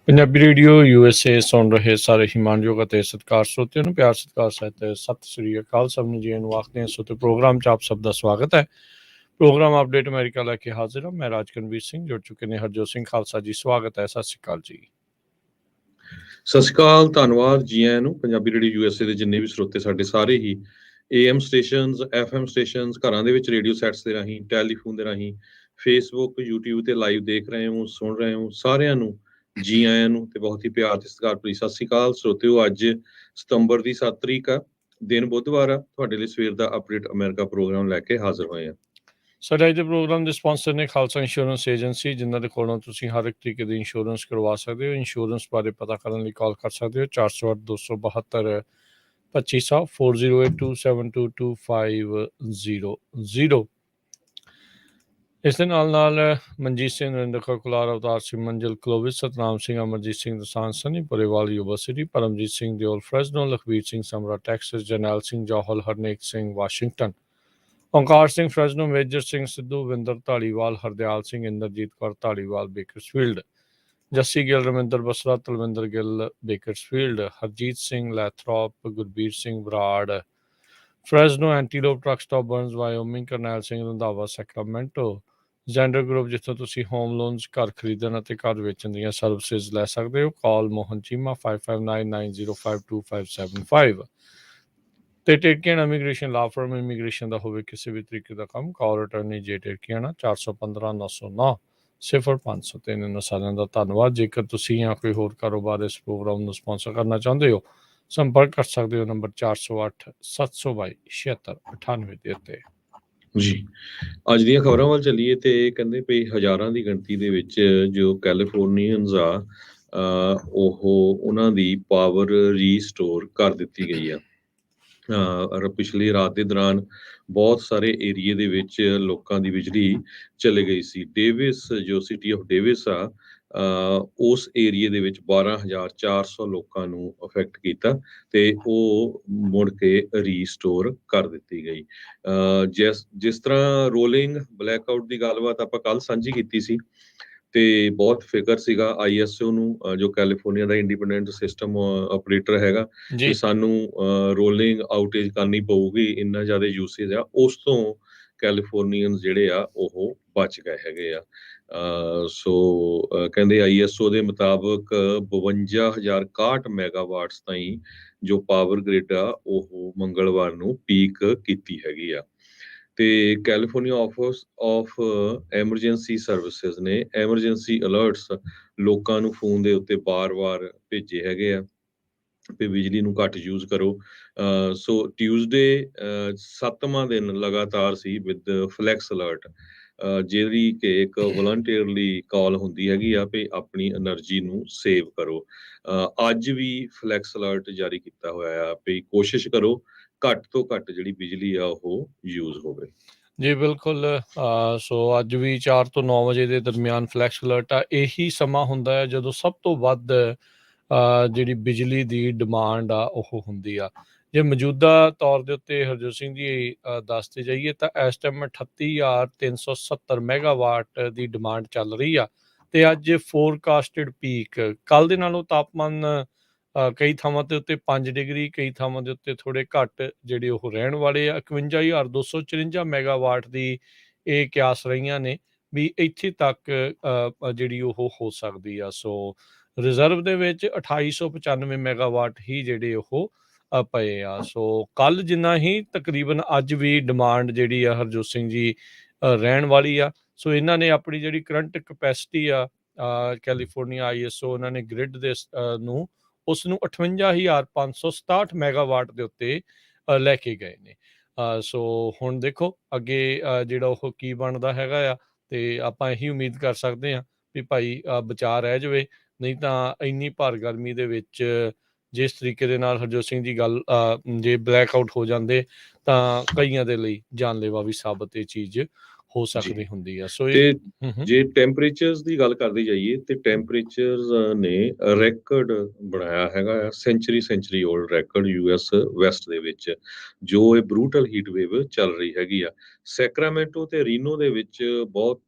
Punjabi radio USA ਸੁਣ ਰਹੇ ਸਾਰੇ ਹੀ ਮਾਣਯੋਗ ਅਤੇ ਸਤਿਕਾਰ ਸਰੋਤਿਆਂ ਨੂੰ ਪਿਆਰ ਸਤਿਕਾਰ ਸਹਿਤ ਸਤਿ ਸ੍ਰੀ ਅਕਾਲ। ਸਭ ਨੂੰ ਜੀ ਨੂੰ ਆਖਦੇ ਹਾਂ। ਸੋ ਤੇ ਪ੍ਰੋਗਰਾਮ 'ਚ ਆਪ ਸਭ ਦਾ ਸਵਾਗਤ ਹੈ। ਪ੍ਰੋਗਰਾਮ ਅਪਡੇਟ ਅਮਰੀਕਾ ਲੈ ਕੇ ਹਾਜ਼ਰ ਹਾਂ। ਮੈਂ ਰਾਜਕਨਵੀਰ ਸਿੰਘ, ਜੁੜ ਚੁੱਕੇ ਨੇ ਹਰਜੋਤ ਸਿੰਘ ਖਾਲਸਾ ਜੀ। ਸਵਾਗਤ ਹੈ, ਸਤਿ ਸ੍ਰੀ ਅਕਾਲ ਜੀ। ਸਤਿ ਸ਼੍ਰੀ ਅਕਾਲ, ਧੰਨਵਾਦ ਜੀ ਆਇਆਂ ਨੂੰ। ਪੰਜਾਬੀ ਰੇਡੀਓ USA ਦੇ ਜਿੰਨੇ ਵੀ ਸਰੋਤੇ ਸਾਡੇ ਸਾਰੇ ਹੀ AM ਸਟੇਸ਼ਨਸ, FM ਸਟੇਸ਼ਨਸ, ਘਰਾਂ ਦੇ ਵਿੱਚ ਰੇਡੀਓ ਸੈਟਸ ਦੇ ਰਾਹੀਂ, ਟੈਲੀਫੋਨ ਦੇ ਰਾਹੀਂ, ਫੇਸਬੁੱਕ, YouTube ਤੇ ਲਾਈਵ ਦੇਖ ਰਹੇ ਹੋ, ਸੁਣ ਰਹੇ ਹੋ, ਸਾਰਿਆਂ ਨੂੰ ਜੀ ਆਇਆਂ ਨੂੰ ਤੇ ਬਹੁਤ ਹੀ ਪਿਆਰ ਤੇ ਸਤਿਕਾਰ ਭਰੀ ਸਤਿ ਸ਼੍ਰੀ ਅਕਾਲ। ਸਰੋਤਿਓ, ਅੱਜ ਸਤੰਬਰ ਦੀ 7 ਤਰੀਕ ਆ, ਦਿਨ ਬੁੱਧਵਾਰ ਆ। ਤੁਹਾਡੇ ਲਈ ਸਵੇਰ ਦਾ ਅਪਡੇਟ ਅਮਰੀਕਾ ਪ੍ਰੋਗਰਾਮ ਲੈ ਕੇ ਹਾਜ਼ਰ ਹੋਏ ਆ। ਸਾਡੇ ਅੱਜ ਦੇ ਪ੍ਰੋਗਰਾਮ ਦੇ ਸਪਾਂਸਰ ਨੇ ਖਾਲਸਾ ਇੰਸ਼ੋਰੈਂਸ ਏਜੰਸੀ, ਜਿਨ੍ਹਾਂ ਦੇ ਕੋਲੋਂ ਤੁਸੀਂ ਹਰ ਇੱਕ ਤਰੀਕੇ ਦੀ ਇੰਸ਼ੋਰੈਂਸ ਕਰਵਾ ਸਕਦੇ ਹੋ। ਇੰਸ਼ੋਰੈਂਸ ਬਾਰੇ ਪਤਾ ਕਰਨ ਲਈ ਕਾਲ ਕਰ ਸਕਦੇ ਹੋ 408 272 2500 4082722500। ਇਸ ਦੇ ਨਾਲ Manjeet Singh, Narendra Kaur Kular, Avtar Singh, Manjil Clovis, Satnam Singh, Amarjit Singh Dosanjh, Sunny Purewal university, Paramjit Singh Deol Fresno, Lakhvir Singh Samra Texas, Jarnail Singh Johal, Harnek Singh Washington, Onkar Singh Fresno, Major Singh Sidhu, Vinder Dhaliwal, Hardial Singh, Inderjit Kaur Dhaliwal Bakersfield, Jassi Gill, Raminder Basra, Talwinder Gill Bakersfield, Harjit Singh Lathrop, Gurbir Singh Brar Fresno, antelope truck stop Burns Wyoming, Karnail Singh Randhawa Sacramento, Zander group, ਜਿੱਥੋਂ ਤੁਸੀਂ ਹੋਮ ਲੋਨਸ, ਘਰ ਖਰੀਦਣ ਅਤੇ ਘਰ ਵੇਚਣ ਦੀਆਂ ਸਰਵਿਸਿਜ਼ ਲੈ ਸਕਦੇ ਹੋ। ਕਾਲ ਮੋਹਨ ਚੀਮਾ 5599052575 ਤੇ ਟੇਕਿਆਣਾ ਇਮੀਗ੍ਰੇਸ਼ਨ ਲਾ ਫਰਮ, ਇਮੀਗ੍ਰੇਸ਼ਨ ਦਾ ਹੋਵੇ ਕਿਸੇ ਵੀ ਤਰੀਕੇ ਦਾ ਕੰਮ, ਕਾਲ ਅਟਰਨੀ ਜੇ ਟੇਕਿਆਣਾ 415 909 0503। ਇਹਨਾਂ ਸਾਰਿਆਂ ਦਾ ਧੰਨਵਾਦ। ਜੇਕਰ ਤੁਸੀਂ ਜਾਂ ਕੋਈ ਹੋਰ ਕਾਰੋਬਾਰ ਇਸ ਪ੍ਰੋਗਰਾਮ ਨੂੰ ਸਪਾਂਸਰ ਕਰਨਾ ਚਾਹੁੰਦੇ ਹੋ, ਸੰਪਰਕ ਕਰ ਸਕਦੇ ਹੋ ਨੰਬਰ 408 722 7698 ਦੇ ਉੱਤੇ। ਜੀ, ਅੱਜ ਦੀਆਂ ਖਬਰਾਂ ਵੱਲ ਚੱਲੀਏ ਤੇ ਕਹਿੰਦੇ ਪਈ ਹਜ਼ਾਰਾਂ ਦੀ ਗਿਣਤੀ ਦੇ ਵਿੱਚ ਜੋ ਕੈਲੀਫੋਰਨੀਅਨਸ ਆ, ਉਹ ਉਹਨਾਂ ਦੀ ਪਾਵਰ ਰੀਸਟੋਰ ਕਰ ਦਿੱਤੀ ਗਈ ਆ। ਪਿਛਲੀ ਰਾਤ ਦੇ ਦੌਰਾਨ ਬਹੁਤ ਸਾਰੇ ਏਰੀਏ ਦੇ ਵਿੱਚ ਲੋਕਾਂ ਦੀ ਬਿਜਲੀ ਚਲੇ ਗਈ ਸੀ। ਡੇਵਿਸ, ਜੋ ਸਿਟੀ ਆਫ ਡੇਵਿਸ ਆ, ਉਸ ਏਰੀਏ ਦੇ ਵਿੱਚ 12,400 ਲੋਕਾਂ ਨੂੰ ਅਫੈਕਟ ਕੀਤਾ ਤੇ ਉਹ ਮੁੜ ਕੇ ਰੀਸਟੋਰ ਕਰ ਦਿੱਤੀ ਗਈ। ਜਿਸ ਤਰ੍ਹਾਂ ਰੋਲਿੰਗ ਬਲੈਕਆਊਟ ਦੀ ਗੱਲਬਾਤ ਆਪਾਂ ਕੱਲ ਸਾਂਝੀ ਕੀਤੀ ਸੀ ਤੇ ਬਹੁਤ ਫਿਕਰ ਸੀਗਾ ISO ਨੂੰ, ਜੋ ਕੈਲੀਫੋਰਨੀਆ ਦਾ ਇੰਡੀਪੈਂਡੈਂਟ ਸਿਸਟਮ ਆਪਰੇਟਰ ਹੈਗਾ, ਕਿ ਸਾਨੂੰ ਰੋਲਿੰਗ ਆਊਟੇਜ ਕਰਨੀ ਪਊਗੀ, ਇੰਨਾ ਜ਼ਿਆਦਾ ਯੂਸੇਜ ਆ। ਉਸ ਤੋਂ ਕੈਲੀਫੋਰਨੀਅਨ ਜਿਹੜੇ ਆ ਉਹ ਬਚ ਗਏ ਹੈਗੇ ਆ। ਸੋ ਕਹਿੰਦੇ ISO ਦੇ ਮੁਤਾਬਕ 52,061 ਮੈਗਾਵਾਟਸ ਤਾਈਂ ਜੋ ਪਾਵਰ ਗ੍ਰਿਡ ਆ ਉਹ ਮੰਗਲਵਾਰ ਨੂੰ ਪੀਕ ਕੀਤੀ ਹੈਗੀ ਆ। ਤੇ California office of emergency services ਨੇ ਐਮਰਜੈਂਸੀ ਅਲਰਟਸ ਲੋਕਾਂ ਨੂੰ ਫੋਨ ਦੇ ਉੱਤੇ ਬਾਰ-ਬਾਰ ਭੇਜੇ ਹੈਗੇ ਆ ਤੇ ਬਿਜਲੀ ਨੂੰ ਘੱਟ ਯੂਜ਼ ਕਰੋ। ਸੋ ਟਿਊਜ਼ਡੇ 7ਵਾਂ ਦਿਨ ਲਗਾਤਾਰ ਸੀ ਵਿਦ ਫਲੈਕਸ ਅਲਰਟ, ਜਿਹੜੀ ਕਿ ਇੱਕ ਵਲੰਟੀਅਰਲੀ ਕਾਲ ਹੁੰਦੀ ਹੈਗੀ ਆ ਵੀ ਆਪਣੀ એનર્ਜੀ ਨੂੰ ਸੇਵ ਕਰੋ। ਅੱਜ ਵੀ ਫਲੈਕਸ ਅਲਰਟ ਜਾਰੀ ਕੀਤਾ ਹੋਇਆ ਆ ਵੀ ਕੋਸ਼ਿਸ਼ ਕਰੋ ਘੱਟ ਤੋਂ ਘੱਟ ਜਿਹੜੀ ਬਿਜਲੀ ਆ ਉਹ ਯੂਜ਼ ਹੋਵੇ। ਜੀ ਬਿਲਕੁਲ। ਸੋ ਅੱਜ ਵੀ 4 ਤੋਂ 9 ਵਜੇ ਦੇ ਦਰਮਿਆਨ ਫਲੈਕਸ ਅਲਰਟ ਆ। ਇਹੀ ਸਮਾਂ ਹੁੰਦਾ ਹੈ ਜਦੋਂ ਸਭ ਤੋਂ ਵੱਧ ਜਿਹੜੀ ਬਿਜਲੀ ਦੀ ਡਿਮਾਂਡ ਆ ਉਹ ਹੁੰਦੀ ਆ। ਜੇ ਮੌਜੂਦਾ ਤੌਰ ਦੇ ਉੱਤੇ ਹਰਜੋਤ ਸਿੰਘ ਜੀ ਦੱਸਦੇ ਜਾਈਏ ਤਾਂ ਇਸ ਟਾਈਮ 38,370 ਮੈਗਾਵਾਟ ਦੀ ਡਿਮਾਂਡ ਚੱਲ ਰਹੀ ਆ। ਤੇ ਅੱਜ ਫੋਰਕਾਸਟਡ ਪੀਕ ਕੱਲ੍ਹ ਦੇ ਨਾਲੋਂ ਤਾਪਮਾਨ ਕਈ ਥਾਵਾਂ ਦੇ ਉੱਤੇ 5 ਡਿਗਰੀ, ਕਈ ਥਾਵਾਂ ਦੇ ਉੱਤੇ ਥੋੜ੍ਹੇ ਘੱਟ ਜਿਹੜੇ ਉਹ ਰਹਿਣ ਵਾਲੇ ਆ। 51,254 ਮੈਗਾਵਾਟ ਦੀ ਇਹ ਕਿਆਸ ਰਹੀਆਂ ਨੇ ਵੀ ਇੱਥੇ ਤੱਕ ਜਿਹੜੀ ਉਹ ਹੋ ਸਕਦੀ ਆ। ਸੋ ਰਿਜ਼ਰਵ ਦੇ ਵਿੱਚ 2895 ਮੈਗਾਵਾਟ ਹੀ ਜਿਹੜੇ ਉਹ ਪਏ ਆ। ਸੋ ਕੱਲ੍ਹ ਜਿੰਨਾ ਹੀ ਤਕਰੀਬਨ ਅੱਜ ਵੀ ਡਿਮਾਂਡ ਜਿਹੜੀ ਆ ਹਰਜੋਤ ਸਿੰਘ ਜੀ ਰਹਿਣ ਵਾਲੀ ਆ। ਸੋ ਇਹਨਾਂ ਨੇ ਆਪਣੀ ਜਿਹੜੀ ਕਰੰਟ ਕਪੈਸਿਟੀ ਆ ਕੈਲੀਫੋਰਨੀਆ ISO ਉਹਨਾਂ ਨੇ ਗ੍ਰਿਡ ਦੇ ਨੂੰ ਉਸ ਨੂੰ 58,567 ਮੈਗਾਵਾਟ ਦੇ ਉੱਤੇ ਲੈ ਕੇ ਗਏ ਨੇ। ਸੋ ਹੁਣ ਦੇਖੋ ਅੱਗੇ ਜਿਹੜਾ ਉਹ ਕੀ ਬਣਦਾ ਹੈਗਾ ਆ। ਤੇ ਆਪਾਂ ਇਹੀ ਉਮੀਦ ਕਰ ਸਕਦੇ ਹਾਂ ਵੀ ਭਾਈ ਬਚਾਅ ਰਹਿ ਜਾਵੇ, ਨਹੀਂ ਤਾਂ ਇੰਨੀ ਭਾਰ ਗਰਮੀ ਦੇ ਵਿੱਚ ਜਿਸ ਤਰੀਕੇ ਦੇ ਨਾਲ ਹਰਜੋਤ ਸਿੰਘ ਜੀ ਗੱਲ ਜੇ ਬਲੈਕ ਆਊਟ ਹੋ ਜਾਂਦੇ ਤਾਂ ਕਈਆਂ ਦੇ ਲਈ ਜਾਨਲੇਵਾ ਵੀ ਸਾਬਤ ਇਹ ਚੀਜ਼ ਹੋ ਸਕਦੀ ਹੁੰਦੀ ਆ। ਸੋ ਜੇ ਟੈਂਪਰੇਚਰਸ ਦੀ ਗੱਲ ਕਰਦੇ ਜਾਈਏ ਤੇ ਟੈਂਪਰੇਚਰਸ ਨੇ ਰੈਕਡ ਬਣਾਇਆ ਹੈਗਾ ਆ, ਸੈਂਚਰੀ ਓਲਡ ਰੈਕਡ US ਵੈਸਟ ਦੇ ਵਿੱਚ, ਜੋ ਇਹ ਬਰੂਟਲ ਹੀਟ ਵੇਵ ਚੱਲ ਰਹੀ ਹੈਗੀ ਆ। ਸੈਕਰਾਮੈਂਟੋ ਤੇ ਰੀਨੋ ਦੇ ਵਿੱਚ ਬਹੁਤ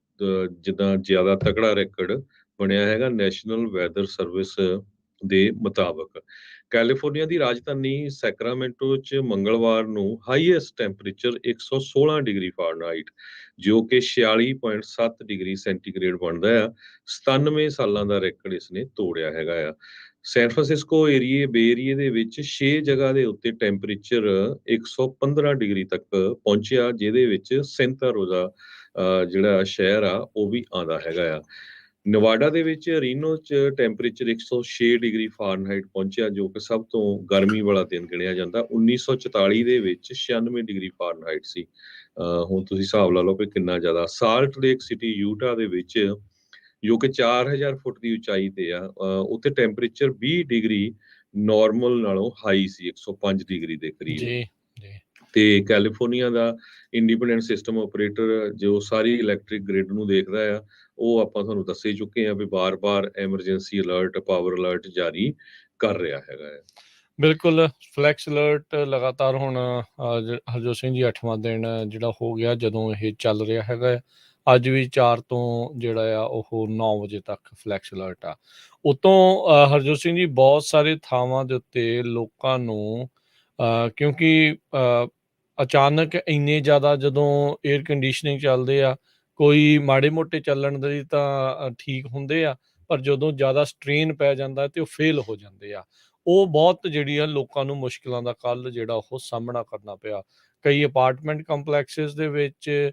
ਜਿੱਦਾਂ ਜ਼ਿਆਦਾ ਤਕੜਾ ਰੈਕਡ ਬਣਿਆ ਹੈਗਾ ਨੈਸ਼ਨਲ ਵੈਦਰ ਸਰਵਿਸ ਦੇ ਮੁਤਾਬਕ। ਕੈਲੀਫੋਰਨੀਆ ਦੀ ਰਾਜਧਾਨੀ ਸੈਕਰਾਮੈਂਟੋ 'ਚ ਮੰਗਲਵਾਰ ਨੂੰ ਹਾਈਐਸਟ ਟੈਂਪਰੇਚਰ 116 ਡਿਗਰੀ ਫਾਰਨਹਾਈਟ, ਜੋ ਕਿ 46.7 ਡਿਗਰੀ ਸੈਂਟੀਗ੍ਰੇਡ ਬਣਦਾ ਆ, 97 ਸਾਲਾਂ ਦਾ ਰੈਕੋਰਡ ਇਸਨੇ ਤੋੜਿਆ ਹੈਗਾ ਆ। ਸੈਨ ਫਰਾਂਸਿਸਕੋ ਬੇ ਏਰੀਏ ਦੇ ਵਿੱਚ 6 ਜਗ੍ਹਾ ਦੇ ਉੱਤੇ ਟੈਂਪਰੇਚਰ 115 ਡਿਗਰੀ ਤੱਕ ਪਹੁੰਚਿਆ, ਜਿਹਦੇ ਵਿੱਚ ਸੈਂਟਾ ਰੋਜ਼ਾ ਜਿਹੜਾ ਸ਼ਹਿਰ ਆ ਉਹ ਵੀ ਆਉਂਦਾ ਹੈਗਾ ਆ। ਨਵਾਡਾ ਦੇ ਵਿੱਚ ਰੀਨੋ 'ਚ ਟੈਂਪਰੇਚਰ 106 ਡਿਗਰੀ ਫਾਰਨਹਾਈਟ ਪਹੁੰਚਿਆ, ਜੋ ਕਿ ਸਭ ਤੋਂ ਗਰਮੀ ਵਾਲਾ ਦਿਨ ਗਿਣਿਆ ਜਾਂਦਾ। 1944 ਦੇ ਵਿੱਚ 96 ਡਿਗਰੀ ਫਾਰਨਹਾਈਟ ਸੀ। ਹੁਣ ਤੁਸੀਂ ਹਿਸਾਬ ਲਾ ਲਓ ਕਿ ਕਿੰਨਾ ਜ਼ਿਆਦਾ। ਸਾਲਟ ਲੇਕ ਸਿਟੀ ਯੂਟਾ ਦੇ ਵਿੱਚ, ਜੋ ਕਿ 4000 ਫੁੱਟ ਦੀ ਉਚਾਈ ਤੇ ਆ, ਉੱਥੇ ਟੈਂਪਰੇਚਰ 20 ਡਿਗਰੀ ਨਾਰਮਲ ਨਾਲੋਂ ਹਾਈ ਸੀ, 105 ਡਿਗਰੀ ਦੇ ਕਰੀਬ। ਜੀ ਜੀ ਤੇ ਕੈਲੀਫੋਰਨੀਆ ਦਾ ਇੰਡੀਪੈਂਡੈਂਟ ਸਿਸਟਮ ਆਪਰੇਟਰ, ਜੋ ਸਾਰੀ ਇਲੈਕਟ੍ਰਿਕ ਗ੍ਰਿਡ ਨੂੰ ਦੇਖਦਾ ਆ, ਉਹ ਆਪਾਂ ਤੁਹਾਨੂੰ ਦੱਸ ਹੀ ਚੁੱਕੇ ਆ ਵੀ ਬਾਰ-ਬਾਰ ਐਮਰਜੈਂਸੀ ਅਲਰਟ, ਪਾਵਰ ਅਲਰਟ ਜਾਰੀ ਕਰ ਰਿਹਾ ਹੈਗਾ ਹੈ। ਬਿਲਕੁਲ, ਫਲੈਕਸ ਅਲਰਟ ਲਗਾਤਾਰ ਹੁਣ ਹਰਜੋਤ ਸਿੰਘ ਜੀ 8ਵਾਂ ਦਿਨ ਜਿਹੜਾ ਹੋ ਗਿਆ ਜਦੋਂ ਇਹ ਚੱਲ ਰਿਹਾ ਹੈਗਾ ਹੈ। ਅੱਜ ਵੀ 4 ਤੋਂ ਜਿਹੜਾ ਆ ਉਹ 9 ਵਜੇ ਤੱਕ ਫਲੈਕਸ ਅਲਰਟ ਆ। ਉਤੋਂ ਹਰਜੋਤ ਸਿੰਘ ਜੀ ਬਹੁਤ ਸਾਰੇ ਥਾਵਾਂ ਦੇ ਉੱਤੇ ਲੋਕਾਂ ਨੂੰ ਕਿਉਂਕਿ ਅਚਾਨਕ ਇੰਨੇ ਜ਼ਿਆਦਾ ਜਦੋਂ ਏਅਰ ਕੰਡੀਸ਼ਨਿੰਗ ਚੱਲਦੇ ਆ, ਕੋਈ ਮਾੜੇ ਮੋਟੇ ਚੱਲਣ ਦੇ ਤਾਂ ਠੀਕ ਹੁੰਦੇ ਆ, ਪਰ ਜਦੋਂ ਜ਼ਿਆਦਾ ਸਟ੍ਰੇਨ ਪੈ ਜਾਂਦਾ ਤੇ ਉਹ ਫੇਲ ਹੋ ਜਾਂਦੇ ਆ। ਉਹ ਬਹੁਤ ਜਿਹੜੀ ਆ ਲੋਕਾਂ ਨੂੰ ਮੁਸ਼ਕਿਲਾਂ ਦਾ ਕੱਲ੍ਹ ਜਿਹੜਾ ਉਹ ਸਾਹਮਣਾ ਕਰਨਾ ਪਿਆ। ਕਈ ਅਪਾਰਟਮੈਂਟ ਕੰਪਲੈਕਸਿਸ ਦੇ ਵਿੱਚ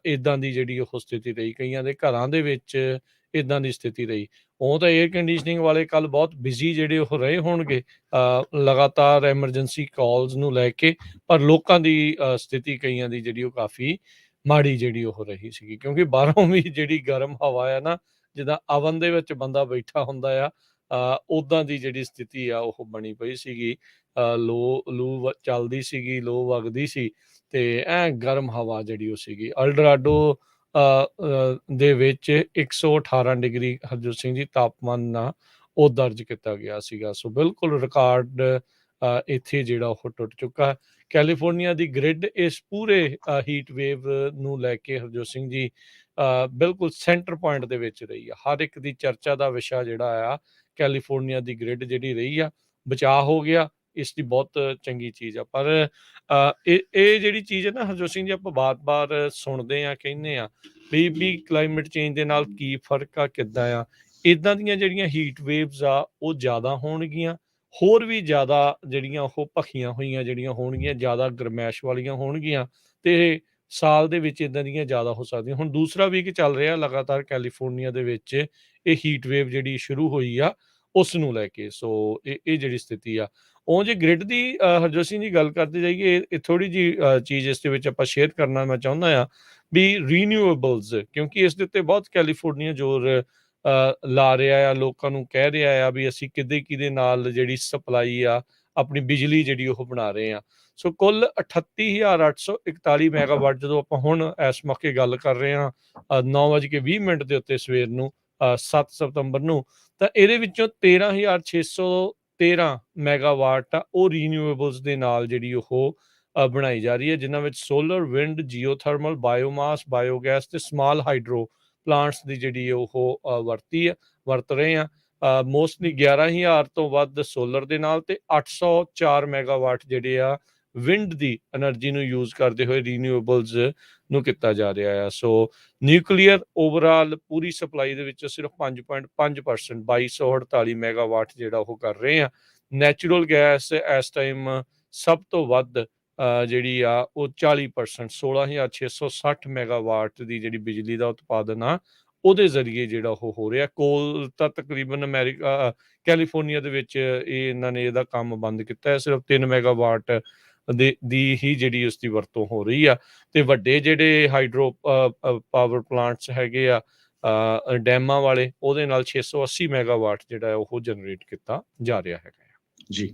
ਇੱਦਾਂ ਦੀ ਜਿਹੜੀ ਉਹ ਸਥਿਤੀ ਰਹੀ, ਕਈਆਂ ਦੇ ਘਰਾਂ ਦੇ ਵਿੱਚ ਇੱਦਾਂ ਦੀ ਸਥਿਤੀ ਰਹੀ। ਉਹ ਤਾਂ ਏਅਰ ਕੰਡੀਸ਼ਨਿੰਗ ਵਾਲੇ ਕੱਲ੍ਹ ਬਹੁਤ ਬਿਜ਼ੀ ਜਿਹੜੇ ਉਹ ਰਹੇ ਹੋਣਗੇ ਲਗਾਤਾਰ ਐਮਰਜੈਂਸੀ ਕਾਲਸ ਨੂੰ ਲੈ ਕੇ, ਪਰ ਲੋਕਾਂ ਦੀ ਸਥਿਤੀ ਕਈਆਂ ਦੀ ਜਿਹੜੀ ਉਹ ਕਾਫੀ ਮਾੜੀ ਜਿਹੜੀ ਉਹ ਰਹੀ ਸੀਗੀ, ਕਿਉਂਕਿ ਬਾਹਰੋਂ ਵੀ ਜਿਹੜੀ ਗਰਮ ਹਵਾ ਆ ਨਾ, ਜਿੱਦਾਂ ਅਵਨ ਦੇ ਵਿੱਚ ਬੰਦਾ ਬੈਠਾ ਹੁੰਦਾ ਆ, ਉੱਦਾਂ ਦੀ ਜਿਹੜੀ ਸਥਿਤੀ ਆ ਉਹ ਬਣੀ ਪਈ ਸੀਗੀ। ਲੂ ਚੱਲਦੀ ਸੀਗੀ, ਲੋ ਵਗਦੀ ਸੀ ਤੇ ਐਂ ਗਰਮ ਹਵਾ ਜਿਹੜੀ ਉਹ ਸੀਗੀ। ਅਲਡਰਾਡੋ ਦੇ ਵਿੱਚ 118 ਡਿਗਰੀ ਹਰਜੋਤ ਸਿੰਘ ਜੀ ਤਾਪਮਾਨ ਉਹ ਦਰਜ ਕੀਤਾ ਗਿਆ ਸੀਗਾ। ਸੋ ਬਿਲਕੁਲ ਰਿਕਾਰਡ ਇੱਥੇ ਜਿਹੜਾ ਉਹ ਟੁੱਟ ਚੁੱਕਾ। ਕੈਲੀਫੋਰਨੀਆ ਦੀ ਗ੍ਰਿਡ ਇਸ ਪੂਰੇ ਹੀਟ ਵੇਵ ਨੂੰ ਲੈ ਕੇ ਹਰਜੋਤ ਸਿੰਘ ਜੀ ਬਿਲਕੁਲ ਸੈਂਟਰ ਪੁਆਇੰਟ ਦੇ ਵਿੱਚ ਰਹੀ ਆ। ਹਰ ਇੱਕ ਦੀ ਚਰਚਾ ਦਾ ਵਿਸ਼ਾ ਜਿਹੜਾ ਆ ਕੈਲੀਫੋਰਨੀਆ ਦੀ ਗ੍ਰਿਡ ਜਿਹੜੀ ਰਹੀ ਆ। ਬਚਾਅ ਹੋ ਗਿਆ, ਇਸ ਦੀ ਬਹੁਤ ਚੰਗੀ ਚੀਜ਼ ਆ। ਪਰ ਇਹ ਜਿਹੜੀ ਚੀਜ਼ ਹੈ ਨਾ ਹਰਜੋਤ ਸਿੰਘ ਜੀ, ਆਪਾਂ ਬਾਰ-ਬਾਰ ਸੁਣਦੇ ਆ, ਕਹਿੰਦੇ ਆ ਵੀ ਕਲਾਈਮੇਟ ਚੇਂਜ ਦੇ ਨਾਲ ਕੀ ਫਰਕ ਆ, ਕਿੱਦਾਂ ਆ। ਇੱਦਾਂ ਦੀਆਂ ਜਿਹੜੀਆਂ ਹੀਟ ਵੇਵਸ ਆ ਉਹ ਜ਼ਿਆਦਾ ਹੋਣਗੀਆਂ, ਹੋਰ ਵੀ ਜ਼ਿਆਦਾ ਜਿਹੜੀਆਂ ਉਹ ਭਖੀਆਂ ਹੋਈਆਂ ਜਿਹੜੀਆਂ ਹੋਣਗੀਆਂ, ਜ਼ਿਆਦਾ ਗਰਮੈਸ਼ ਵਾਲੀਆਂ ਹੋਣਗੀਆਂ ਤੇ ਸਾਲ ਦੇ ਵਿੱਚ ਇੱਦਾਂ ਦੀਆਂ ਜ਼ਿਆਦਾ ਹੋ ਸਕਦੀਆਂ। ਹੁਣ ਦੂਸਰਾ ਵੀਕ ਚੱਲ ਰਿਹਾ ਲਗਾਤਾਰ ਕੈਲੀਫੋਰਨੀਆ ਦੇ ਵਿੱਚ ਇਹ ਹੀਟ ਵੇਵ ਜਿਹੜੀ ਸ਼ੁਰੂ ਹੋਈ ਆ ਉਸ ਨੂੰ ਲੈ ਕੇ। ਸੋ ਇਹ ਜਿਹੜੀ ਸਥਿਤੀ ਆ, ਉਹ ਜੇ ਗ੍ਰਿਡ ਦੀ ਹਰਜੋਤ ਸਿੰਘ ਜੀ ਗੱਲ ਕਰਦੇ ਜਾਈਏ, ਇਹ ਥੋੜ੍ਹੀ ਜਿਹੀ ਚੀਜ਼ ਇਸ ਦੇ ਵਿੱਚ ਆਪਾਂ ਸ਼ੇਅਰ ਕਰਨਾ ਮੈਂ ਚਾਹੁੰਦਾ ਆ ਵੀ ਰੀਨਿਊਏਬਲਸ, ਕਿਉਂਕਿ ਇਸ ਦੇ ਉੱਤੇ ਬਹੁਤ ਕੈਲੀਫੋਰਨੀਆ ਜ਼ੋਰ ਲਾ ਰਿਹਾ ਆ, ਲੋਕਾਂ ਨੂੰ ਕਹਿ ਰਿਹਾ ਆ ਵੀ ਅਸੀਂ ਕਿਹਦੇ ਨਾਲ ਜਿਹੜੀ ਸਪਲਾਈ ਆ ਆਪਣੀ ਬਿਜਲੀ ਜਿਹੜੀ ਉਹ ਬਣਾ ਰਹੇ ਆ। ਸੋ ਕੁੱਲ 38,841 ਮੈਗਾਵਾਟ ਜਦੋਂ ਆਪਾਂ ਹੁਣ ਇਸ ਮੌਕੇ ਗੱਲ ਕਰ ਰਹੇ ਹਾਂ 9:20 ਦੇ ਉੱਤੇ ਸਵੇਰ ਨੂੰ 7 ਸਤੰਬਰ ਨੂੰ, ਤਾਂ ਇਹਦੇ ਵਿੱਚੋਂ 13,613 ਮੈਗਾਵਾਟ ਆ ਉਹ ਰੀਨਿਊਏਬਲਸ ਦੇ ਨਾਲ ਜਿਹੜੀ ਉਹ ਬਣਾਈ ਜਾ ਰਹੀ ਹੈ, ਜਿਨ੍ਹਾਂ ਵਿੱਚ solar, wind, geothermal, biomass, biogas ਤੇ ਸਮਾਲ ਹਾਈਡਰੋ ਪਲਾਂਟਸ ਦੀ ਜਿਹੜੀ ਉਹ ਵਰਤ ਰਹੇ ਆ। ਮੋਸਟਲੀ 11,000 ਤੋਂ ਵੱਧ ਸੋਲਰ ਦੇ ਨਾਲ ਤੇ 804 ਮੈਗਾਵਾਟ ਜਿਹੜੇ ਆ ਵਿੰਡ ਦੀ એનર્ਜੀ ਨੂੰ ਯੂਜ਼ ਕਰਦੇ ਹੋਏ ਰੀਨਿਊਏਬਲਸ ਨੂੰ ਕੀਤਾ ਜਾ ਰਿਹਾ ਆ। ਸੋ ਨਿਊਕਲੀਅਰ ਓਵਰਆਲ ਪੂਰੀ ਸਪਲਾਈ ਦੇ ਵਿੱਚ ਸਿਰਫ 5.5% 2248 ਮੈਗਾਵਾਟ ਜਿਹੜਾ ਉਹ ਕਰ ਰਹੇ ਆ। ਨੈਚੁਰਲ ਗੈਸ ਇਸ ਟਾਈਮ ਸਭ ਤੋਂ ਵੱਧ ਜਿਹੜੀ ਆ ਉਹ 40% 16,660 ਮੈਗਾਵਾਟ ਦੀ ਜਿਹੜੀ ਬਿਜਲੀ ਦਾ ਉਤਪਾਦਨ ਆ ਉਹਦੇ ਜ਼ਰੀਏ ਜਿਹੜਾ ਉਹ ਹੋ ਰਿਹਾ। ਕੋਲ ਤਾਂ ਤਕਰੀਬਨ ਕੈਲੀਫੋਰਨੀਆ ਦੇ ਵਿੱਚ ਇਹਨਾਂ ਨੇ ਇਹਦਾ ਕੰਮ ਬੰਦ ਕੀਤਾ ਹੈ। ਸਿਰਫ 3 ਮੈਗਾਵਾਟ ਦੀ ਹੀ ਜਿਹੜੀ ਉਸ ਦੀ ਵਰਤੋਂ ਹੋ ਰਹੀ ਆ ਤੇ ਵੱਡੇ ਜਿਹੜੇ ਹਾਈਡਰੋ ਪਾਵਰ ਪਲਾਂਟਸ ਹੈਗੇ ਆ ਡੈਮਾਂ ਵਾਲੇ, ਉਹਦੇ ਨਾਲ 680 ਮੈਗਾਵਾਟ ਜਿਹੜਾ ਉਹ ਜਨਰੇਟ ਕੀਤਾ ਜਾ ਰਿਹਾ ਹੈਗਾ। ਜੀ,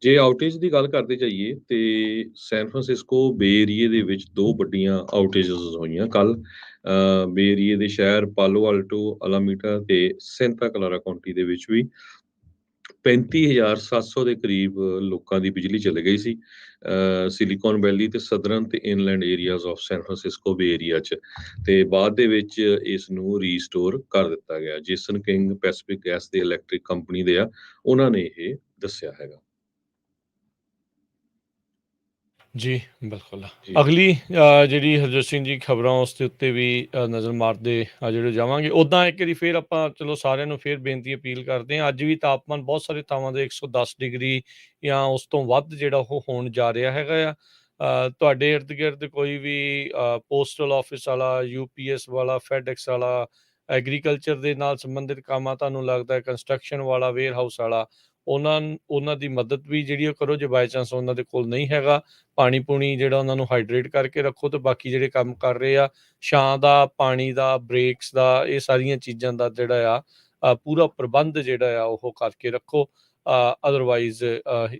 ਜੇ ਆਊਟੇਜ ਦੀ ਗੱਲ ਕਰਦੇ ਜਾਈਏ ਤੇ ਸੈਨ ਫਰਾਂਸਿਸਕੋ ਬੇ ਏਰੀਏ ਦੇ ਵਿੱਚ 2 ਵੱਡੀਆਂ ਆਊਟੇਜਸ ਹੋਈਆਂ ਕੱਲ। ਬੇ ਏਰੀਏ ਦੇ ਸ਼ਹਿਰ ਪਾਲੋ ਆਲਟੋ, ਅਲਾਮੀਟਾ ਤੇ ਸੈਂਟਾ ਕਲਾਰਾ ਕਾਉਂਟੀ ਦੇ ਵਿੱਚ ਵੀ 35,700 ਦੇ ਕਰੀਬ ਲੋਕਾਂ ਦੀ ਬਿਜਲੀ ਚਲੀ ਗਈ ਸੀ ਸਿਲੀਕਨ ਵੈਲੀ ਤੇ ਸਦਰਨ ਤੇ inland areas of San Francisco Bay Area 'ਚ ਤੇ ਬਾਅਦ ਦੇ ਵਿੱਚ ਇਸ ਨੂੰ ਰੀਸਟੋਰ ਕਰ ਦਿੱਤਾ ਗਿਆ। ਜੇਸਨ ਕਿੰਗ ਪੈਸੀਫਿਕ ਗੈਸ ਦੇ ਇਲੈਕਟ੍ਰਿਕ ਕੰਪਨੀ ਦੇ ਆ, ਉਹਨਾਂ ਨੇ ਇਹ ਦੱਸਿਆ ਹੈਗਾ। ਜੀ, ਬਿਲਕੁਲ। ਜੀ ਅਗਲੀ ਜਿਹੜੀ ਹਰਜੋਤ ਸਿੰਘ ਜੀ ਖਬਰਾਂ ਉਸ ਦੇ ਉੱਤੇ ਵੀ ਨਜ਼ਰ ਮਾਰਦੇ ਜਿਹੜੇ ਜਾਵਾਂਗੇ। ਉੱਦਾਂ ਇੱਕ ਵਾਰੀ ਫਿਰ ਆਪਾਂ ਚਲੋ ਸਾਰਿਆਂ ਨੂੰ ਫਿਰ ਬੇਨਤੀ ਅਪੀਲ ਕਰਦੇ ਹਾਂ, ਅੱਜ ਵੀ ਤਾਪਮਾਨ ਬਹੁਤ ਸਾਰੇ ਥਾਵਾਂ ਦੇ 110 ਡਿਗਰੀ ਜਾਂ ਉਸ ਤੋਂ ਵੱਧ ਜਿਹੜਾ ਉਹ ਹੋਣ ਜਾ ਰਿਹਾ ਹੈਗਾ ਆ। ਤੁਹਾਡੇ ਇਰਦ ਗਿਰਦ ਕੋਈ ਵੀ ਪੋਸਟਲ ਆਫਿਸ ਵਾਲਾ, UPS ਵਾਲਾ, ਫੈਡਐਕਸ ਵਾਲਾ, ਐਗਰੀਕਲਚਰ ਦੇ ਨਾਲ ਸੰਬੰਧਿਤ ਕੰਮ ਆ, ਤੁਹਾਨੂੰ ਲੱਗਦਾ ਕੰਸਟਰਕਸ਼ਨ ਵਾਲਾ, ਵੇਅਰ ਹਾਊਸ ਵਾਲਾ, ਉਹਨਾਂ ਦੀ ਮਦਦ ਵੀ ਜਿਹੜੀ ਉਹ ਕਰੋ। ਜੇ ਬਾਈ ਚਾਂਸ ਉਹਨਾਂ ਦੇ ਕੋਲ ਨਹੀਂ ਹੈਗਾ, ਪਾਣੀ ਪੂਣੀ ਜਿਹੜਾ ਉਹਨਾਂ ਨੂੰ ਹਾਈਡਰੇਟ ਕਰਕੇ ਰੱਖੋ। ਤੇ ਬਾਕੀ ਜਿਹੜੇ ਕੰਮ ਕਰ ਰਹੇ ਆ, ਛਾਂ ਦਾ, ਪਾਣੀ ਦਾ, ਬ੍ਰੇਕਸ ਦਾ, ਇਹ ਸਾਰੀਆਂ ਚੀਜ਼ਾਂ ਦਾ ਜਿਹੜਾ ਆ ਪੂਰਾ ਪ੍ਰਬੰਧ ਜਿਹੜਾ ਆ ਉਹ ਕਰਕੇ ਰੱਖੋ। ਅਦਰਵਾਈਜ਼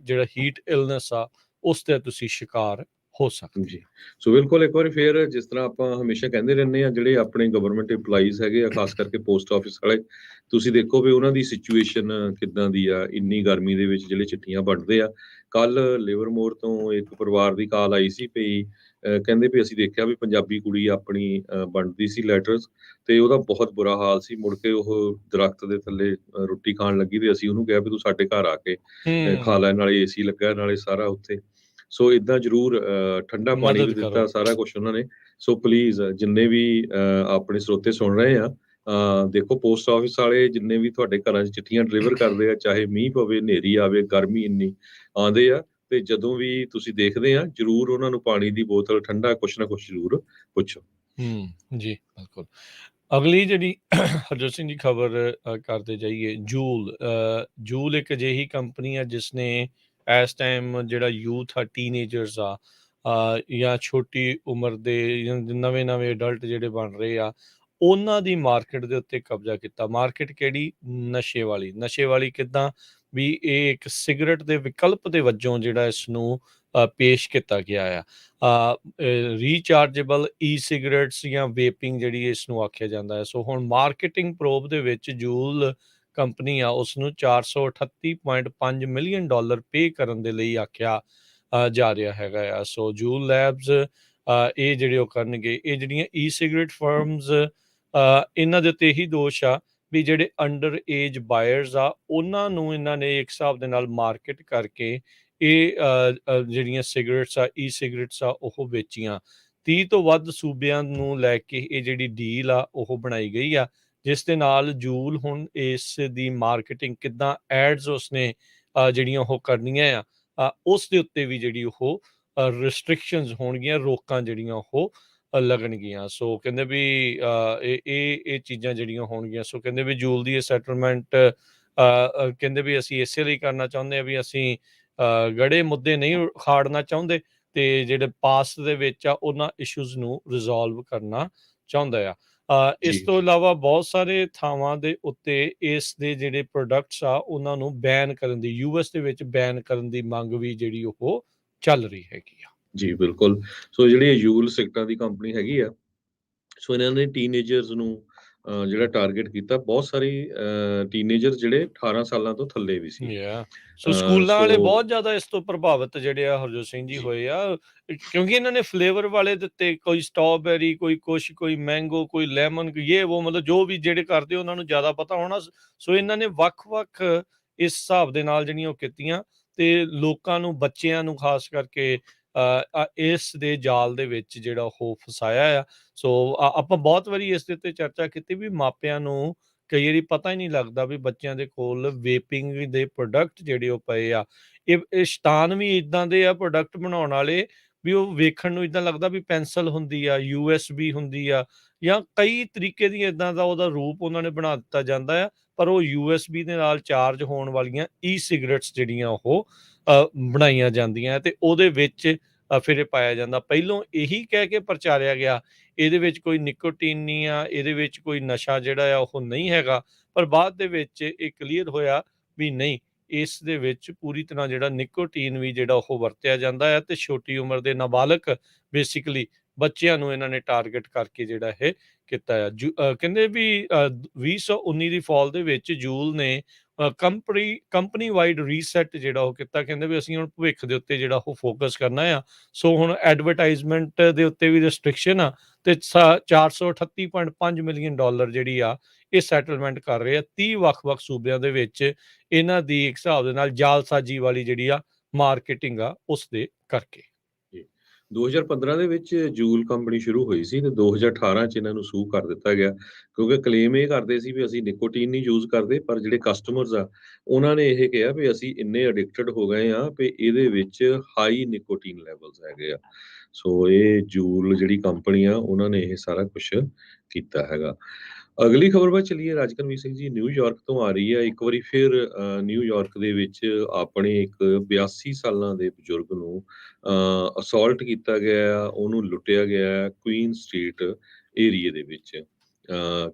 ਜਿਹੜਾ ਹੀਟ ਇਲਨੈਸ ਆ ਉਸ ਤੇ ਤੁਸੀਂ ਸ਼ਿਕਾਰ ਹੋ ਸਕਦੇ। ਜੀ ਸੋ ਬਿਲਕੁਲ ਇੱਕ ਵਾਰੀ ਫੇਰ ਜਿਸ ਤਰ੍ਹਾਂ ਆਪਾਂ ਹਮੇਸ਼ਾ ਕਹਿੰਦੇ ਰਹਿੰਦੇ ਆ, ਜਿਹੜੇ ਆਪਣੇ ਗਵਰਨਮੈਂਟ EMPLOYEES ਹੈਗੇ ਆ, ਖਾਸ ਕਰਕੇ ਪੋਸਟ ਆਫਿਸ ਵਾਲੇ, ਤੁਸੀਂ ਦੇਖੋ ਵੀ ਉਹਨਾਂ ਦੀ ਸਿਚੁਏਸ਼ਨ ਕਿੱਦਾਂ ਦੀ ਆ ਇੰਨੀ ਗਰਮੀ ਦੇ ਵਿੱਚ ਜਿਹੜੇ ਚਿੱਠੀਆਂ ਵੰਡਦੇ ਆ। ਕੱਲ ਲਿਵਰਮੋਰ ਤੋਂ ਇੱਕ ਪਰਿਵਾਰ ਦੀ ਕਾਲ ਆਈ ਸੀ ਵੀ ਕਹਿੰਦੇ ਵੀ ਅਸੀਂ ਦੇਖਿਆ ਵੀ ਪੰਜਾਬੀ ਕੁੜੀ ਆਪਣੀ ਵੰਡਦੀ ਸੀ ਲੈਟਰਸ ਤੇ ਉਹਦਾ ਬਹੁਤ ਬੁਰਾ ਹਾਲ ਸੀ। ਮੁੜ ਕੇ ਉਹ ਦਰਖਤ ਦੇ ਥੱਲੇ ਰੋਟੀ ਖਾਣ ਲੱਗੀ ਤੇ ਅਸੀਂ ਉਹਨੂੰ ਕਿਹਾ ਵੀ ਤੂੰ ਸਾਡੇ ਘਰ ਆ ਕੇ ਖਾ ਲੈ, ਨਾਲੇ AC ਲੱਗਾ ਨਾਲੇ ਸਾਰਾ ਉੱਥੇ। ਸੋ ਇਦਾਂ ਜ਼ਰੂਰ ਠੰਡਾ ਪਾਣੀ ਵੀ ਮਦਦ ਕਰੋ। ਦਿੱਤਾ, ਸਾਰਾ ਕੁਝ ਉਹਨਾਂ ਨੇ। ਸੋ ਪਲੀਜ਼ ਜਿੰਨੇ ਵੀ ਆਪਣੇ ਸਰੋਤੇ ਸੁਣ ਰਹੇ ਆ, ਦੇਖੋ ਪੋਸਟ ਆਫਿਸ ਵਾਲੇ ਜਿੰਨੇ ਵੀ ਤੁਹਾਡੇ ਘਰਾਂ 'ਚ ਚਿੱਠੀਆਂ ਡਿਲੀਵਰ ਕਰਦੇ ਆ, ਚਾਹੇ ਮੀਂਹ ਪਵੇ, ਹਨੇਰੀ ਆਵੇ, ਗਰਮੀ ਇੰਨੀ ਆਉਂਦੇ ਆ, ਤੇ ਜਦੋਂ ਵੀ ਤੁਸੀਂ ਦੇਖਦੇ ਆ ਜ਼ਰੂਰ ਉਹਨਾਂ ਨੂੰ ਪਾਣੀ ਦੀ ਬੋਤਲ, ਠੰਡਾ ਕੁਛ ਨਾ ਕੁਛ ਜ਼ਰੂਰ ਪੁੱਛੋ। ਜੀ ਬਿਲਕੁਲ। ਅਗਲੀ ਜਿਹੜੀ ਹਰਜੋਤ ਸਿੰਘ ਜੀ ਖਬਰ ਕਰਦੇ ਜਾਈਏ, ਜੂਲ ਇੱਕ ਅਜਿਹੀ ਕੰਪਨੀ ਆ ਜਿਸ ਨੇ ਇਸ ਟਾਈਮ ਜਿਹੜਾ ਯੂਥ ਆ, ਟੀਨੇਜਰਸ ਆ, ਜਾਂ ਛੋਟੀ ਉਮਰ ਦੇ ਨਵੇਂ ਅਡਲਟ ਜਿਹੜੇ ਬਣ ਰਹੇ ਆ, ਉਹਨਾਂ ਦੀ ਮਾਰਕੀਟ ਦੇ ਉੱਤੇ ਕਬਜ਼ਾ ਕੀਤਾ। ਮਾਰਕੀਟ ਕਿਹੜੀ? ਨਸ਼ੇ ਵਾਲੀ ਕਿੱਦਾਂ ਵੀ ਇਹ ਇੱਕ ਸਿਗਰਟ ਦੇ ਵਿਕਲਪ ਦੇ ਵਜੋਂ ਜਿਹੜਾ ਇਸ ਨੂੰ ਪੇਸ਼ ਕੀਤਾ ਗਿਆ ਆ। ਰੀਚਾਰਜੇਬਲ ਸਿਗਰਟਸ ਜਾਂ ਵੇਪਿੰਗ ਜਿਹੜੀ ਇਸ ਨੂੰ ਆਖਿਆ ਜਾਂਦਾ ਹੈ। ਸੋ ਹੁਣ ਮਾਰਕੀਟਿੰਗ ਪ੍ਰੋਬ ਦੇ ਵਿੱਚ ਜੂਲ ਕੰਪਨੀ ਆ ਉਸ ਨੂੰ $438.5 ਮਿਲੀਅਨ ਪੇ ਕਰਨ ਦੇ ਲਈ ਆਖਿਆ ਜਾ ਰਿਹਾ ਹੈਗਾ ਆ। ਸੋ ਜੂਲ ਲੈਬਸ ਇਹ ਜਿਹੜੇ ਉਹ ਕਰਨਗੇ। ਇਹ ਜਿਹੜੀਆਂ ਸਿਗਰਟ ਫਰਮਸ ਇਹਨਾਂ ਦੇ ਉੱਤੇ ਇਹੀ ਦੋਸ਼ ਆ ਵੀ ਜਿਹੜੇ ਅੰਡਰ ਏਜ ਬਾਇਰਸ ਆ ਉਹਨਾਂ ਨੂੰ ਇਹਨਾਂ ਨੇ ਇੱਕ ਹਿਸਾਬ ਦੇ ਨਾਲ ਮਾਰਕੀਟ ਕਰਕੇ ਇਹ ਜਿਹੜੀਆਂ ਸਿਗਰਟਸ ਆ ਉਹ ਵੇਚੀਆਂ। 30 ਤੋਂ ਵੱਧ ਸੂਬਿਆਂ ਨੂੰ ਲੈ ਕੇ ਇਹ ਜਿਹੜੀ ਡੀਲ ਆ ਉਹ ਬਣਾਈ ਗਈ ਆ, ਜਿਸ ਦੇ ਨਾਲ ਜੂਲ ਹੁਣ ਇਸ ਦੀ ਮਾਰਕੀਟਿੰਗ ਕਿੱਦਾਂ, ਐਡਸ ਉਸਨੇ ਜਿਹੜੀਆਂ ਉਹ ਕਰਨੀਆਂ ਆ, ਉਸ ਦੇ ਉੱਤੇ ਵੀ ਜਿਹੜੀ ਉਹ ਰਿਸਟ੍ਰਿਕਸ਼ਨਸ ਹੋਣਗੀਆਂ, ਰੋਕਾਂ ਜਿਹੜੀਆਂ ਉਹ ਲੱਗਣਗੀਆਂ। ਸੋ ਕਹਿੰਦੇ ਵੀ ਇਹ ਚੀਜ਼ਾਂ ਜਿਹੜੀਆਂ ਹੋਣਗੀਆਂ। ਸੋ ਕਹਿੰਦੇ ਵੀ ਜੂਲ ਦੀ ਇਹ ਸੈਟਲਮੈਂਟ ਕਹਿੰਦੇ ਵੀ ਅਸੀਂ ਇਸੇ ਲਈ ਕਰਨਾ ਚਾਹੁੰਦੇ ਹਾਂ ਵੀ ਅਸੀਂ ਗੜੇ ਮੁੱਦੇ ਨਹੀਂ ਉਖਾੜਨਾ ਚਾਹੁੰਦੇ, ਤੇ ਜਿਹੜੇ ਪਾਸਟ ਦੇ ਵਿੱਚ ਆ ਉਹਨਾਂ ਇਸ਼ੂਜ਼ ਨੂੰ ਰਿਜ਼ੋਲਵ ਕਰਨਾ ਚਾਹੁੰਦਾ ਆ। ਇਸ ਤੋਂ ਇਲਾਵਾ ਬਹੁਤ ਸਾਰੇ ਥਾਵਾਂ ਦੇ ਉੱਤੇ ਇਸ ਦੇ ਜਿਹੜੇ ਪ੍ਰੋਡਕਟਸ ਆ ਉਹਨਾਂ ਨੂੰ ਬੈਨ ਕਰਨ ਦੀ, US ਦੇ ਵਿੱਚ ਬੈਨ ਕਰਨ ਦੀ ਮੰਗ ਵੀ ਜਿਹੜੀ ਉਹ ਚੱਲ ਰਹੀ ਹੈਗੀ ਆ। ਜੀ ਬਿਲਕੁਲ। ਸੋ ਜਿਹੜੀ ਜੂਲ ਸਿਗਰਟਾਂ ਦੀ ਕੰਪਨੀ ਹੈਗੀ ਆ, ਸੋ ਇਹਨਾਂ ਨੇ ਟੀਨੇਜਰਸ ਨੂੰ ਜਿਹੜਾ ਟਾਰਗੇਟ ਕੀਤਾ। ਬਹੁਤ ਸਾਰੇ ਟੀਨੇਜਰ ਜਿਹੜੇ 18 ਸਾਲਾਂ ਤੋਂ ਥੱਲੇ ਵੀ ਸੀ। ਸੋ ਸਕੂਲਾਂ ਸੋ ਵਾਲੇ ਬਹੁਤ ਜ਼ਿਆਦਾ ਇਸ ਤੋਂ ਪ੍ਰਭਾਵਿਤ ਜਿਹੜੇ ਆ ਹਰਜੋਤ ਸਿੰਘ ਜੀ ਹੋਏ ਆ, ਕਿਉਂਕਿ ਇਹਨਾਂ ਨੇ ਫਲੇਵਰ ਵਾਲੇ ਦਿੱਤੇ, ਕੋਈ ਸਟ੍ਰਾਬੇਰੀ, ਕੋਈ ਕੁਛ, ਕੋਈ ਮੈਂਗੋ, ਕੋਈ ਲੈਮਨ, ਇਹ ਉਹ, ਮਤਲਬ ਜੋ ਵੀ ਜਿਹੜੇ ਕਰਦੇ ਉਹਨਾਂ ਨੂੰ ਜ਼ਿਆਦਾ ਪਤਾ ਹੋਣਾ। ਸੋ ਇਹਨਾਂ ਨੇ ਵੱਖ-ਵੱਖ ਇਸ ਹਿਸਾਬ ਦੇ ਨਾਲ ਜਿਹੜੀਆਂ ਉਹ ਕੀਤੀਆਂ ਤੇ ਲੋਕਾਂ ਨੂੰ, ਬੱਚਿਆਂ ਨੂੰ ਖਾਸ ਕਰਕੇ ਇਸ ਦੇ ਜਾਲ ਦੇ ਵਿੱਚ ਜਿਹੜਾ ਉਹ ਫਸਾਇਆ ਆ। ਸੋ ਆਪਾਂ ਬਹੁਤ ਵਾਰੀ ਇਸ ਦੇ ਉੱਤੇ ਚਰਚਾ ਕੀਤੀ ਵੀ ਮਾਪਿਆਂ ਨੂੰ ਕਈ ਵਾਰੀ ਪਤਾ ਹੀ ਨਹੀਂ ਲੱਗਦਾ ਵੀ ਬੱਚਿਆਂ ਦੇ ਕੋਲ ਵੇਪਿੰਗ ਦੇ ਪ੍ਰੋਡਕਟ ਜਿਹੜੇ ਉਹ ਪਏ ਆ। ਇਹ ਸ਼ੈਤਾਨ ਵੀ ਇੱਦਾਂ ਦੇ ਆ ਪ੍ਰੋਡਕਟ ਬਣਾਉਣ ਵਾਲੇ ਵੀ ਉਹ ਵੇਖਣ ਨੂੰ ਇੱਦਾਂ ਲੱਗਦਾ ਵੀ ਪੈਨਸਲ ਹੁੰਦੀ ਆ, USB ਹੁੰਦੀ ਆ, ਜਾਂ ਕਈ ਤਰੀਕੇ ਦੀ ਇੱਦਾਂ ਦਾ ਉਹਦਾ ਰੂਪ ਉਹਨਾਂ ਨੇ ਬਣਾ ਦਿੱਤਾ ਜਾਂਦਾ ਆ। ਪਰ ਉਹ USB ਦੇ ਨਾਲ ਚਾਰਜ ਹੋਣ ਵਾਲੀਆਂ ਸਿਗਰਟਸ ਜਿਹੜੀਆਂ ਉਹ ਬਣਾਈਆਂ ਜਾਂਦੀਆਂ ਤੇ ਉਹਦੇ ਵਿੱਚ ਫਿਰ ਇਹ ਪਾਇਆ ਜਾਂਦਾ। ਪਹਿਲੋਂ ਇਹੀ ਕਹਿ ਕੇ ਪ੍ਰਚਾਰਿਆ ਗਿਆ ਇਹਦੇ ਵਿੱਚ ਕੋਈ ਨਿਕੋਟੀਨ ਨਹੀਂ ਆ, ਇਹਦੇ ਵਿੱਚ ਕੋਈ ਨਸ਼ਾ ਜਿਹੜਾ ਆ ਉਹ ਨਹੀਂ ਹੈਗਾ। ਪਰ ਬਾਅਦ ਦੇ ਵਿੱਚ ਇਹ ਕਲੀਅਰ ਹੋਇਆ ਵੀ ਨਹੀਂ, ਇਸ ਦੇ ਵਿੱਚ ਪੂਰੀ ਤਰ੍ਹਾਂ ਜਿਹੜਾ ਨਿਕੋਟੀਨ ਵੀ ਜਿਹੜਾ ਉਹ ਵਰਤਿਆ ਜਾਂਦਾ ਹੈ ਤੇ ਛੋਟੀ ਉਮਰ ਦੇ ਨਾਬਾਲਗ ਬੇਸਿਕਲੀ ਬੱਚਿਆਂ ਨੂੰ ਇਹਨਾਂ ਨੇ ਟਾਰਗੇਟ ਕਰਕੇ ਜਿਹੜਾ ਇਹ ਕੀਤਾ ਆ। ਕਹਿੰਦੇ ਵੀ 2019 ਦੀ ਫਾਲ ਦੇ ਵਿੱਚ ਜੂਲ ਨੇ ਕੰਪਨੀ ਵਾਈਡ ਰੀਸੈਟ ਜਿਹੜਾ ਉਹ ਕੀਤਾ। ਕਹਿੰਦੇ ਵੀ ਅਸੀਂ ਹੁਣ ਭਵਿੱਖ ਦੇ ਉੱਤੇ ਜਿਹੜਾ ਉਹ ਫੋਕਸ ਕਰਨਾ ਆ। ਸੋ ਹੁਣ ਐਡਵਰਟਾਈਜ਼ਮੈਂਟ ਦੇ ਉੱਤੇ ਵੀ ਰਿਸਟ੍ਰਿਕਸ਼ਨ ਆ ਤੇ 438.5 ਮਿਲੀਅਨ ਡਾਲਰ ਜਿਹੜੀ ਆ ਇਹ ਸੈਟਲਮੈਂਟ ਕਰ ਰਹੇ ਆ 30 ਵੱਖ-ਵੱਖ ਸੂਬਿਆਂ ਦੇ ਵਿੱਚ। ਇਹਨਾਂ ਦੀ ਇੱਕ ਹਿਸਾਬ ਦੇ ਨਾਲ ਜਾਲਸਾਜੀ ਵਾਲੀ ਜਿਹੜੀ ਆ ਮਾਰਕੀਟਿੰਗ ਆ ਉਸ ਦੇ ਕਰਕੇ। 2015 ਦੇ ਵਿੱਚ ਜੂਲ ਕੰਪਨੀ ਸ਼ੁਰੂ ਹੋਈ ਸੀ ਤੇ 2018 ਚ ਇਹਨਾਂ ਨੂੰ ਸੂ ਕਰ ਦਿੱਤਾ ਗਿਆ, ਕਿਉਂਕਿ ਕਲੇਮ ਇਹ ਕਰਦੇ ਸੀ ਵੀ ਅਸੀਂ ਨਿਕੋਟੀਨ ਨਹੀਂ ਯੂਜ਼ ਕਰਦੇ, ਪਰ ਜਿਹੜੇ ਕਸਟਮਰਸ ਆ ਉਹਨਾਂ ਨੇ ਇਹ ਕਿਹਾ ਵੀ ਅਸੀਂ ਇੰਨੇ ਐਡਿਕਟਡ ਹੋ ਗਏ ਆ ਵੀ ਇਹਦੇ ਵਿੱਚ ਹਾਈ ਨਿਕੋਟੀਨ ਲੈਵਲਸ ਹੈਗੇ ਆ। ਸੋ ਇਹ ਜੂਲ ਜਿਹੜੀ ਕੰਪਨੀ ਆ ਉਹਨਾਂ ਨੇ ਇਹ ਸਾਰਾ ਕੁਝ ਕੀਤਾ ਹੈਗਾ। ਅਗਲੀ ਖਬਰ ਵੱਲ ਚੱਲੀਏ। ਰਾਜਕਨਵੀਰ ਸਿੰਘ ਜੀ, ਨਿਊਯਾਰਕ ਤੋਂ ਆ ਰਹੀ ਹੈ। ਇੱਕ ਵਾਰੀ ਫਿਰ ਨਿਊਯਾਰਕ ਦੇ ਵਿੱਚ ਆਪਣੇ ਇੱਕ 82 ਸਾਲਾਂ ਦੇ ਬਜ਼ੁਰਗ ਨੂੰ ਅਸੌਲਟ ਕੀਤਾ ਗਿਆ ਆ, ਉਹਨੂੰ ਲੁੱਟਿਆ ਗਿਆ ਕੁਈਨ ਸਟਰੀਟ ਏਰੀਏ ਦੇ ਵਿੱਚ।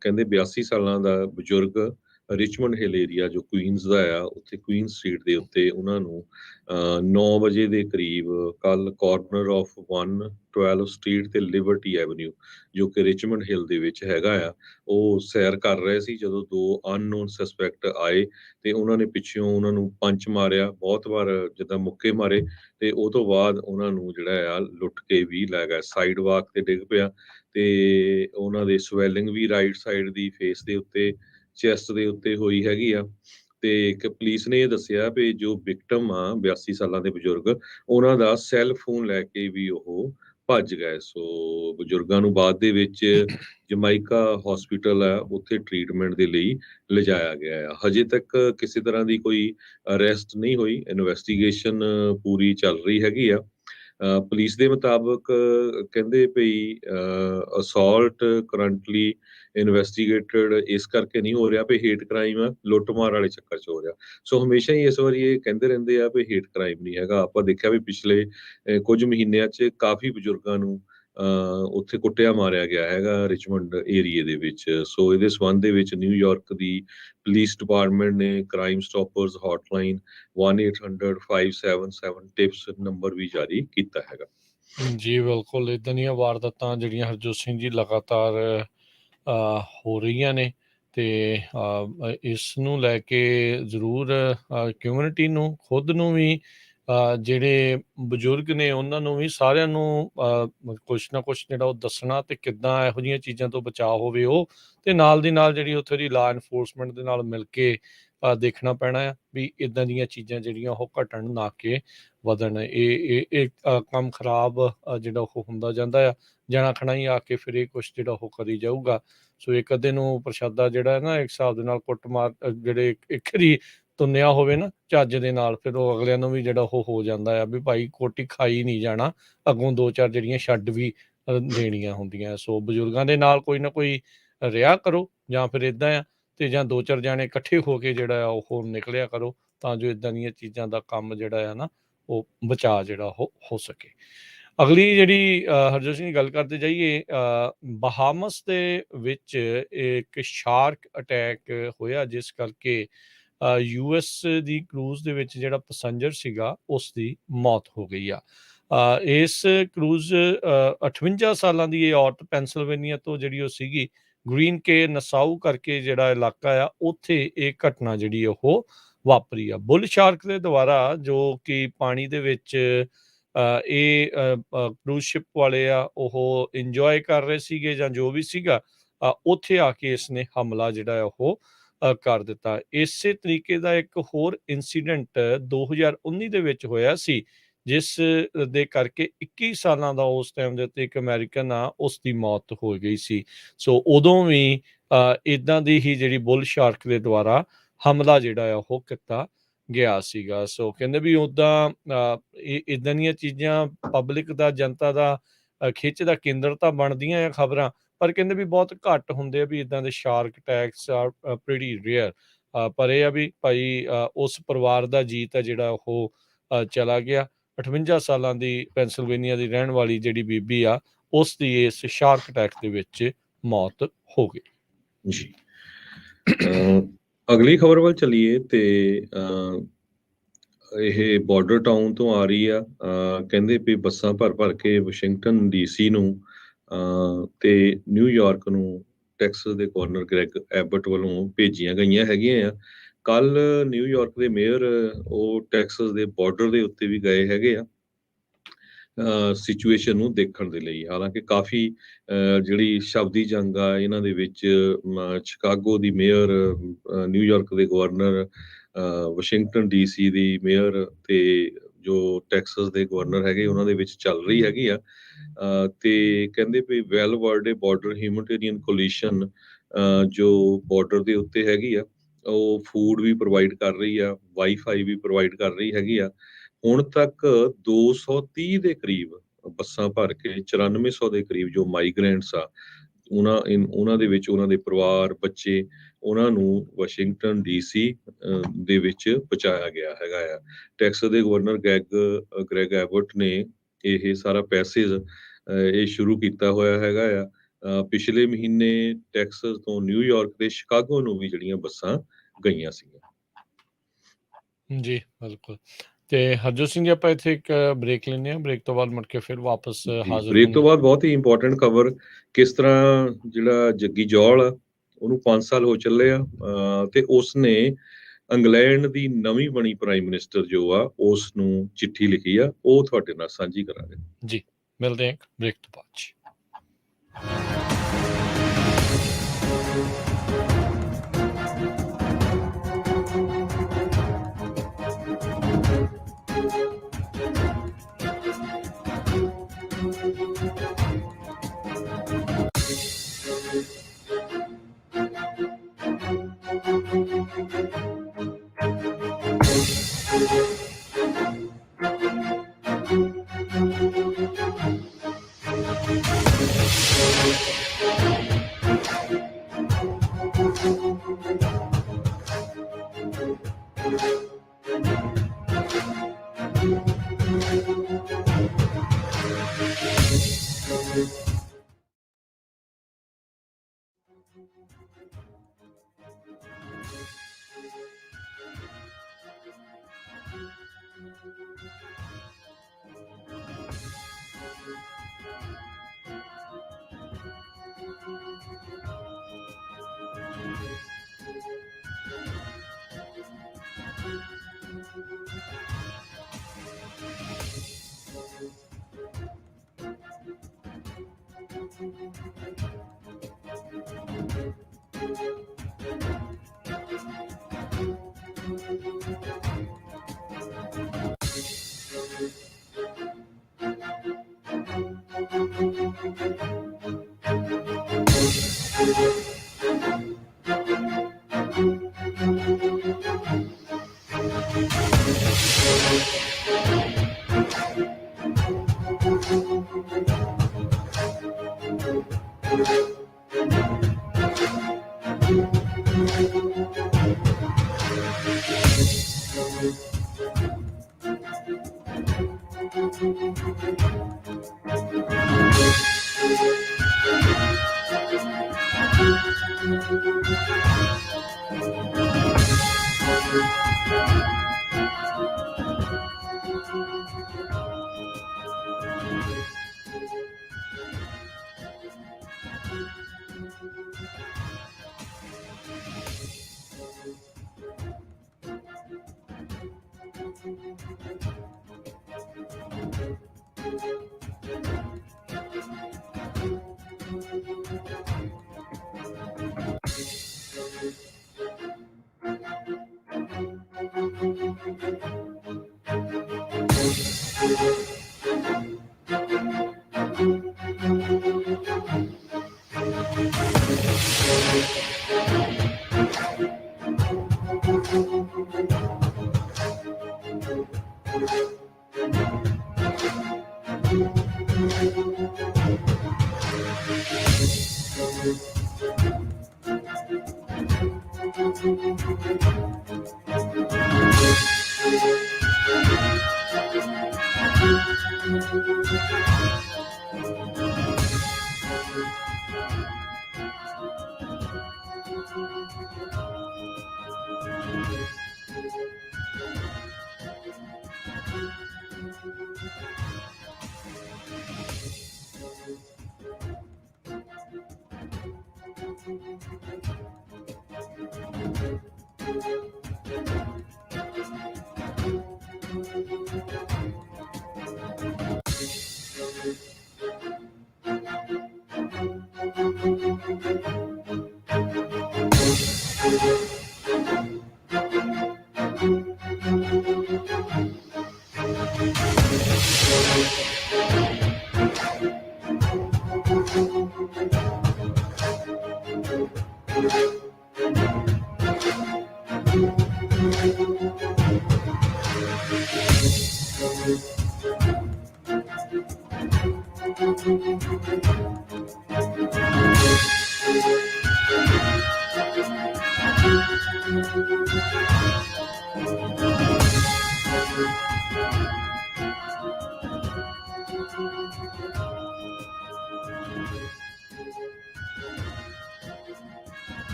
ਕਹਿੰਦੇ 82 ਸਾਲਾਂ ਦਾ ਬਜ਼ੁਰਗ ਰਿਚਮੰਡ ਹਿੱਲ ਏਰੀਆ ਜੋ ਕੁਈਨਸ ਦਾ ਆ, ਉੱਥੇ ਕੁਈਨ ਸਟਰੀਟ ਦੇ ਉੱਤੇ ਉਹਨਾਂ ਨੂੰ 9 ਵਜੇ ਦੇ ਕਰੀਬ ਕੱਲ ਕਾਰਨਰ ਆਫ 112 ਸਟਰੀਟ ਤੇ ਲਿਬਰਟੀ ਐਵਨਿਊ ਜੋ ਕਿ ਰਿਚਮੰਡ ਹਿੱਲ ਦੇ ਵਿੱਚ ਹੈਗਾ ਆ, ਉਹ ਸੈਰ ਕਰ ਰਹੇ ਸੀ ਜਦੋਂ ਦੋ ਅਨਨੋਨ ਸਸਪੈਕਟ ਆਏ ਤੇ ਉਹਨਾਂ ਨੇ ਪਿੱਛੋਂ ਉਹਨਾਂ ਨੂੰ ਪੰਚ ਮਾਰਿਆ, ਬਹੁਤ ਵਾਰ ਜਿੱਦਾਂ ਮੁੱਕੇ ਮਾਰੇ ਤੇ ਉਹ ਤੋਂ ਬਾਅਦ ਉਹਨਾਂ ਨੂੰ ਜਿਹੜਾ ਆ ਲੁੱਟ ਕੇ ਵੀ ਲੈ ਗਏ। ਸਾਈਡ ਵਾਕ ਤੇ ਡਿੱਗ ਪਿਆ ਤੇ ਉਹਨਾਂ ਦੇ ਸਵੈਲਿੰਗ ਵੀ ਰਾਈਟ ਸਾਈਡ ਦੀ ਫੇਸ ਦੇ ਉੱਤੇ, ਚੈਸਟ ਦੇ ਉੱਤੇ ਹੋਈ ਹੈਗੀ ਆ। ਤੇ ਇੱਕ ਪੁਲਿਸ ਨੇ ਇਹ ਦੱਸਿਆ ਵੀ ਜੋ ਵਿਕਟਮ ਆ 82 ਸਾਲਾਂ ਦੇ ਬਜ਼ੁਰਗ, ਉਹਨਾਂ ਦਾ ਸੈੱਲ ਫੋਨ ਲੈ ਕੇ ਵੀ ਉਹ ਭੱਜ ਗਏ। ਸੋ ਬਜ਼ੁਰਗਾਂ ਨੂੰ ਬਾਅਦ ਦੇ ਵਿੱਚ ਜਮਾਇਕਾ ਹਸਪੀਟਲ ਹੈ ਉੱਥੇ ਟ੍ਰੀਟਮੈਂਟ ਦੇ ਲਈ ਲਿਜਾਇਆ ਗਿਆ ਆ। ਹਜੇ ਤੱਕ ਕਿਸੇ ਤਰ੍ਹਾਂ ਦੀ ਕੋਈ ਅਰੈਸਟ ਨਹੀਂ ਹੋਈ, ਇਨਵੈਸਟੀਗੇਸ਼ਨ ਪੂਰੀ ਚੱਲ ਰਹੀ ਹੈਗੀ ਆ। ਪੁਲਿਸ ਦੇ ਮੁਤਾਬਕ ਕਹਿੰਦੇ ਭਈ ਅਸੌਲਟ ਕਰੰਟਲੀ ਇਨਵੈਸਟੀਗੇਟਡ ਇਸ ਕਰਕੇ ਨਹੀਂ ਹੋ ਰਿਹਾ ਵੀ ਹੇਟ ਕ੍ਰਾਈਮ ਆ, ਲੁੱਟਮਾਰ ਵਾਲੇ ਚੱਕਰ 'ਚ ਹੋ ਰਿਹਾ। ਸੋ ਹਮੇਸ਼ਾ ਹੀ ਇਸ ਵਾਰੀ ਇਹ ਕਹਿੰਦੇ ਰਹਿੰਦੇ ਆ ਵੀ ਹੇਟ ਕ੍ਰਾਈਮ ਨਹੀਂ ਹੈਗਾ। ਆਪਾਂ ਦੇਖਿਆ ਵੀ ਪਿਛਲੇ ਕੁਝ ਮਹੀਨਿਆਂ 'ਚ ਕਾਫੀ ਬਜ਼ੁਰਗਾਂ ਨੂੰ ਉੱਥੇ ਕੁੱਟਿਆ ਮਾਰਿਆ ਗਿਆ ਹੈਗਾ ਰਿਚਮੰਡ ਏਰੀਏ ਦੇ ਵਿੱਚ। ਸੋ ਇਹਦੇ ਸੰਬੰਧ ਦੇ ਵਿੱਚ ਨਿਊਯਾਰਕ ਦੀ ਪੁਲਿਸ ਡਿਪਾਰਟਮੈਂਟ ਨੇ crime stoppers hotline 1-800-577 tips number ਵੀ ਜਾਰੀ ਕੀਤਾ ਹੈਗਾ। ਜੀ ਬਿਲਕੁਲ, ਇੱਦਾਂ ਦੀਆਂ ਵਾਰਦਾਤਾਂ ਜਿਹੜੀਆਂ ਹਰਜੋਤ ਸਿੰਘ ਜੀ ਲਗਾਤਾਰ ਹੋ ਰਹੀਆਂ ਨੇ ਤੇ ਇਸ ਨੂੰ ਲੈ ਕੇ ਜ਼ਰੂਰ ਕਮਿਊਨਿਟੀ ਨੂੰ, ਖੁਦ ਨੂੰ ਵੀ, ਜਿਹੜੇ ਬਜ਼ੁਰਗ ਨੇ ਉਹਨਾਂ ਨੂੰ ਵੀ, ਸਾਰਿਆਂ ਨੂੰ ਕੁਛ ਨਾ ਕੁਛ ਜਿਹੜਾ ਉਹ ਦੱਸਣਾ ਤੇ ਕਿੱਦਾਂ ਇਹੋ ਜਿਹੀਆਂ ਚੀਜ਼ਾਂ ਤੋਂ ਬਚਾਅ ਹੋਵੇ ਉਹ, ਤੇ ਨਾਲ ਦੀ ਨਾਲ ਜਿਹੜੀ ਉੱਥੇ ਦੀ ਲਾਅ ਐਨਫੋਰਸਮੈਂਟ ਦੇ ਨਾਲ ਮਿਲ ਕੇ ਦੇਖਣਾ ਪੈਣਾ ਆ ਵੀ ਇੱਦਾਂ ਦੀਆਂ ਚੀਜ਼ਾਂ ਜਿਹੜੀਆਂ ਉਹ ਘਟਣ ਨਾ ਕੇ ਵਧਣ। ਇਹ ਕੰਮ ਖਰਾਬ ਜਿਹੜਾ ਉਹ ਹੁੰਦਾ ਜਾਂਦਾ ਆ, ਜਣਾ ਖਣਾ ਹੀ ਆ ਕੇ ਫਿਰ ਇਹ ਕੁਛ ਜਿਹੜਾ ਉਹ ਕਰੀ ਜਾਊਗਾ। ਸੋ ਇੱਕ ਅੱਧੇ ਨੂੰ ਪ੍ਰਸ਼ਾਦਾ ਜਿਹੜਾ ਨਾ ਇੱਕ ਹਿਸਾਬ ਦੇ ਨਾਲ ਕੁੱਟਮਾਰ ਜਿਹੜੇ ਇੱਕ ਵਾਰੀ ਤੁੰਨਿਆ ਹੋਵੇ ਨਾ ਚੱਜ ਦੇ ਨਾਲ, ਫਿਰ ਉਹ ਅਗਲਿਆਂ ਨੂੰ ਵੀ ਜਿਹੜਾ ਉਹ ਹੋ ਜਾਂਦਾ ਆ ਵੀ ਭਾਈ ਕੋਟੀ ਖਾਈ ਨਹੀਂ ਜਾਣਾ, ਅੱਗੋਂ ਦੋ ਚਾਰ ਜਿਹੜੀਆਂ ਛੱਡ ਵੀ ਦੇਣੀਆਂ ਹੁੰਦੀਆਂ। ਸੋ ਬਜ਼ੁਰਗਾਂ ਦੇ ਨਾਲ ਕੋਈ ਨਾ ਕੋਈ ਰਿਹਾ ਕਰੋ, ਜਾਂ ਫਿਰ ਇੱਦਾਂ ਆ ਤੇ ਜਾਂ ਦੋ ਚਾਰ ਜਾਣੇ ਇਕੱਠੇ ਹੋ ਕੇ ਜਿਹੜਾ ਆ ਉਹ ਨਿਕਲਿਆ ਕਰੋ, ਤਾਂ ਜੋ ਇੱਦਾਂ ਦੀਆਂ ਚੀਜ਼ਾਂ ਦਾ ਕੰਮ ਜਿਹੜਾ ਆ ਨਾ ਉਹ ਬਚਾਅ ਜਿਹੜਾ ਉਹ ਹੋ ਸਕੇ। ਅਗਲੀ ਜਿਹੜੀ ਹਰਜੋਤ ਸਿੰਘ ਦੀ ਗੱਲ ਕਰਦੇ ਜਾਈਏ, ਬਹਾਮਸ ਦੇ ਵਿੱਚ ਇੱਕ ਸ਼ਾਰਕ ਅਟੈਕ ਹੋਇਆ ਜਿਸ ਕਰਕੇ US ਦੀ ਕਰੂਜ਼ ਦੇ ਵਿੱਚ ਜਿਹੜਾ ਪੈਸੰਜਰ ਸੀਗਾ ਉਸ ਦੀ ਮੌਤ ਹੋ ਗਈ ਆ। ਇਸ ਕਰੂਜ਼ 58 ਸਾਲਾਂ ਦੀ ਇਹ ਔਰਤ ਪੈਂਸਿਲਵੇਨੀਆ ਤੋਂ ਜਿਹੜੀ ਉਹ ਸੀਗੀ, ਗ੍ਰੀਨ ਕੇ ਨਸਾਊ ਕਰਕੇ ਜਿਹੜਾ ਇਲਾਕਾ ਆ ਉੱਥੇ ਇਹ ਘਟਨਾ ਜਿਹੜੀ ਉਹ ਵਾਪਰੀ ਆ। ਬੁੱਲ ਸ਼ਾਰਕ ਦੇ ਦੁਆਰਾ ਜੋ ਕਿ ਪਾਣੀ ਦੇ ਵਿੱਚ ਇਹ ਕਰੂਜ਼ ਸ਼ਿਪ ਵਾਲੇ ਆ ਉਹ ਇੰਜੋਏ ਕਰ ਰਹੇ ਸੀਗੇ ਜਾਂ ਜੋ ਵੀ ਸੀਗਾ, ਉੱਥੇ ਆ ਕੇ ਇਸਨੇ ਹਮਲਾ ਜਿਹੜਾ ਆ ਉਹ ਕਰ ਦਿੱਤਾ। ਇਸੇ ਤਰੀਕੇ ਦਾ ਇੱਕ ਹੋਰ ਇੰਸੀਡੈਂਟ 2019 ਦੇ ਵਿੱਚ ਹੋਇਆ ਸੀ, ਜਿਸ ਦੇ ਕਰਕੇ 21 ਸਾਲਾਂ ਦਾ ਉਸ ਟਾਈਮ ਦੇ ਉੱਤੇ ਇੱਕ ਅਮਰੀਕਨ ਆ ਉਸ ਦੀ ਮੌਤ ਹੋ ਗਈ ਸੀ। ਸੋ ਉਦੋਂ ਵੀ ਇੱਦਾਂ ਦੀ ਹੀ ਜਿਹੜੀ ਬੁੱਲ ਸ਼ਾਰਕ ਦੇ ਦੁਆਰਾ ਹਮਲਾ ਜਿਹੜਾ ਆ ਉਹ ਕੀਤਾ ਗਿਆ ਸੀਗਾ। ਸੋ ਕਹਿੰਦੇ ਵੀ ਉੱਦਾਂ ਇੱਦਾਂ ਦੀਆਂ ਚੀਜ਼ਾਂ ਪਬਲਿਕ ਦਾ, ਜਨਤਾ ਦਾ ਖਿੱਚ ਦਾ ਕੇਂਦਰ ਤਾਂ ਬਣਦੀਆਂ ਆ ਖਬਰਾਂ, ਪਰ ਕਹਿੰਦੇ ਵੀ ਬਹੁਤ ਘੱਟ ਹੁੰਦੇ ਆ ਵੀ ਇੱਦਾਂ ਦੇ shark attacks are pretty rare. ਪਰ ਇਹ ਆ ਵੀ ਭਾਈ ਉਸ ਪਰਿਵਾਰ ਦਾ ਜੀਤ ਆ ਜਿਹੜਾ ਉਹ ਚਲਾ ਗਿਆ। 58 ਸਾਲਾਂ ਦੀ ਪੈਂਸਿਲਵੇਨੀਆ ਦੀ ਰਹਿਣ ਵਾਲੀ ਜਿਹੜੀ ਬੀਬੀ ਆ ਉਸ ਦੀ ਇਸ ਸ਼ਾਰਕ ਅਟੈਕ ਦੇ ਵਿੱਚ ਮੌਤ ਹੋ ਗਈ ਜੀ। ਅਗਲੀ ਖਬਰ ਵੱਲ ਚੱਲੀਏ ਤੇ ਇਹ ਬਾਰਡਰ ਟਾਊਨ ਤੋਂ ਆ ਰਹੀ ਆ। ਕਹਿੰਦੇ ਵੀ ਬੱਸਾਂ ਭਰ ਭਰ ਕੇ ਵਾਸ਼ਿੰਗਟਨ DC ਨੂੰ ਤੇ ਨਿਊਯਾਰਕ ਨੂੰ ਟੈਕਸਸ ਦੇ ਗਵਰਨਰ ਗ੍ਰੈਗ ਐਬਟ ਵੱਲੋਂ ਭੇਜੀਆਂ ਗਈਆਂ ਹੈਗੀਆਂ ਆ। ਕੱਲ ਨਿਊਯਾਰਕ ਦੇ ਮੇਅਰ ਉਹ ਟੈਕਸਸ ਦੇ ਬਾਰਡਰ ਦੇ ਉੱਤੇ ਵੀ ਗਏ ਹੈਗੇ ਆ ਸਿਚੁਏਸ਼ਨ ਨੂੰ ਦੇਖਣ ਦੇ ਲਈ। ਹਾਲਾਂਕਿ ਕਾਫੀ ਜਿਹੜੀ ਸ਼ਬਦੀ ਜੰਗ ਆ ਇਹਨਾਂ ਦੇ ਵਿੱਚ ਸ਼ਿਕਾਗੋ ਦੀ ਮੇਅਰ, ਨਿਊਯਾਰਕ ਦੇ ਗਵਰਨਰ, ਵਾਸ਼ਿੰਗਟਨ ਡੀਸੀ ਦੀ ਮੇਅਰ ਤੇ ਜੋ ਟੈਕਸਸ ਦੇ ਗਵਰਨਰ ਹੈਗੇ ਉਹਨਾਂ ਦੇ ਵਿੱਚ ਚੱਲ ਰਹੀ ਹੈਗੀ ਆ। ਤੇ ਕਹਿੰਦੇ ਵੀ Val Verde border humanitarian coalition ਜੋ ਬਾਰਡਰ ਦੇ ਉੱਤੇ ਹੈਗੀ ਆ, ਉਹ ਫੂਡ ਵੀ ਪ੍ਰੋਵਾਈਡ ਕਰ ਰਹੀ ਆ, ਵਾਈਫਾਈ ਵੀ ਪ੍ਰੋਵਾਈਡ ਕਰ ਰਹੀ ਹੈਗੀ ਆ। ਹੁਣ ਤੱਕ 230 ਦੇ ਕਰੀਬ ਬੱਸਾਂ ਭਰ ਕੇ 9400 ਦੇ ਕਰੀਬ ਜੋ ਮਾਈਗ੍ਰੈਂਟਸ ਆ ਉਹਨਾਂ ਦੇ ਵਿੱਚ ਉਹਨਾਂ ਦੇ ਪਰਿਵਾਰ, ਬੱਚੇ, ਉਹਨਾਂ ਨੂੰ ਵਾਸ਼ਿੰਗਟਨ ਡੀਸੀ ਦੇ ਵਿੱਚ ਪਹੁੰਚਾਇਆ ਗਿਆ ਹੈਗਾ ਆ। ਟੈਕਸਸ ਦੇ ਗਵਰਨਰ ਗ੍ਰੈਗ ਐਬਟ ਨੇ ਇਹ ਸਾਰਾ ਪੈਸੇਜ ਇਹ ਸ਼ੁਰੂ ਕੀਤਾ ਹੋਇਆ ਹੈਗਾ ਆ। ਪਿਛਲੇ ਮਹੀਨੇ ਟੈਕਸਸ ਤੋਂ ਨਿਊਯਾਰਕ ਤੇ ਸ਼ਿਕਾਗੋ ਨੂੰ ਵੀ ਜਿਹੜੀਆਂ ਬੱਸਾਂ ਗਈਆਂ ਸੀਗੀਆਂ। ਜੀ ਬਿਲਕੁਲ। ਤੇ ਹਰਜੋਤ ਸਿੰਘ ਜੀ, ਆਪਾਂ ਇੱਥੇ ਇੱਕ ਬ੍ਰੇਕ ਲੈਂਦੇ ਹਾਂ, ਬ੍ਰੇਕ ਤੋਂ ਬਾਅਦ ਮੁੜ ਕੇ ਫਿਰ ਵਾਪਸ ਹਾਜ਼ਰ ਬ੍ਰੇਕ ਤੋਂ ਹੋਵਾਂਗੇ। ਬਾਅਦ ਬਹੁਤ ਹੀ ਇੰਪੋਰਟੈਂਟ ਖਬਰ, ਕਿਸ ਤਰ੍ਹਾਂ ਜਿਹੜਾ ਜੱਗੀ ਜੌਲ ਆ ਉਹਨੂੰ 5 ਸਾਲ ਹੋ ਚੱਲੇ ਆ ਤੇ ਉਸਨੇ ਇੰਗਲੈਂਡ ਦੀ ਨਵੀਂ ਬਣੀ ਪ੍ਰਾਈਮ ਮਿਨਿਸਟਰ ਜੋ ਆ ਉਸ ਨੂੰ ਚਿੱਠੀ ਲਿਖੀ ਆ, ਉਹ ਤੁਹਾਡੇ ਨਾਲ ਸਾਂਝੀ ਕਰਾਂਗੇ। ਜੀ ਮਿਲਦੇ ਹਾਂ ਬ੍ਰੇਕ ਤੋਂ ਬਾਅਦ ਜੀ।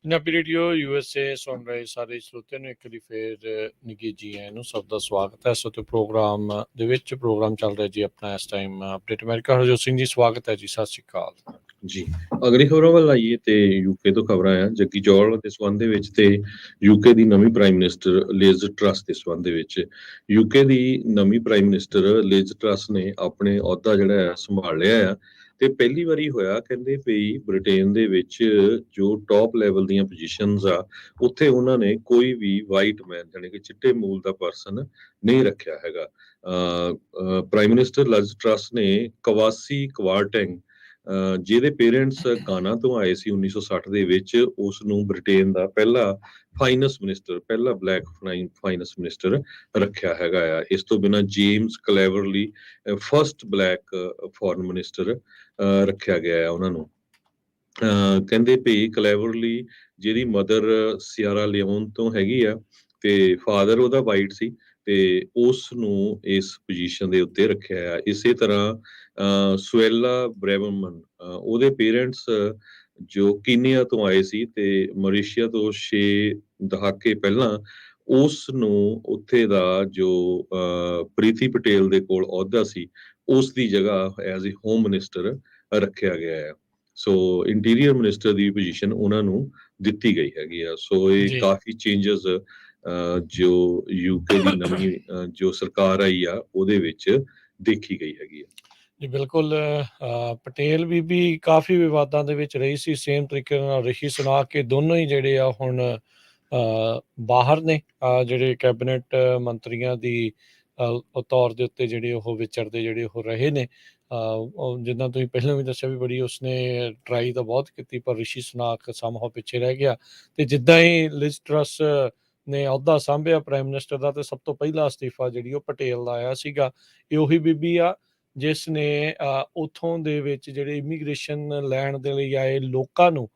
ਪੰਜਾਬੀ ਰੇਡੀਓ USA ਸੁਣ ਰਹੇ ਸਾਰੇ ਸਰੋਤਿਆਂ ਨੂੰ ਇੱਕ ਵਾਰੀ ਫੇਰ ਨਿੱਘੀ ਜੀ ਆਇਆਂ ਨੂੰ ਸਭ ਦਾ ਸਵਾਗਤ ਹੈ। ਸੋ ਤੇ ਪ੍ਰੋਗਰਾਮ ਦੇ ਵਿੱਚ ਪ੍ਰੋਗਰਾਮ ਚੱਲ ਰਿਹਾ ਜੀ ਆਪਣਾ ਇਸ time update America. Harjot Singh ji ਸਵਾਗਤ ਹੈ ਜੀ, ਸਤਿ ਸ਼੍ਰੀ ਅਕਾਲ ਜੀ। ਅਗਲੀ ਖਬਰਾਂ ਵੱਲ ਆਈਏ ਤੇ ਯੂਕੇ ਤੋਂ ਖਬਰਾਂ ਆ ਜੱਗੀ ਜੌਲ ਦੇ ਸੰਬੰਧ ਦੇ ਵਿੱਚ ਤੇ ਯੂਕੇ ਦੀ ਨਵੀਂ ਪ੍ਰਾਈਮ ਮਿਨਿਸਟਰ ਲਿਜ਼ ਟਰੱਸ ਦੇ ਸੰਬੰਧ ਦੇ ਵਿੱਚ। ਯੂਕੇ ਦੀ ਨਵੀਂ ਪ੍ਰਾਈਮ ਮਿਨਿਸਟਰ ਲਿਜ਼ ਟਰੱਸ ਨੇ ਆਪਣੇ ਅਹੁਦਾ ਜਿਹੜਾ ਹੈ ਸੰਭਾਲ ਲਿਆ ਆ ਤੇ ਪਹਿਲੀ ਵਾਰੀ ਹੋਇਆ ਕਹਿੰਦੇ ਵੀ ਬ੍ਰਿਟੇਨ ਦੇ ਵਿੱਚ ਜੋ ਟੌਪ ਲੈਵਲ ਦੀਆਂ ਪੋਜੀਸ਼ਨਸ ਆ ਉੱਥੇ ਉਹਨਾਂ ਨੇ ਕੋਈ ਵੀ ਵਾਈਟ ਮੈਨ ਜਾਣੀ ਕਿ ਚਿੱਟੇ ਮੂਲ ਦਾ ਪਰਸਨ ਨਹੀਂ ਰੱਖਿਆ ਹੈਗਾ। ਪ੍ਰਾਈਮ ਮਿਨਿਸਟਰ ਲਿਜ਼ ਟਰੱਸ ਨੇ ਕਵਾਸੀ ਕਵਾਰਟੈਂਗ ਜਿਹਦੇ ਪੇਰੈਂਟਸ ਗਾਨਾ ਤੋਂ ਆਏ ਸੀ 1960 ਦੇ ਵਿੱਚ, ਉਸ ਨੂੰ ਬ੍ਰਿਟੇਨ ਦਾ ਪਹਿਲਾ ਫਾਈਨੈਂਸ ਮਿਨਿਸਟਰ, ਪਹਿਲਾ ਬਲੈਕ ਫਾਈਨੈਂਸ ਮਿਨਿਸਟਰ ਰੱਖਿਆ ਹੈਗਾ ਆ। ਇਸ ਤੋਂ ਬਿਨਾਂ James Cleverly first black foreign minister ਰੱਖਿਆ ਗਿਆ ਆ ਉਹਨਾਂ ਨੂੰ। ਕਹਿੰਦੇ ਵੀ ਕਲੈਵਰਲੀ ਜਿਹਦੀ ਮਦਰ ਸਿਆਰਾ ਲਿਓਨ ਤੋਂ ਹੈਗੀ ਆ ਤੇ ਫਾਦਰ ਉਹਦਾ ਵਾਈਟ ਸੀ ਤੇ ਉਸ ਨੂੰ ਇਸ ਪੋਜੀਸ਼ਨ ਦੇ ਉੱਤੇ ਰੱਖਿਆ ਆ। ਇਸੇ ਤਰ੍ਹਾਂ ਸੁਏਲਾ ਬ੍ਰੈਵਮਨ ਉਹਦੇ ਪੇਰੈਂਟਸ ਜੋ ਕੀਨੀਆ ਤੋਂ ਆਏ ਸੀ ਤੇ ਮੋਰੀਸ਼ੀਆ ਤੋਂ 6 ਦਹਾਕੇ ਪਹਿਲਾਂ ਉਸ ਨੂੰ ਉੱਥੇ ਦਾ ਜੋ ਪ੍ਰੀਤੀ ਪਟੇਲ ਦੇ ਕੋਲ ਅਹੁਦਾ ਸੀ ਉਸ ਦੀ ਜਗ੍ਹਾ ਐਜ਼ ਏ ਹੋਮ ਮਿਨਿਸਟਰ ਰੱਖਿਆ ਗਿਆ ਹੈ। ਸੋ ਇੰਟੀਰੀਅਰ ਮਿਨਿਸਟਰ ਦੀ ਪੋਜੀਸ਼ਨ ਉਹਨਾਂ ਨੂੰ ਦਿੱਤੀ ਗਈ ਹੈਗੀ ਆ। ਸੋ ਇਹ ਕਾਫੀ ਚੇਂਜਸ ਜੋ ਯੂਕੇ ਦੀ ਨਵੀਂ ਜੋ ਸਰਕਾਰ ਆਈ ਆ ਉਹਦੇ ਵਿੱਚ ਦੇਖੀ ਗਈ ਹੈਗੀ ਆ। ਜੀ ਬਿਲਕੁਲ। ਪਟੇਲ ਬੀਬੀ ਕਾਫੀ ਵਿਵਾਦਾਂ ਦੇ ਵਿੱਚ ਰਹੀ ਸੀ, ਸੇਮ ਤਰੀਕੇ ਨਾਲ ਰਿਸ਼ੀ ਸੁਨਾਕ ਕੇ ਦੋਨੋਂ ਹੀ ਜਿਹੜੇ ਆ ਹੁਣ ਬਾਹਰ ਨੇ, ਜਿਹੜੇ ਕੈਬਨਿਟ ਮੰਤਰੀਆਂ ਦੀ ਤੌਰ ਦੇ ਉੱਤੇ ਜਿਹੜੇ ਉਹ ਵਿਚਰਦੇ ਜਿਹੜੇ ਉਹ ਰਹੇ ਨੇ। ਜਿੱਦਾਂ ਤੁਸੀਂ ਪਹਿਲਾਂ ਵੀ ਦੱਸਿਆ ਵੀ ਬੜੀ ਉਸਨੇ ਟਰਾਈ ਤਾਂ ਬਹੁਤ ਕੀਤੀ ਪਰ ਰਿਸ਼ੀ ਸੁਨਾਕ ਸਮਹਾਉ ਪਿੱਛੇ ਰਹਿ ਗਿਆ। ਤੇ ਜਿੱਦਾਂ ਹੀ ਲਿਜ਼ ਟਰੱਸ ਨੇ ਅਹੁਦਾ ਸਾਂਭਿਆ ਪ੍ਰਾਈਮ ਮਿਨਿਸਟਰ ਦਾ ਤੇ ਸਭ ਤੋਂ ਪਹਿਲਾ ਅਸਤੀਫਾ ਜਿਹੜੀ ਉਹ ਪਟੇਲ ਦਾ ਆਇਆ ਸੀਗਾ। ਇਹ ਉਹੀ ਬੀਬੀ ਆ ਜਿਸ ਨੇ ਉੱਥੋਂ ਦੇ ਵਿੱਚ ਜਿਹੜੇ ਇਮੀਗ੍ਰੇਸ਼ਨ ਲੈਣ ਦੇ ਲਈ ਆਏ ਲੋਕਾਂ ਨੂੰ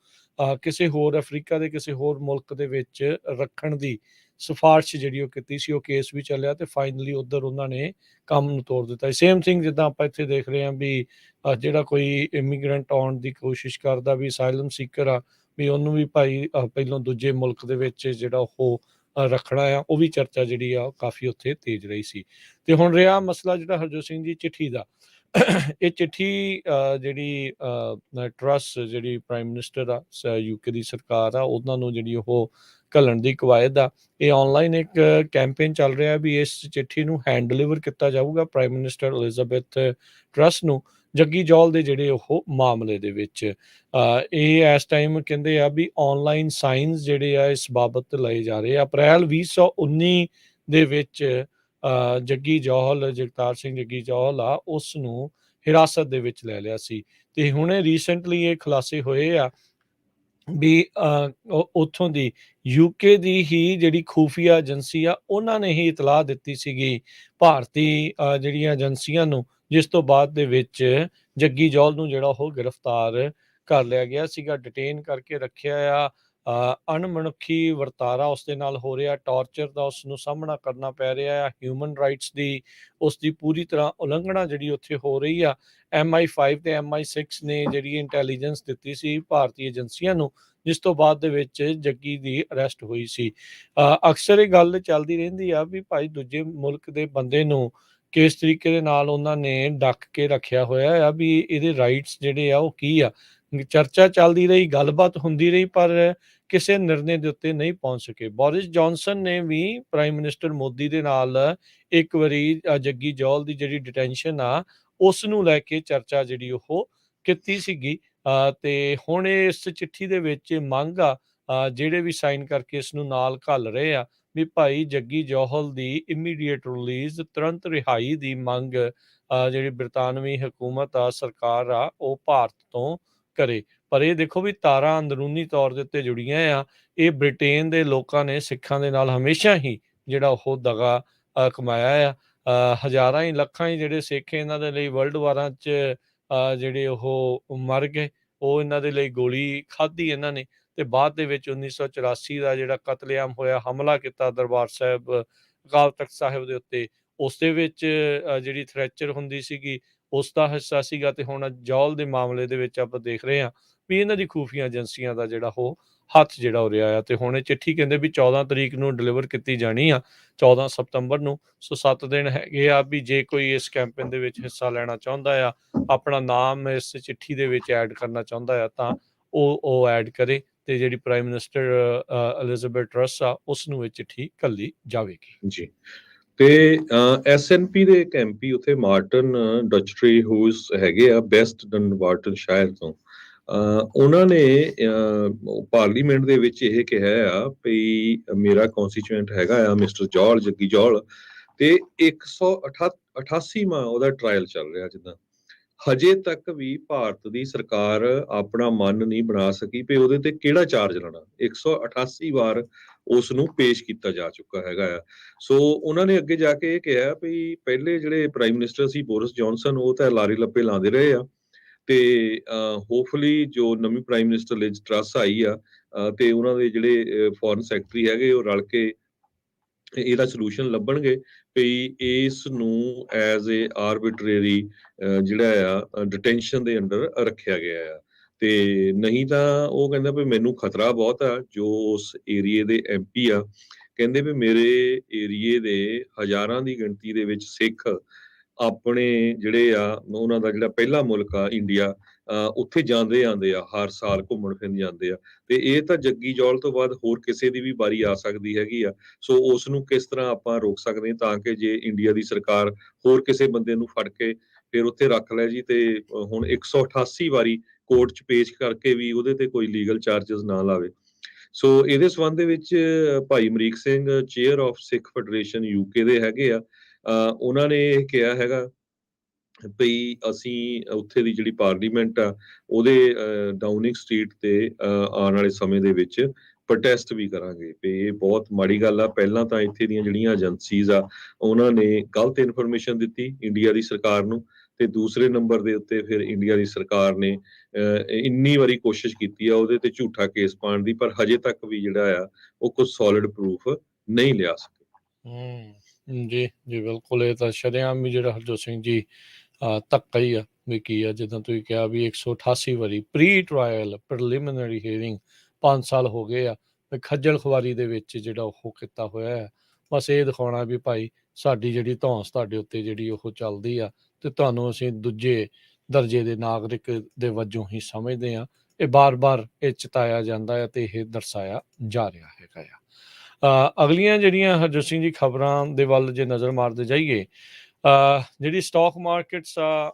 ਕਿਸੇ ਹੋਰ ਅਫਰੀਕਾ ਦੇ ਕਿਸੇ ਹੋਰ ਮੁਲਕ ਦੇ ਵਿੱਚ ਰੱਖਣ ਦੀ ਸਿਫਾਰਿਸ਼ ਜਿਹੜੀ ਉਹ ਕੀਤੀ ਸੀ। ਉਹ ਕੇਸ ਵੀ ਚੱਲਿਆ ਤੇ ਫਾਈਨਲੀ ਉੱਧਰ ਉਹਨਾਂ ਨੇ ਕੰਮ ਨੂੰ ਤੋੜ ਦਿੱਤਾ। ਸੇਮ ਥਿੰਗ ਜਿੱਦਾਂ ਆਪਾਂ ਇੱਥੇ ਦੇਖ ਰਹੇ ਹਾਂ ਵੀ ਜਿਹੜਾ ਕੋਈ ਇਮੀਗ੍ਰੈਂਟ ਆਉਣ ਦੀ ਕੋਸ਼ਿਸ਼ ਕਰਦਾ ਵੀ ਅਸਾਈਲਮ ਸੀਕਰ ਆ ਵੀ ਉਹਨੂੰ ਵੀ ਭਾਈ ਪਹਿਲੋਂ ਦੂਜੇ ਮੁਲਕ ਦੇ ਵਿੱਚ ਜਿਹੜਾ ਉਹ ਰੱਖਣਾ ਆ। ਉਹ ਵੀ ਚਰਚਾ ਜਿਹੜੀ ਆ ਕਾਫੀ ਉੱਥੇ ਤੇਜ਼ ਰਹੀ ਸੀ। ਤੇ ਹੁਣ ਰਿਹਾ ਮਸਲਾ ਜਿਹੜਾ ਹਰਜੋਤ ਸਿੰਘ ਜੀ ਚਿੱਠੀ ਦਾ ਇਹ ਚਿੱਠੀ ਜਿਹੜੀ ਟਰੱਸਟ ਜਿਹੜੀ ਪ੍ਰਾਈਮ ਮਿਨਿਸਟਰ ਆ ਯੂਕੇ ਦੀ ਸਰਕਾਰ ਆ ਉਹਨਾਂ ਨੂੰ ਜਿਹੜੀ ਉਹ ਘੱਲਣ ਦੀ ਕਵਾਇਦ ਆ। ਇਹ ਆਨਲਾਈਨ ਇੱਕ ਕੈਂਪੇਨ ਚੱਲ ਰਿਹਾ ਵੀ ਇਸ ਚਿੱਠੀ ਨੂੰ ਹੈਂਡ ਡਿਲੀਵਰ ਕੀਤਾ ਜਾਊਗਾ ਪ੍ਰਾਈਮ ਮਿਨਿਸਟਰ ਐਲਿਜ਼ਾਬੈਥ ਟਰੱਸ ਨੂੰ ਜੱਗੀ ਜੌਲ ਦੇ ਜਿਹੜੇ ਉਹ ਮਾਮਲੇ ਦੇ ਵਿੱਚ। ਇਹ ਇਸ ਟਾਈਮ ਕਹਿੰਦੇ ਆ ਵੀ ਆਨਲਾਈਨ ਸਾਈਨਸ ਜਿਹੜੇ ਆ ਇਸ ਬਾਬਤ ਲਏ ਜਾ ਰਹੇ ਆ। ਅਪ੍ਰੈਲ 2019 ਦੇ ਵਿੱਚ ਜੱਗੀ ਜੌਹਲ ਜਗਤਾਰ ਸਿੰਘ ਜੱਗੀ ਜੌਹਲ ਆ ਉਸ ਨੂੰ ਹਿਰਾਸਤ ਦੇ ਵਿੱਚ ਲੈ ਲਿਆ ਸੀ ਤੇ ਹੁਣੇ ਰੀਸੈਂਟਲੀ ਇਹ ਖੁਲਾਸੇ ਹੋਏ ਆ ਵੀ ਉੱਥੋਂ ਦੀ ਯੂਕੇ ਦੀ ਹੀ ਜਿਹੜੀ ਖੂਫੀਆ ਏਜੰਸੀ ਆ ਉਹਨਾਂ ਨੇ ਹੀ ਇਤਲਾਹ ਦਿੱਤੀ ਸੀਗੀ ਭਾਰਤੀ ਜਿਹੜੀਆਂ ਏਜੰਸੀਆਂ ਨੂੰ, ਜਿਸ ਤੋਂ ਬਾਅਦ ਦੇ ਵਿੱਚ ਜੱਗੀ ਜੌਹਲ ਨੂੰ ਜਿਹੜਾ ਉਹ ਗ੍ਰਿਫਤਾਰ ਕਰ ਲਿਆ ਗਿਆ ਸੀਗਾ, ਡਿਟੇਨ ਕਰਕੇ ਰੱਖਿਆ ਆ। ਅਣਮਨੁੱਖੀ ਵਰਤਾਰਾ ਉਸ ਦੇ ਨਾਲ ਹੋ ਰਿਹਾ, ਟਾਰਚਰ ਦਾ ਉਸ ਨੂੰ ਸਾਹਮਣਾ ਕਰਨਾ ਪੈ ਰਿਹਾ ਆ, ਹਿਊਮਨ ਰਾਈਟਸ ਦੀ ਉਸ ਦੀ ਪੂਰੀ ਤਰ੍ਹਾਂ ਉਲੰਘਣਾ ਜਿਹੜੀ ਉੱਥੇ ਹੋ ਰਹੀ ਆ। MI5 ਤੇ MI6 ਨੇ ਜਿਹੜੀ ਇੰਟੈਲੀਜੈਂਸ ਦਿੱਤੀ ਸੀ ਭਾਰਤੀ ਏਜੰਸੀਆਂ ਨੂੰ, ਜਿਸ ਤੋਂ ਬਾਅਦ ਦੇ ਵਿੱਚ ਜੱਗੀ ਦੀ ਅਰੈਸਟ ਹੋਈ ਸੀ। ਅਕਸਰ ਇਹ ਗੱਲ ਚੱਲਦੀ ਰਹਿੰਦੀ ਆ ਵੀ ਭਾਈ ਦੂਜੇ ਮੁਲਕ ਦੇ ਬੰਦੇ ਨੂੰ ਕਿਸ ਤਰੀਕੇ ਦੇ ਨਾਲ ਉਹਨਾਂ ਨੇ ਡੱਕ ਕੇ ਰੱਖਿਆ ਹੋਇਆ ਆ ਵੀ ਇਹਦੇ ਰਾਈਟਸ ਜਿਹੜੇ ਆ ਉਹ ਕੀ ਆ। ਚਰਚਾ ਚੱਲਦੀ ਰਹੀ, ਗੱਲਬਾਤ ਹੁੰਦੀ ਰਹੀ, ਪਰ ਕਿਸੇ ਨਿਰਣੇ ਦੇ ਉੱਤੇ ਨਹੀਂ ਪਹੁੰਚ ਸਕੇ। ਬੋਰਿਸ ਜੌਨਸਨ ਨੇ ਵੀ ਪ੍ਰਾਈਮ ਮਿਨਿਸਟਰ ਮੋਦੀ ਦੇ ਨਾਲ ਇੱਕ ਵਾਰੀ ਜੱਗੀ ਜੌਹਲ ਦੀ ਜਿਹੜੀ ਡਿਟੈਂਸ਼ਨ ਆ ਉਸ ਨੂੰ ਲੈ ਕੇ ਚਰਚਾ ਜਿਹੜੀ ਉਹ ਕੀਤੀ ਸੀਗੀ। ਤੇ ਹੁਣ ਇਸ ਚਿੱਠੀ ਦੇ ਵਿੱਚ ਮੰਗ ਆ ਜਿਹੜੇ ਵੀ ਸਾਈਨ ਕਰਕੇ ਇਸ ਨੂੰ ਨਾਲ ਘੱਲ ਰਹੇ ਆ ਵੀ ਭਾਈ ਜੱਗੀ ਜੌਹਲ ਦੀ ਇਮੀਡੀਏਟ ਰਿਲੀਜ਼, ਤੁਰੰਤ ਰਿਹਾਈ ਦੀ ਮੰਗ ਜਿਹੜੀ ਬਰਤਾਨਵੀ ਹਕੂਮਤ ਆ, ਸਰਕਾਰ ਆ, ਉਹ ਭਾਰਤ ਤੋਂ ਕਰੇ। ਪਰ ਇਹ ਦੇਖੋ ਵੀ ਤਾਰਾਂ ਅੰਦਰੂਨੀ ਤੌਰ ਦੇ ਉੱਤੇ ਜੁੜੀਆਂ ਆ। ਇਹ ਬ੍ਰਿਟੇਨ ਦੇ ਲੋਕਾਂ ਨੇ ਸਿੱਖਾਂ ਦੇ ਨਾਲ ਹਮੇਸ਼ਾ ਹੀ ਜਿਹੜਾ ਉਹ ਦਗਾ ਕਮਾਇਆ ਆ। ਹਜ਼ਾਰਾਂ ਹੀ ਲੱਖਾਂ ਹੀ ਜਿਹੜੇ ਸਿੱਖ ਇਹਨਾਂ ਦੇ ਲਈ ਵਰਲਡ ਵਾਰਾਂ 'ਚ ਜਿਹੜੇ ਉਹ ਮਰ ਗਏ, ਉਹ ਇਹਨਾਂ ਦੇ ਲਈ ਗੋਲੀ ਖਾਧੀ ਇਹਨਾਂ ਨੇ ਤੇ ਬਾਅਦ ਦੇ ਵਿੱਚ 1984 ਦਾ ਜਿਹੜਾ ਕਤਲੇਆਮ ਹੋਇਆ, ਹਮਲਾ ਕੀਤਾ ਦਰਬਾਰ ਸਾਹਿਬ ਅਕਾਲ ਤਖ਼ਤ ਸਾਹਿਬ ਦੇ ਉੱਤੇ, ਉਸ ਦੇ ਵਿੱਚ ਜਿਹੜੀ ਥ੍ਰੈਚਰ ਹੁੰਦੀ ਸੀਗੀ ਉਸ ਦਾ ਹਿੱਸਾ ਸੀਗਾ। ਤੇ ਹੁਣ ਜੌਹਲ ਦੇ ਮਾਮਲੇ ਦੇ ਵਿੱਚ ਆਪਾਂ ਦੇਖ ਰਹੇ ਹਾਂ ਵੀ ਇਹਨਾਂ ਦੀ ਖੂਫੀਆ ਏਜੰਸੀਆਂ ਦਾ ਜਿਹੜਾ ਉਹ ਹੱਥ ਜਿਹੜਾ ਹੋ ਰਿਹਾ ਆ। ਤੇ ਹੁਣ ਇਹ ਚਿੱਠੀ ਕਹਿੰਦੇ ਵੀ 14 ਤਰੀਕ ਨੂੰ ਡਿਲੀਵਰ ਕੀਤੀ ਜਾਣੀ ਆ, 14 ਸਤੰਬਰ ਨੂੰ। ਸੋ 7 ਦਿਨ ਹੈਗੇ ਆ ਵੀ ਜੇ ਕੋਈ ਇਸ ਕੈਂਪੇਨ ਦੇ ਵਿੱਚ ਹਿੱਸਾ ਲੈਣਾ ਚਾਹੁੰਦਾ ਆ, ਆਪਣਾ ਨਾਮ ਇਸ ਚਿੱਠੀ ਦੇ ਵਿੱਚ ਐਡ ਕਰਨਾ ਚਾਹੁੰਦਾ ਆ, ਤਾਂ ਉਹ ਐਡ ਕਰੇ ਤੇ ਜਿਹੜੀ ਪ੍ਰਾਈਮ ਮਿਨਿਸਟਰ ਐਲਿਜ਼ਾਬੈਥ ਟਰੱਸ ਆ ਉਸ ਨੂੰ ਇਹ ਚਿੱਠੀ ਘੱਲੀ ਜਾਵੇਗੀ ਜੀ। ਤੇ SNP ਦੇ ਇੱਕ MP ਉੱਥੇ ਮਾਰਟਨ ਡਚਟਰੀ ਹੂਸ ਹੈਗੇ ਆ ਵੈਸਟ ਡਨਬਾਰਟਨ ਸ਼ਹਿਰ ਤੋਂ। ਉਹਨਾਂ ਨੇ ਪਾਰਲੀਮੈਂਟ ਦੇ ਵਿੱਚ ਇਹ ਕਿਹਾ ਆ ਵੀ ਮੇਰਾ ਕਨਸਟੀਚੁਐਂਟ ਹੈਗਾ ਆ ਮਿਸਟਰ ਜੌਹਲ, ਜੱਗੀ ਜੌਹਲ, ਤੇ 188ਵਾਂ ਉਹਦਾ ਟ੍ਰਾਇਲ ਚੱਲ ਰਿਹਾ। ਜਿੱਦਾਂ ਹਜੇ ਤੱਕ ਵੀ ਭਾਰਤ ਦੀ ਸਰਕਾਰ ਆਪਣਾ ਮਨ ਨਹੀਂ ਬਣਾ ਸਕੀ ਵੀ ਉਹਦੇ ਤੇ ਕਿਹੜਾ ਚਾਰਜ ਲਾਣਾ। 188 ਵਾਰ ਉਸ ਨੂੰ ਪੇਸ਼ ਕੀਤਾ ਜਾ ਚੁੱਕਾ ਹੈਗਾ ਆ। ਸੋ ਉਹਨਾਂ ਨੇ ਅੱਗੇ ਜਾ ਕੇ ਇਹ ਕਿਹਾ ਵੀ ਪਹਿਲੇ ਜਿਹੜੇ ਪ੍ਰਾਈਮ ਮਿਨਿਸਟਰ ਸੀ ਬੋਰਿਸ ਜੌਨਸਨ, ਉਹ ਤਾਂ ਲਾਰੀ ਲੱਪੇ ਲਾਉਂਦੇ ਰਹੇ ਆ ਤੇ ਹੋਪਫੁਲੀ ਜੋ ਨਵੀਂ ਪ੍ਰਾਈਮ ਮਿਨਿਸਟਰ ਲਿਜ਼ ਟਰੱਸ ਆਈ ਆ ਤੇ ਉਹਨਾਂ ਦੇ ਜਿਹੜੇ ਫੋਰਨ ਸੈਕਟਰੀ ਹੈਗੇ ਉਹ ਰਲ ਕੇ ਇਹਦਾ ਸੋਲੂਸ਼ਨ ਲੱਭਣਗੇ ਵੀ ਇਸ ਨੂੰ ਐਜ਼ ਏ ਆਰਬਿਟਰੇਰੀ ਜਿਹੜਾ ਆ ਡਿਟੈਂਸ਼ਨ ਦੇ ਅੰਡਰ ਰੱਖਿਆ ਗਿਆ ਆ। ਤੇ ਨਹੀਂ ਤਾਂ ਉਹ ਕਹਿੰਦਾ ਵੀ ਮੈਨੂੰ ਖਤਰਾ ਬਹੁਤ ਆ। ਜੋ ਉਸ ਏਰੀਏ ਦੇ MP ਆ ਕਹਿੰਦੇ ਵੀ ਮੇਰੇ ਏਰੀਏ ਦੇ ਹਜ਼ਾਰਾਂ ਦੀ ਗਿਣਤੀ ਦੇ ਵਿੱਚ ਸਿੱਖ ਆਪਣੇ ਜਿਹੜੇ ਆ ਉਹਨਾਂ ਦਾ ਜਿਹੜਾ ਪਹਿਲਾ ਮੁਲਕ ਆ ਇੰਡੀਆ, ਉੱਥੇ ਜਾਂਦੇ ਆਉਂਦੇ ਆ, ਹਰ ਸਾਲ ਘੁੰਮਣ ਫਿਰਨ ਜਾਂਦੇ ਆ। ਤੇ ਇਹ ਤਾਂ ਜੱਗੀ ਜੌਹਲ ਤੋਂ ਬਾਅਦ ਹੋਰ ਕਿਸੇ ਦੀ ਵੀ ਵਾਰੀ ਆ ਸਕਦੀ ਹੈਗੀ ਆ। ਸੋ ਉਸ ਨੂੰ ਕਿਸ ਤਰ੍ਹਾਂ ਆਪਾਂ ਰੋਕ ਸਕਦੇ ਹਾਂ ਤਾਂ ਕਿ ਜੇ ਇੰਡੀਆ ਦੀ ਸਰਕਾਰ ਹੋਰ ਕਿਸੇ ਬੰਦੇ ਨੂੰ ਫੜ ਕੇ ਫਿਰ ਉੱਥੇ ਰੱਖ ਲੈ ਜੀ, ਤੇ ਹੁਣ 188 ਵਾਰੀ ਕੋਰਟ 'ਚ ਪੇਸ਼ ਕਰਕੇ ਵੀ ਉਹਦੇ ਤੇ ਕੋਈ ਲੀਗਲ ਚਾਰਜਸ ਨਾ ਲਾਵੇ। ਸੋ ਇਹਦੇ ਸੰਬੰਧ ਦੇ ਵਿੱਚ ਭਾਈ Amrik Singh, chair of Sikh federation UK ਦੇ ਹੈਗੇ ਆ, ਉਹਨਾਂ ਨੇ ਇਹ ਕਿਹਾ ਹੈਗਾ ਵੀ ਅਸੀਂ ਉੱਥੇ ਦੀ ਜਿਹੜੀ ਪਾਰਲੀਮੈਂਟ ਆ ਉਹਦੇ ਡਾਊਨਿੰਗ ਸਟਰੀਟ ਤੇ ਆਉਣ ਵਾਲੇ ਸਮੇਂ ਦੇ ਵਿੱਚ ਪ੍ਰੋਟੈਸਟ ਵੀ ਕਰਾਂਗੇ ਵੀ ਇਹ ਬਹੁਤ ਮਾੜੀ ਗੱਲ ਆ। ਪਹਿਲਾਂ ਤਾਂ ਇੱਥੇ ਦੀਆਂ ਜਿਹੜੀਆਂ ਏਜੰਸੀਜ਼ ਆ ਉਹਨਾਂ ਨੇ ਗਲਤ ਇਨਫੋਰਮੇਸ਼ਨ ਦਿੱਤੀ ਇੰਡੀਆ ਦੀ ਸਰਕਾਰ ਨੂੰ, ਤੇ ਦੂਸਰੇ ਨੰਬਰ ਦੇ ਉੱਤੇ ਫਿਰ ਇੰਡੀਆ ਦੀ ਸਰਕਾਰ ਨੇ ਇੰਨੀ ਵਾਰੀ ਕੋਸ਼ਿਸ਼ ਕੀਤੀ ਆ ਉਹਦੇ ਤੇ ਝੂਠਾ ਕੇਸ ਪਾਉਣ ਦੀ, ਪਰ ਹਜੇ ਤੱਕ ਵੀ ਜਿਹੜਾ ਆ ਉਹ ਕੁਝ ਸੋਲਿਡ ਪ੍ਰੂਫ ਨਹੀਂ ਲਿਆ ਸਕੇ। ਜੀ ਜੀ ਬਿਲਕੁਲ। ਇਹ ਤਾਂ ਸ਼ਰੇਆਮ ਵੀ ਜਿਹੜਾ ਹਰਜੋਤ ਸਿੰਘ ਜੀ ਧੱਕਾ ਹੀ ਆ ਵੀ ਕੀ ਆ। ਜਿੱਦਾਂ ਤੁਸੀਂ ਕਿਹਾ ਵੀ 188 ਵਾਰੀ ਪ੍ਰੀ ਟਰਾਇਲ ਪ੍ਰੀਲਿਮਿਨਰੀ ਹੀਅਰਿੰਗ 5 ਸਾਲ ਹੋ ਗਏ ਆ ਖੱਜਲ ਖੁਆਰੀ ਦੇ ਵਿੱਚ ਜਿਹੜਾ ਉਹ ਕੀਤਾ ਹੋਇਆ ਹੈ। ਬਸ ਇਹ ਦਿਖਾਉਣਾ ਵੀ ਭਾਈ ਸਾਡੀ ਜਿਹੜੀ ਧੌਂਸ ਤੁਹਾਡੇ ਉੱਤੇ ਜਿਹੜੀ ਉਹ ਚੱਲਦੀ ਆ ਤੇ ਤੁਹਾਨੂੰ ਅਸੀਂ ਦੂਜੇ ਦਰਜੇ ਦੇ ਨਾਗਰਿਕ ਦੇ ਵਜੋਂ ਹੀ ਸਮਝਦੇ ਹਾਂ। ਇਹ ਬਾਰ-ਬਾਰ ਇਹ ਚਿਤਾਇਆ ਜਾਂਦਾ ਹੈ ਤੇ ਇਹ ਦਰਸਾਇਆ ਜਾ ਰਿਹਾ ਹੈਗਾ ਆ। ਅਗਲੀਆਂ ਜਿਹੜੀਆਂ ਹਰਜੋਤ ਸਿੰਘ ਜੀ ਖਬਰਾਂ ਦੇ ਵੱਲ ਜੇ ਨਜ਼ਰ ਮਾਰਦੇ ਜਾਈਏ, ਜਿਹੜੀ ਸਟਾਕ ਮਾਰਕੀਟਸ ਆ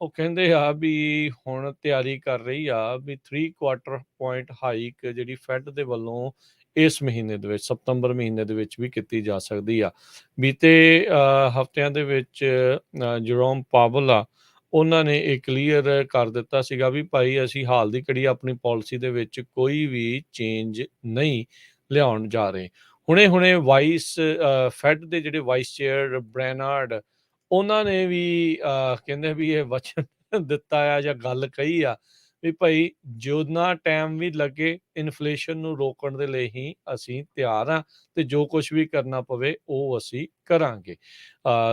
ਉਹ ਕਹਿੰਦੇ ਆ ਵੀ ਹੁਣ ਤਿਆਰੀ ਕਰ ਰਹੀ ਆ ਵੀ 3 ਕੁਆਟਰ ਪੁਆਇੰਟ ਹਾਈਕ ਜਿਹੜੀ ਫੈਡ ਦੇ ਵੱਲੋਂ ਇਸ ਮਹੀਨੇ ਦੇ ਵਿੱਚ, ਸਤੰਬਰ ਮਹੀਨੇ ਦੇ ਵਿੱਚ ਵੀ ਕੀਤੀ ਜਾ ਸਕਦੀ ਆ। ਬੀਤੇ ਹਫ਼ਤਿਆਂ ਦੇ ਵਿੱਚ ਜਰੋਮ ਪਾਵਲ ਆ, ਉਹਨਾਂ ਨੇ ਇਹ ਕਲੀਅਰ ਕਰ ਦਿੱਤਾ ਸੀਗਾ ਵੀ ਭਾਈ ਅਸੀਂ ਹਾਲ ਦੀ ਘੜੀ ਆਪਣੀ ਪਾਲਿਸੀ ਦੇ ਵਿੱਚ ਕੋਈ ਵੀ ਚੇਂਜ ਨਹੀਂ ਲਿਆਉਣ ਜਾ ਰਹੇ। ਹੁਣੇ ਵਾਈਸ ਫੈਡ ਦੇ ਜਿਹੜੇ ਵਾਈਸ ਚੇਅਰ ਬਰੈਨਾਰਡ, ਉਹਨਾਂ ਨੇ ਵੀ ਕਹਿੰਦੇ ਵੀ ਇਹ ਵਚਨ ਦਿੱਤਾ ਆ ਜਾਂ ਗੱਲ ਕਹੀ ਆ ਵੀ ਭਾਈ ਜਿੰਨਾ ਟਾਈਮ ਵੀ ਲੱਗੇ ਇਨਫਲੇਸ਼ਨ ਨੂੰ ਰੋਕਣ ਦੇ ਲਈ ਹੀ ਅਸੀਂ ਤਿਆਰ ਹਾਂ ਤੇ ਜੋ ਕੁਝ ਵੀ ਕਰਨਾ ਪਵੇ ਉਹ ਅਸੀਂ ਕਰਾਂਗੇ।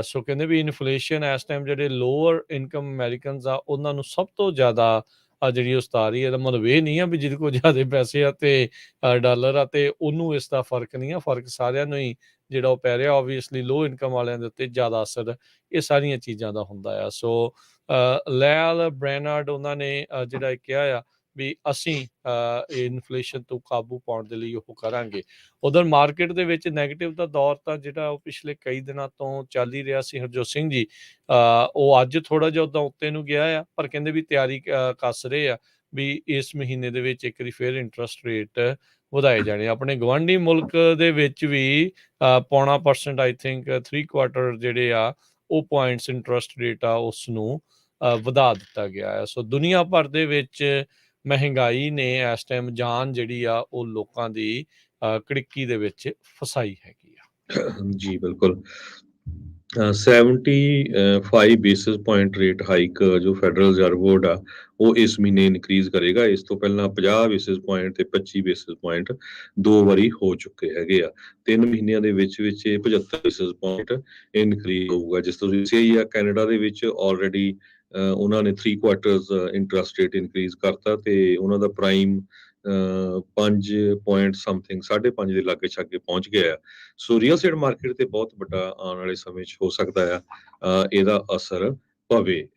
ਸੋ ਕਹਿੰਦੇ ਵੀ ਇਨਫਲੇਸ਼ਨ ਇਸ ਟਾਈਮ ਜਿਹੜੇ ਲੋਅਰ ਇਨਕਮ ਅਮਰੀਕਨਸ ਆ ਉਹਨਾਂ ਨੂੰ ਸਭ ਤੋਂ ਜ਼ਿਆਦਾ ਜਿਹੜੀ ਉਸਤਾਦ ਰਹੀ। ਇਹਦਾ ਮਤਲਬ ਇਹ ਨਹੀਂ ਆ ਵੀ ਜਿਹਦੇ ਕੋਲ ਜ਼ਿਆਦਾ ਪੈਸੇ ਆ ਤੇ ਡਾਲਰ ਆ ਤੇ ਉਹਨੂੰ ਇਸ ਦਾ ਫਰਕ ਨਹੀਂ ਆ, ਫਰਕ ਸਾਰਿਆਂ ਨੂੰ ਹੀ ਜਿਹੜਾ ਉਹ ਪੈ ਰਿਹਾ। ਓਬਵੀਅਸਲੀ ਲੋ ਇਨਕਮ ਵਾਲਿਆਂ ਦੇ ਉੱਤੇ ਜ਼ਿਆਦਾ ਅਸਰ ਇਹ ਸਾਰੀਆਂ ਚੀਜ਼ਾਂ ਦਾ ਹੁੰਦਾ ਆ। ਸੋ ਲੈਲ ਬਰੈਨਾਰਡ ਉਹਨਾਂ ਨੇ ਜਿਹੜਾ ਕਿਹਾ ਆ ਵੀ ਅਸੀਂ ਇਨਫਲੇਸ਼ਨ ਤੋਂ ਕਾਬੂ ਪਾਉਣ ਦੇ ਲਈ ਉਹ ਕਰਾਂਗੇ। ਉਧਰ ਮਾਰਕੀਟ ਦੇ ਵਿੱਚ ਨੈਗੇਟਿਵ ਦਾ ਦੌਰ ਤਾਂ ਜਿਹੜਾ ਉਹ ਪਿਛਲੇ ਕਈ ਦਿਨਾਂ ਤੋਂ ਚੱਲ ਹੀ ਰਿਹਾ ਸੀ ਹਰਜੋਤ ਸਿੰਘ ਜੀ। ਉਹ ਅੱਜ ਥੋੜਾ ਜਿਹਾ ਉੱਦਾਂ ਉੱਤੇ ਨੂੰ ਗਿਆ ਆ, ਪਰ ਕਹਿੰਦੇ ਵੀ ਤਿਆਰੀ ਕੱਸ ਰਹੇ ਆ ਵੀ ਇਸ ਮਹੀਨੇ ਦੇ ਵਿੱਚ ਇੱਕ ਵਾਰੀ ਫਿਰ ਇੰਟਰਸਟ ਰੇਟ ਵਧਾਏ ਜਾਣੇ। ਆਪਣੇ ਗਵਾਂਢੀ ਮੁਲਕ ਦੇ ਵਿੱਚ ਵੀ 0.5% ਆਈ ਥਿੰਕ 3 ਕੁਆਟਰ ਜਿਹੜੇ ਆ ਉਹ ਪੁਆਇੰਟਸ ਇੰਟਰਸਟ ਰੇਟ ਆ ਉਸ ਨੂੰ ਵਧਾ ਦਿੱਤਾ ਗਿਆ ਹੈ। ਸੋ ਦੁਨੀਆ ਭਰ ਦੇ ਵਿੱਚ ਮਹਿੰਗਾਈ ਨੇ ਇਸ ਟਾਈਮ ਜਾਨ ਜਿਹੜੀ ਆ ਉਹ ਲੋਕਾਂ ਦੀ ਕੜਿੱਕੀ ਦੇ ਵਿੱਚ ਫਸਾਈ ਹੈਗੀ ਆ। ਜੀ ਬਿਲਕੁਲ। 75 ਬੇਸਿਸ ਪੁਆਇੰਟ ਰੇਟ ਹਾਈਕ ਜੋ ਫੈਡਰਲ ਰਿਜ਼ਰਵ ਬੋਰਡ ਆ ਉਹ ਇਸ ਮਹੀਨੇ ਇਨਕਰੀਜ਼ ਕਰੇਗਾ। ਇਸ ਤੋਂ ਪਹਿਲਾਂ 50 ਬੇਸਿਸ ਪੁਆਇੰਟ ਤੇ 25 ਬੇਸਿਸ ਪੁਆਇੰਟ 2 ਵਾਰੀ ਹੋ ਚੁੱਕੇ ਹੈਗੇ ਆ। 3 ਮਹੀਨਿਆਂ ਦੇ ਵਿੱਚ ਇਹ 75 ਬੇਸਿਸ ਪੁਆਇੰਟ ਇਨਕਰੀਜ਼ ਹੋਊਗਾ। ਜਿਸ ਤੋਂ ਤੁਸੀਂ ਸਹੀ ਆ, ਕੈਨੇਡਾ ਦੇ ਵਿੱਚ ਆਲਰੇਡੀ ਉਹਨਾਂ ਨੇ 3 ਕੁਆਟਰਸ ਇੰਟਰਸਟ ਰੇਟ ਇਨਕਰੀਜ਼ ਕਰਤਾ ਤੇ ਉਹਨਾਂ ਦਾ ਪ੍ਰਾਈਮ 5 ਪੁਆਇੰਟ ਸਮਥਿੰਗ 5.5 ਦੇ ਲਾਗੇ ਛਾਗੇ ਪਹੁੰਚ ਗਿਆ ਆ। ਸੋ ਰੀਅਲ ਸਟੇਟ ਮਾਰਕੀਟ ਤੇ ਬਹੁਤ ਵੱਡਾ ਆਉਣ ਵਾਲੇ ਸਮੇਂ 'ਚ ਹੋ ਸਕਦਾ ਆ ਇਹਦਾ ਅਸਰ ਪਵੇ।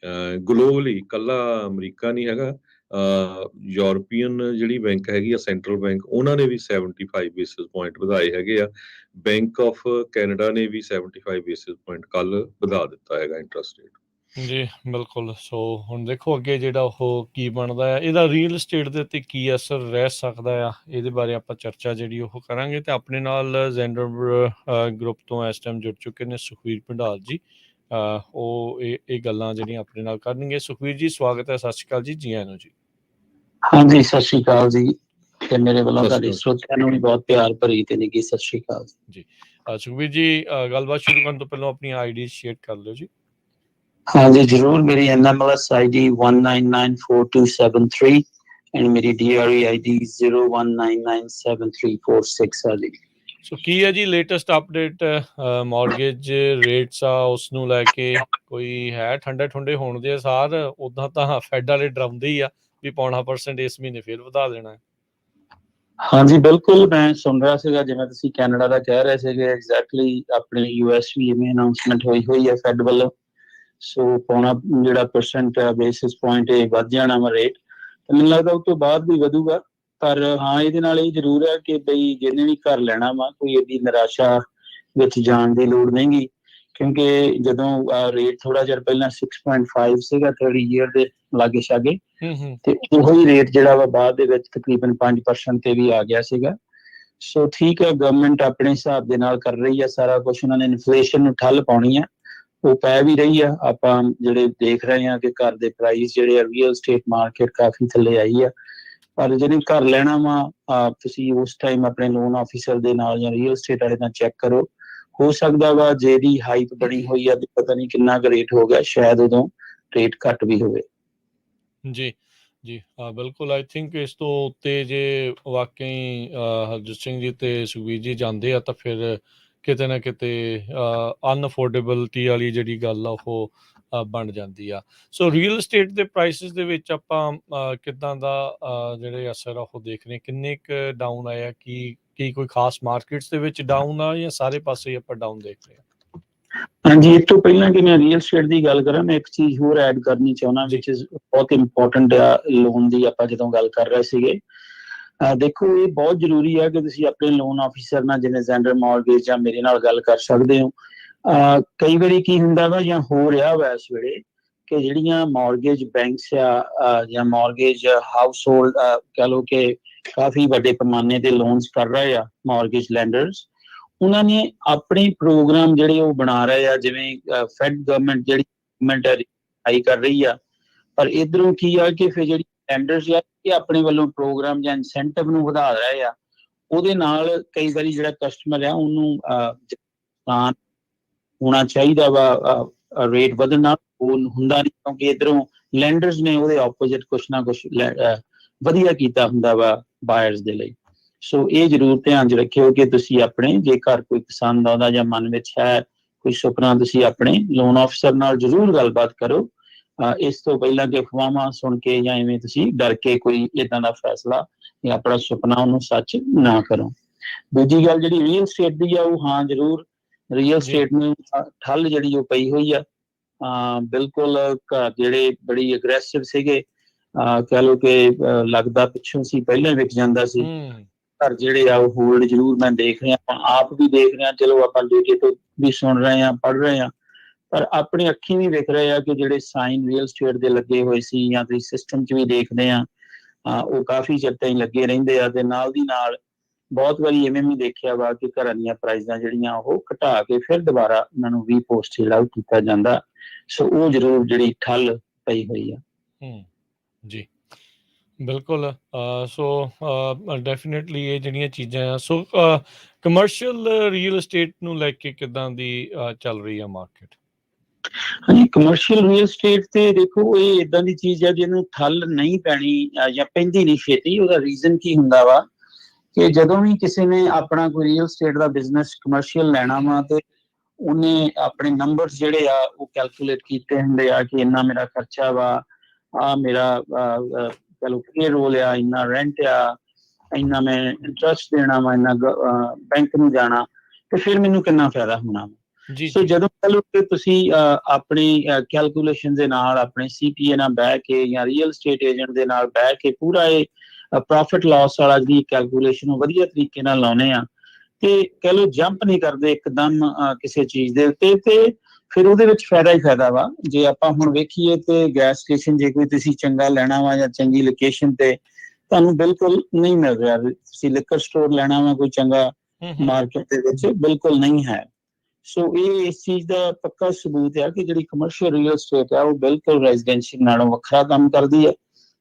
ਗਲੋਬਲੀ ਕੱਲਾ ਅਮਰੀਕਾ ਨਹੀਂ ਹੈਗਾ, ਯੂਰਪੀਅਨ ਜਿਹੜੀ ਬੈਂਕ ਹੈਗੀ ਆ ਸੈਂਟਰਲ ਬੈਂਕ, ਉਹਨਾਂ ਨੇ ਵੀ 75 ਬੇਸਿਸ ਪੁਆਇੰਟ ਵਧਾਏ ਹੈਗੇ ਆ। ਬੈਂਕ ਆਫ ਕੈਨੇਡਾ ਨੇ ਵੀ 75 ਬੇਸਿਸ ਪੁਆਇੰਟ ਕੱਲ ਵਧਾ ਦਿੱਤਾ ਹੈਗਾ ਇੰਟਰਸਟ ਰੇਟ। ਜੀ ਬਿਲਕੁਲ। ਸੋ ਹੁਣ ਦੇਖੋ ਅੱਗੇ ਜਿਹੜਾ ਉਹ ਕੀ ਬਣਦਾ ਆ, ਇਹਦਾ ਰੀਅਲ ਸਟੇਟ ਦੇ ਉੱਤੇ ਕੀ ਅਸਰ ਰਹਿ ਸਕਦਾ ਆ, ਇਹਦੇ ਬਾਰੇ ਆਪਾਂ ਚਰਚਾ ਜਿਹੜੀ ਉਹ ਕਰਾਂਗੇ। ਤੇ ਆਪਣੇ ਨਾਲ ਜ਼ੈਂਡਰ ਗਰੁੱਪ ਤੋਂ ਇਸ ਟਾਈਮ ਜੁੜ ਚੁੱਕੇ ਨੇ ਸੁਖਵੀਰ ਭੰਡਾਲ ਜੀ। ਉਹ ਇਹ ਗੱਲਾਂ ਜਿਹੜੀਆਂ ਆਪਣੇ ਨਾਲ ਕਰਨਗੇ। ਸੁਖਵੀਰ ਜੀ ਸਵਾਗਤ ਹੈ, ਸਤਿ ਸ਼੍ਰੀ ਅਕਾਲ ਜੀ, ਜੀ ਆਇਆਂ ਨੂੰ ਜੀ। ਹਾਂਜੀ ਸਤਿ ਸ਼੍ਰੀ ਅਕਾਲ ਜੀ, ਤੇ ਮੇਰੇ ਵੱਲੋਂ ਤੁਹਾਡੇ ਸਰੋਤਿਆਂ ਨੂੰ ਵੀ ਬਹੁਤ ਪਿਆਰ ਭਰੀ ਤੇ ਨਿੱਘੀ ਸਤਿ ਸ਼੍ਰੀ ਅਕਾਲ ਜੀ। ਸੁਖਵੀਰ ਜੀ ਗੱਲਬਾਤ ਸ਼ੁਰੂ ਕਰਨ ਤੋਂ ਪਹਿਲਾਂ ਆਪਣੀ ਆਈਡੀ ਸ਼ੇਅਰ ਕਰ ਲਿਓ ਜੀ। ਹਾਂਜੀ ਜ਼ਰੂਰ। ਮੇਰੀ NMLS ID 1994273 ਐਂਡ ਮੇਰੀ DRE ID 01997346 ਆ ਜੀ। ਸੋ ਕੀ ਹੈ ਜੀ ਲੇਟੈਸਟ ਅਪਡੇਟ ਮਾਰਗੇਜ ਰੇਟਸ ਆ ਉਸ ਨੂੰ ਲੈ ਕੇ? ਕੋਈ ਹੈ ਠੰਡੇ ਠੁੰਡੇ ਹੋਣ ਦੇ ਅਸਾਰ? ਉਦਾਂ ਤਾਂ ਫੈਡ ਵਾਲੇ ਡਰਾਉਂਦੇ ਹੀ ਆ ਵੀ 0.5% ਇਸ ਮਹੀਨੇ ਫਿਰ ਵਧਾ ਦੇਣਾ ਹੈ। ਹਾਂਜੀ ਬਿਲਕੁਲ, ਮੈਂ ਸੁਣ ਰਿਹਾ ਸੀਗਾ ਜਿਵੇਂ ਤੁਸੀਂ ਕੈਨੇਡਾ ਦਾ ਕਹਿ ਰਹੇ ਸੀਗੇ, ਐਗਜ਼ੈਕਟਲੀ ਆਪਣੇ US ਵੀ ਇਵੇਂ ਅਨਾਉਂਸਮੈਂਟ ਹੋਈ ਹੈ ਫੈਡ ਵੱਲੋਂ। ਸੋ 0.5% ਬੇਸਿਸ ਪੁਆਇੰਟ ਇਹ ਵੱਧ ਜਾਣਾ ਵਾ ਰੇਟ, ਤੇ ਮੈਨੂੰ ਲੱਗਦਾ ਉਸ ਤੋਂ ਬਾਅਦ ਵੀ ਵਧੂਗਾ। ਪਰ ਹਾਂ ਇਹਦੇ ਨਾਲ ਇਹ ਜ਼ਰੂਰ ਹੈ ਕਿ ਬਈ ਜਿਹਨੇ ਵੀ ਘਰ ਲੈਣਾ ਵਾ ਕੋਈ ਇਹਦੀ ਨਿਰਾਸ਼ਾ ਵਿੱਚ ਜਾਣ ਦੀ ਲੋੜ ਨਹੀਂਗੀ, ਕਿਉਂਕਿ ਜਦੋਂ ਰੇਟ ਥੋੜਾ ਚਿਰ ਪਹਿਲਾਂ 6.5 ਸੀਗਾ 30 ਈਅਰ ਦੇ ਲਾਗੇ ਛਾਗੇ, ਤੇ ਉਹੀ ਰੇਟ ਜਿਹੜਾ ਵਾ ਬਾਅਦ ਦੇ ਵਿੱਚ ਤਕਰੀਬਨ 5% ਤੇ ਵੀ ਆ ਗਿਆ ਸੀਗਾ। ਸੋ ਠੀਕ ਹੈ, ਗਵਰਨਮੈਂਟ ਆਪਣੇ ਹਿਸਾਬ ਦੇ ਨਾਲ ਕਰ ਰਹੀ ਹੈ ਸਾਰਾ ਕੁਝ। ਉਹਨਾਂ ਨੇ ਇਨਫਲੇਸ਼ਨ ਨੂੰ ਠੱਲ ਪਾਉਣੀ ਆ, ਉਹ ਪੈ ਵੀ ਰਹੀ ਆ। ਆਪਾਂ ਜਿਹੜੇ ਦੇਖ ਰਹੇ ਹਾਂ ਕਿ ਘਰ ਦੇ ਪ੍ਰਾਈਸ ਜਿਹੜੇ ਆ ਰੀਅਲ ਸਟੇਟ ਮਾਰਕੀਟ ਕਾਫੀ ਥੱਲੇ ਆਈ ਆ। ਪਰ ਜਿਹੜੇ ਘਰ ਲੈਣਾ ਵਾ ਤੁਸੀਂ ਉਸ ਟਾਈਮ ਆਪਣੇ ਲੋਨ ਆਫਿਸਰ ਦੇ ਨਾਲ ਜਾਂ ਰੀਅਲ ਸਟੇਟ ਵਾਲੇ ਨਾਲ ਚੈੱਕ ਕਰੋ। ਹੋ ਸਕਦਾ ਵਾ ਜਿਹੜੀ ਹਾਈਪ ਬਣੀ ਹੋਈ ਆ ਪਤਾ ਨਹੀਂ ਕਿੰਨਾ ਕੁ ਰੇਟ ਹੋ ਗਿਆ, ਸ਼ਾਇਦ ਉਦੋਂ ਰੇਟ ਘੱਟ ਵੀ ਹੋਵੇ। ਜੀ ਜੀ ਬਿਲਕੁਲ। ਆਈ ਥਿੰਕ ਇਸ ਤੋਂ ਉੱਤੇ ਜੇ ਵਾਕਈ ਹਰਜੋਤ ਸਿੰਘ ਜੀ ਤੇ ਸੁਖਵੀਰ ਜੀ ਜਾਂਦੇ ਆ ਤਾਂ ਫਿਰ ਕਿਤੇ ਨਾ ਕਿਤੇ ਅਨਅਫੋਰਡੇਬਿਲਟੀ ਵਾਲੀ ਜਿਹੜੀ ਗੱਲ ਆ ਉਹ ਬਣ ਜਾਂਦੀ ਆ। ਸੋ ਰੀਅਲ ਸਟੇਟ ਦੇ ਪ੍ਰਾਈਸਿਸ ਦੇ ਵਿੱਚ ਆਪਾਂ ਕਿੱਦਾਂ ਦਾ ਜਿਹੜੇ ਅਸਰ ਆ ਉਹ ਦੇਖ ਰਹੇ? ਕਿੰਨੇ ਕੁ ਡਾਊਨ ਆਇਆ? ਕੀ ਕੋਈ ਖਾਸ ਮਾਰਕੀਟਸ ਦੇ ਵਿੱਚ ਡਾਊਨ ਆ ਜਾਂ ਸਾਰੇ ਪਾਸੇ ਆਪਾਂ ਡਾਊਨ ਦੇਖ ਰਹੇ ਹਾਂ? ਹਾਂਜੀ, ਇਸ ਤੋਂ ਪਹਿਲਾਂ ਕਿ ਮੈਂ ਰੀਅਲ ਸਟੇਟ ਦੀ ਗੱਲ ਕਰਾਂ, ਮੈਂ ਇੱਕ ਚੀਜ਼ ਹੋਰ ਐਡ ਕਰਨੀ ਚਾਹੁੰਦਾ ਜੀ। ਵਿਚ ਇਜ਼ ਬਹੁਤ ਇੰਪੋਰਟੈਂਟ ਆ ਲੋਨ ਦੀ। ਆਪਾਂ ਜਦੋਂ ਗੱਲ ਕਰ ਰਹੇ ਸੀਗੇ, ਦੇਖੋ ਇਹ ਬਹੁਤ ਜ਼ਰੂਰੀ ਹੈ ਕਿ ਤੁਸੀਂ ਆਪਣੇ ਲੋਨ ਆਫਿਸਰ ਨਾਲ, ਜਿਵੇਂ ਜ਼ੈਂਡਰ ਮਾਰਗੇਜ ਜਾਂ ਮੇਰੇ ਨਾਲ ਗੱਲ ਕਰ ਸਕਦੇ ਹੋ। ਕਈ ਵਾਰੀ ਕੀ ਹੁੰਦਾ ਵਾ ਜਾਂ ਹੋ ਰਿਹਾ ਵਾ ਇਸ ਵੇਲੇ ਕਿ ਜਿਹੜੀਆਂ ਮਾਰਗੇਜ ਬੈਂਕਸ ਆ ਜਾਂ ਮਾਰਗੇਜ ਹਾਊਸ ਹੋਲਡ ਕਹਿ ਲਓ ਕਿ ਕਾਫੀ ਵੱਡੇ ਪੈਮਾਨੇ ਤੇ ਲੋਨਸ ਕਰ ਰਹੇ ਆ ਮਾਰਗੇਜ ਲੈਂਡਰਸ, ਉਹਨਾਂ ਨੇ ਆਪਣੇ ਪ੍ਰੋਗਰਾਮ ਜਿਹੜੇ ਉਹ ਬਣਾ ਰਹੇ ਆ, ਜਿਵੇਂ ਫੈਡ ਗਵਰਨਮੈਂਟ ਜਿਹੜੀ ਗਵਰਨਮੈਂਟ ਆਈ ਕਰ ਰਹੀ ਆ, ਪਰ ਇਧਰੋਂ ਕੀ ਆ ਕਿ ਫਿਰ ਜਿਹੜੀ ਲੈਂਡਰਸ ਆ ਇਹ ਆਪਣੇ ਵੱਲੋਂ ਪ੍ਰੋਗਰਾਮ ਜਾਂ ਇਨਸੈਂਟਿਵ ਨੂੰ ਵਧਾ ਰਹੇ ਆ। ਉਹਦੇ ਨਾਲ ਕਈ ਵਾਰੀ ਜਿਹੜਾ ਕਸਟਮਰ ਆ ਉਹਨੂੰ ਨੁਕਸਾਨ ਹੋਣਾ ਚਾਹੀਦਾ ਵਾ, ਰੇਟ ਵਧਣ ਨਾਲ ਉਹ ਹੁੰਦਾ ਨਹੀਂ, ਕਿਉਂਕਿ ਇਧਰੋਂ ਲੈਂਡਰਸ ਨੇ ਉਹਦੇ ਆਪੋਜ਼ਿਟ ਕੁਛ ਨਾ ਕੁਛ ਵਧੀਆ ਕੀਤਾ ਹੁੰਦਾ ਵਾ ਬਾਇਰਸ ਦੇ ਲਈ। ਸੋ ਇਹ ਜ਼ਰੂਰ ਧਿਆਨ 'ਚ ਰੱਖਿਓ ਕਿ ਤੁਸੀਂ ਆਪਣੇ, ਜੇਕਰ ਕੋਈ ਪਸੰਦ ਆਉਂਦਾ ਜਾਂ ਮਨ ਵਿੱਚ ਹੈ ਕੋਈ ਸੁਪਨਾ, ਤੁਸੀਂ ਆਪਣੇ ਲੋਨ ਆਫਿਸਰ ਨਾਲ ਜ਼ਰੂਰ ਗੱਲਬਾਤ ਕਰੋ ਇਸ ਤੋਂ ਪਹਿਲਾਂ ਕਿ ਅਫਵਾਹਾਂ ਸੁਣ ਕੇ ਜਾਂ ਐਵੇਂ ਤੁਸੀਂ ਡਰ ਕੇ ਕੋਈ ਏਦਾਂ ਦਾ ਫੈਸਲਾ ਜਾਂ ਆਪਣਾ ਸੁਪਨਾ ਉਹਨੂੰ ਸੱਚ ਨਾ ਕਰੋ। ਦੂਜੀ ਗੱਲ ਜਿਹੜੀ ਰੀਅਲ ਸਟੇਟ ਦੀ ਆ, ਉਹ ਹਾਂ ਜ਼ਰੂਰ ਰੀਅਲ ਜੀ। ਸਟੇਟ ਨੂੰ ਠੱਲ ਜਿਹੜੀ ਉਹ ਪਈ ਹੋਈ ਆ। ਬਿਲਕੁਲ ਘਰ ਜਿਹੜੇ ਬੜੀ ਅਗਰੈਸਿਵ ਸੀਗੇ, ਕਹਿ ਲਓ ਕਿ ਲੱਗਦਾ ਪਿੱਛੋਂ ਸੀ ਪਹਿਲਾਂ ਵਿਕ ਜਾਂਦਾ ਸੀ, ਘਰ ਜਿਹੜੇ ਆ ਉਹ ਹੋਲਡ ਜ਼ਰੂਰ ਮੈਂ ਦੇਖ ਰਿਹਾ, ਆਪਾਂ ਆਪ ਵੀ ਦੇਖ ਰਹੇ ਹਾਂ, ਚਲੋ ਆਪਾਂ ਡੇਟੇ ਤੋਂ ਵੀ ਸੁਣ ਰਹੇ ਹਾਂ, ਪੜ੍ਹ ਰਹੇ ਹਾਂ, ਪਰ ਆਪਣੀ ਅੱਖੀਂ ਵੀ ਵੇਖ ਰਹੇ ਆ ਕਿ ਜਿਹੜੇ ਸਾਈਨ ਰੀਅਲ ਸਟੇਟ ਦੇ ਲੱਗੇ ਹੋਏ ਸੀ ਜਾਂ ਤੁਸੀਂ ਸਿਸਟਮ 'ਚ ਵੀ ਦੇਖਦੇ ਆ, ਉਹ ਕਾਫੀ ਚਿਰ ਤਾਈਂ ਲੱਗੇ ਰਹਿੰਦੇ ਆ। ਤੇ ਨਾਲ ਦੀ ਨਾਲ ਬਹੁਤ ਵਾਰੀ ਇਵੇਂ ਵੀ ਦੇਖਿਆ ਵਾ ਕਿ ਘਰਾਂ ਦੀਆਂ ਪ੍ਰਾਈਜ਼ਾਂ ਜਿਹੜੀਆਂ ਉਹ ਘਟਾ ਕੇ ਫਿਰ ਦੁਬਾਰਾ ਉਹਨਾਂ ਨੂੰ ਰੀਪੋਸਟ ਜਿਹੜਾ ਉਹ ਕੀਤਾ ਜਾਂਦਾ। ਸੋ ਉਹ ਜ਼ਰੂਰ ਜਿਹੜੀ ਠੱਲ ਪਈ ਹੋਈ ਆ। ਜੀ ਬਿਲਕੁਲ। ਸੋ ਡੈਫੀਨੇਟਲੀ ਇਹ ਜਿਹੜੀਆਂ ਚੀਜ਼ਾਂ ਆ, ਸੋ ਕਮਰਸ਼ੀਅਲ ਰੀਅਲ estate ਨੂੰ ਲੈ ਕੇ ਕਿੱਦਾਂ ਦੀ ਚੱਲ ਰਹੀ ਆ ਮਾਰਕੀਟ? ਹਾਂਜੀ, ਕਮਰਸ਼ੀਅਲ ਰੀਅਲ estate ਤੇ ਦੇਖੋ ਇਹ ਇਦਾਂ ਦੀ ਚੀਜ਼ ਆ ਜਿਹਨੂੰ ਠੱਲ ਨਹੀਂ ਪੈਣੀ ਜਾਂ ਪੈਂਦੀ ਨਹੀਂ ਛੇਤੀ। ਉਹਦਾ ਰੀਜ਼ਨ ਕੀ ਹੁੰਦਾ ਵਾ ਕਿ ਜਦੋਂ ਵੀ ਕਿਸੇ ਨੇ ਆਪਣਾ ਕੋਈ ਰੀਅਲ estate ਦਾ ਬਿਜ਼ਨਸ ਕਮਰਸ਼ੀਅਲ ਲੈਣਾ ਵਾ ਤੇ ਉਹਨੇ ਆਪਣੇ ਨੰਬਰਸ ਜਿਹੜੇ ਆ ਉਹ ਕੈਲਕੂਲੇਟ ਕੀਤੇ ਹੁੰਦੇ ਆ ਕਿ ਇੰਨਾ ਮੇਰਾ ਖਰਚਾ ਵਾ, ਮੇਰਾ ਚਲੋ ਪੇਰੋਲ ਆ, ਇੰਨਾ ਰੈਂਟ ਆ, ਇੰਨਾ ਮੈਂ ਇੰਟਰਸਟ ਦੇਣਾ ਵਾ, ਇੰਨਾ ਬੈਂਕ ਨੂੰ ਜਾਣਾ, ਤੇ ਫਿਰ ਮੈਨੂੰ ਕਿੰਨਾ ਫਾਇਦਾ ਹੋਣਾ ਵਾ। ਜੀ ਸੋ ਜੀ ਜਦੋਂ ਕਹ ਲਓ ਕਿ ਤੁਸੀਂ ਆਪਣੀ ਕੈਲਕੂਲੇਸ਼ਨ ਦੇ ਨਾਲ ਆਪਣੇ CPA ਨਾਲ ਬਹਿ ਕੇ ਜਾਂ ਰੀਅਲ estate ਏਜੰਟ ਦੇ ਨਾਲ ਬਹਿ ਕੇ ਪੂਰਾ ਇਹ ਪ੍ਰੋਫਿਟ ਲਾਸ ਵਾਲਾ ਦੀ ਕੈਲਕੂਲੇਸ਼ਨ ਵਧੀਆ ਤਰੀਕੇ ਨਾਲ ਲਾਉਣੇ ਆ, ਤੇ ਕਹਿ ਲਓ ਜੰਪ ਨਹੀਂ ਕਰਦੇ ਇੱਕਦਮ ਕਿਸੇ ਚੀਜ਼ ਦੇ ਉੱਤੇ, ਤੇ ਫਿਰ ਉਹਦੇ ਵਿੱਚ ਫਾਇਦਾ ਹੀ ਫਾਇਦਾ ਵਾ। ਜੇ ਆਪਾਂ ਹੁਣ ਵੇਖੀਏ ਤੇ ਗੈਸ ਸਟੇਸ਼ਨ ਜੇ ਕੋਈ ਤੁਸੀਂ ਚੰਗਾ ਲੈਣਾ ਵਾ ਜਾਂ ਚੰਗੀ ਲੋਕੇਸ਼ਨ ਤੇ ਤੁਹਾਨੂੰ ਬਿਲਕੁਲ ਨਹੀਂ ਮਿਲ ਰਿਹਾ, ਤੁਸੀਂ ਲਿਕਰ ਸਟੋਰ ਲੈਣਾ ਵਾ ਕੋਈ ਚੰਗਾ ਮਾਰਕੀਟ ਦੇ ਵਿੱਚ, ਬਿਲਕੁਲ ਨਹੀਂ ਹੈ। ਸੋ ਇਹ ਇਸ ਚੀਜ਼ ਦਾ ਪੱਕਾ ਸਬੂਤ ਹੈ ਕਿ ਜਿਹੜੀ ਕਮਰਸ਼ੀਅਲ ਰੀਅਲ estate ਹੈ ਉਹ ਬਿਲਕੁਲ ਰੈਜ਼ੀਡੈਂਸ਼ੀਅਲ ਨਾਲੋਂ ਵੱਖਰਾ ਕੰਮ ਕਰਦੀ ਹੈ।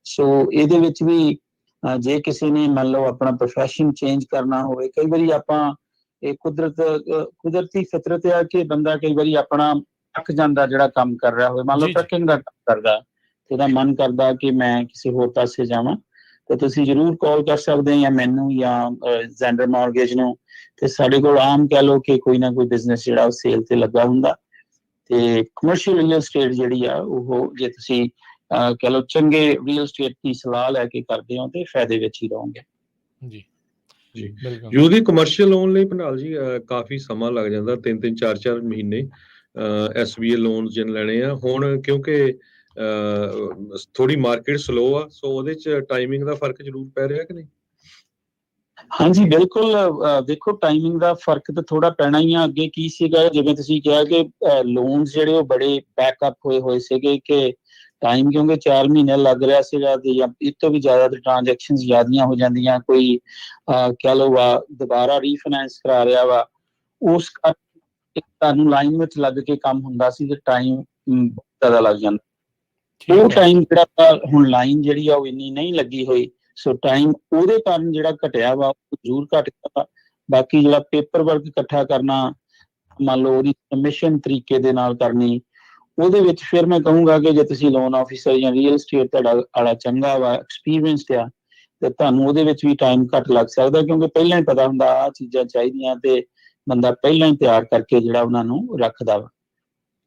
ਸੋ ਇਹਦੇ ਵਿੱਚ ਵੀ ਜੇ ਕਿਸੇ ਨੇ ਮੰਨ ਲਓ ਆਪਣਾ ਪ੍ਰੋਫੈਸ਼ਨ ਚੇਂਜ ਕਰਨਾ ਹੋਵੇ, ਕਈ ਵਾਰੀ ਆਪਾਂ ਇਹ ਕੁਦਰਤੀ ਫਿਤਰਤ ਆ ਕਿ ਬੰਦਾ ਕਈ ਵਾਰੀ ਆਪਣਾ ਥੱਕ ਜਾਂਦਾ ਜਿਹੜਾ ਕੰਮ ਕਰ ਰਿਹਾ ਹੋਵੇ, ਮੰਨ ਲਓ ਜੀ ਜੀ ਟਰੱਕਿੰਗ ਦਾ ਕੰਮ ਕਰਦਾ ਤੇ ਉਹਦਾ ਮਨ ਕਰਦਾ ਕਿ ਮੈਂ ਕਿਸੇ ਹੋਰ ਪਾਸੇ ਜਾਵਾਂ, ਤਾਂ ਤੁਸੀਂ ਜ਼ਰੂਰ ਕਾਲ ਕਰ ਸਕਦੇ ਆ ਜਾਂ ਮੈਨੂੰ ਜਾਂ ਜ਼ੈਂਡਰ ਮਾਰਗੇਜ ਨੂੰ, ਤੇ ਸਾਡੇ ਕੋਲ ਆਮ ਕਹਿ ਲਓ ਕਿ ਕੋਈ ਨਾ ਕੋਈ ਬਿਜ਼ਨਸ ਜਿਹੜਾ ਉਹ ਸੇਲ ਤੇ ਲੱਗਾ ਹੁੰਦਾ। ਤੇ ਕਮਰਸ਼ੀਅਲ ਰੀਅਲ estate ਜਿਹੜੀ ਆ ਉਹ ਜੇ ਤੁਸੀਂ ਕਹਿ ਲਓ ਚੰਗੇ ਰੀਅਲ estate ਦੀ ਸਲਾਹ ਲੈ ਕੇ ਕਰਦੇ ਹੋ ਤੇ ਫਾਇਦੇ ਵਿੱਚ ਹੀ ਰਹੋਗੇ। ਜੀ ਜੀ ਬਿਲਕੁਲ। ਯੂਦੀ ਕਮਰਸ਼ੀਅਲ ਲੋਨ ਲਈ ਭਨਾਲ ਜੀ ਕਾਫੀ ਸਮਾਂ ਲੱਗ ਜਾਂਦਾ, 3-3 4-4 ਮਹੀਨੇ SBA ਲੋਨ ਜਿਨ ਲੈਣੇ ਆ ਹੁਣ, ਕਿਉਂਕਿ ਥੋੜੀ ਮਾਰਕੀਟ ਸਲੋ ਆ, ਸੋ ਉਹਦੇ ਚ ਟਾਈਮਿੰਗ ਦਾ ਫਰਕ ਜ਼ਰੂਰ ਪੈ ਰਿਹਾ ਕਿ ਨਹੀਂ? ਹਾਂਜੀ ਬਿਲਕੁਲ, ਦੇਖੋ ਟਾਈਮਿੰਗ ਦਾ ਫਰਕ ਤਾਂ ਥੋੜਾ ਪੈਣਾ ਹੀ ਆ। ਅੱਗੇ ਕੀ ਸੀਗਾ, ਜਿਵੇਂ ਤੁਸੀਂ ਕਿਹਾ ਕਿ ਲੋਨਸ ਜਿਹੜੇ ਉਹ ਬੜੇ ਬੈਕਅਪ ਹੋਏ ਸੀਗੇ ਕਿ ਟਾਈਮ, ਕਿਉਂਕਿ 4 ਮਹੀਨੇ ਲੱਗ ਰਿਹਾ ਸੀਗਾ ਤੇ ਜਾਂ ਇਸ ਤੋਂ ਵੀ ਜ਼ਿਆਦਾ ਟ੍ਰਾਂਜੈਕਸ਼ਨਸ ਜ਼ਿਆਦੀਆਂ ਹੋ ਜਾਂਦੀਆਂ, ਕੋਈ ਕਹਿ ਲਓ ਦੁਬਾਰਾ ਰੀਫਾਈਨੈਂਸ ਕਰਾ ਰਿਹਾ ਵਾ, ਉਸ ਕਰਕੇ ਤੁਹਾਨੂੰ ਲਾਈਨ ਵਿੱਚ ਲੱਗ ਕੇ ਕੰਮ ਹੁੰਦਾ ਸੀ ਤੇ ਟਾਈਮ ਬਹੁਤ ਜ਼ਿਆਦਾ ਲੱਗ ਜਾਂਦਾ। ਉਹ ਠੀਕ ਹੈ। ਟਾਈਮ ਜਿਹੜਾ ਹੁਣ ਲਾਈਨ ਜਿਹੜੀ ਆ ਉਹ ਇੰਨੀ ਨਹੀਂ ਲੱਗੀ ਹੋਈ, ਸੋ ਟਾਈਮ ਉਹਦੇ ਕਾਰਨ ਜਿਹੜਾ ਘਟਿਆ ਵਾ ਉਹ ਜ਼ਰੂਰ ਘਟ ਗਿਆ। ਬਾਕੀ ਜਿਹੜਾ ਪੇਪਰ ਵਰਕ ਇਕੱਠਾ ਕਰਨਾ, ਮੰਨ ਲਓ ਉਹਦੀ ਕਮਿਸ਼ਨ ਤਰੀਕੇ ਦੇ ਨਾਲ ਕਰਨੀ, ਉਹਦੇ ਵਿੱਚ ਫਿਰ ਮੈਂ ਕਹੂੰਗਾ ਕਿ ਜੇ ਤੁਸੀਂ ਲੋਨ ਆਫਿਸਰ ਜਾਂ ਰੀਅਲ estate ਤੁਹਾਡਾ ਵਾਲਾ ਚੰਗਾ ਵਾ, ਐਕਸਪੀਰੀਅੰਸਡ ਆ, ਤੇ ਤੁਹਾਨੂੰ ਉਹਦੇ ਵਿੱਚ ਵੀ ਟਾਈਮ ਘੱਟ ਲੱਗ ਸਕਦਾ, ਕਿਉਂਕਿ ਪਹਿਲਾਂ ਹੀ ਪਤਾ ਹੁੰਦਾ ਆਹ ਚੀਜ਼ਾਂ ਚਾਹੀਦੀਆਂ ਤੇ ਬੰਦਾ ਪਹਿਲਾਂ ਹੀ ਤਿਆਰ ਕਰਕੇ ਜਿਹੜਾ ਉਹਨਾਂ ਨੂੰ ਰੱਖਦਾ ਵਾ।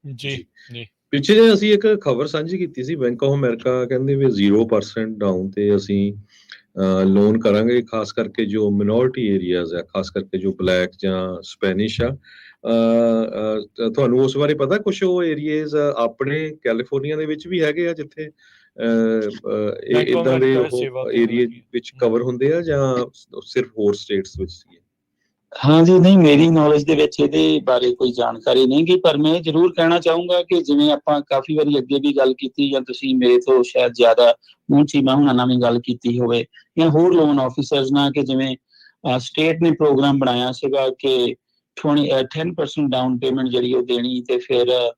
ਜੀ ਜੀ ਪਿੱਛੇ ਜੇ ਅਸੀਂ ਇੱਕ ਖਬਰ ਸਾਂਝੀ ਕੀਤੀ ਸੀ, ਬੈਂਕ ਆਫ ਅਮਰੀਕਾ ਕਹਿੰਦੇ ਵੀ 0% ਡਾਊਨ ਤੇ ਅਸੀਂ ਲੋਨ ਕਰਾਂਗੇ, ਖਾਸ ਕਰਕੇ ਜੋ ਮਿਨੋਰਿਟੀ ਏਰੀਆਜ਼ ਆ, ਖਾਸ ਕਰਕੇ ਜੋ ਬਲੈਕ ਜਾਂ ਸਪੈਨਿਸ਼ ਆ, ਤੁਹਾਨੂੰ ਉਸ ਬਾਰੇ ਪਤਾ ਕੁਛ? ਉਹ ਏਰੀਆਜ਼ ਆਪਣੇ ਕੈਲੀਫੋਰਨੀਆ ਦੇ ਵਿੱਚ ਵੀ ਹੈਗੇ ਆ ਜਿੱਥੇ ਬੈਂਕ ਆਫ ਇਦਾਂ ਦੇ ਅਮਰੀਕਾ ਉਹ ਸੇਵਾ ਦੇਣ ਏਰੀਏ ਲੱਗੀ। ਵਿੱਚ ਕਵਰ ਹੁੰਦੇ ਆ ਜਾਂ ਸਿਰਫ ਹੋਰ ਸਟੇਟਸ ਵਿੱਚ ਸੀ? ਹਾਂਜੀ, ਨਹੀਂ, ਮੇਰੀ ਨੌਲੇਜ ਦੇ ਵਿੱਚ ਇਹਦੇ ਬਾਰੇ ਕੋਈ ਜਾਣਕਾਰੀ ਨਹੀਂ ਗੀ, ਪਰ ਮੈਂ ਜ਼ਰੂਰ ਕਹਿਣਾ ਚਾਹੂੰਗਾ ਕਿ ਜਿਵੇਂ ਆਪਾਂ ਕਾਫੀ ਵਾਰੀ ਅੱਗੇ ਵੀ ਗੱਲ ਕੀਤੀ, ਜਾਂ ਤੁਸੀਂ ਮੇਰੇ ਤੋਂ ਸ਼ਾਇਦ ਜ਼ਿਆਦਾ ਮੂੰਹ ਚੀਮਾ ਹੁਣਾਂ ਨਾਲ ਵੀ ਗੱਲ ਕੀਤੀ ਹੋਵੇ, ਜਾਂ ਹੋਰ ਲੋਨ ਆਫਿਸਰਸ ਨਾਲ, ਕਿ ਜਿਵੇਂ ਸਟੇਟ ਨੇ ਪ੍ਰੋਗਰਾਮ ਬਣਾਇਆ ਸੀਗਾ ਕਿ 10% ਡਾਊਨ ਪੇਮੈਂਟ ਜਿਹੜੀ ਉਹ ਦੇਣੀ, ਤੇ ਫਿਰ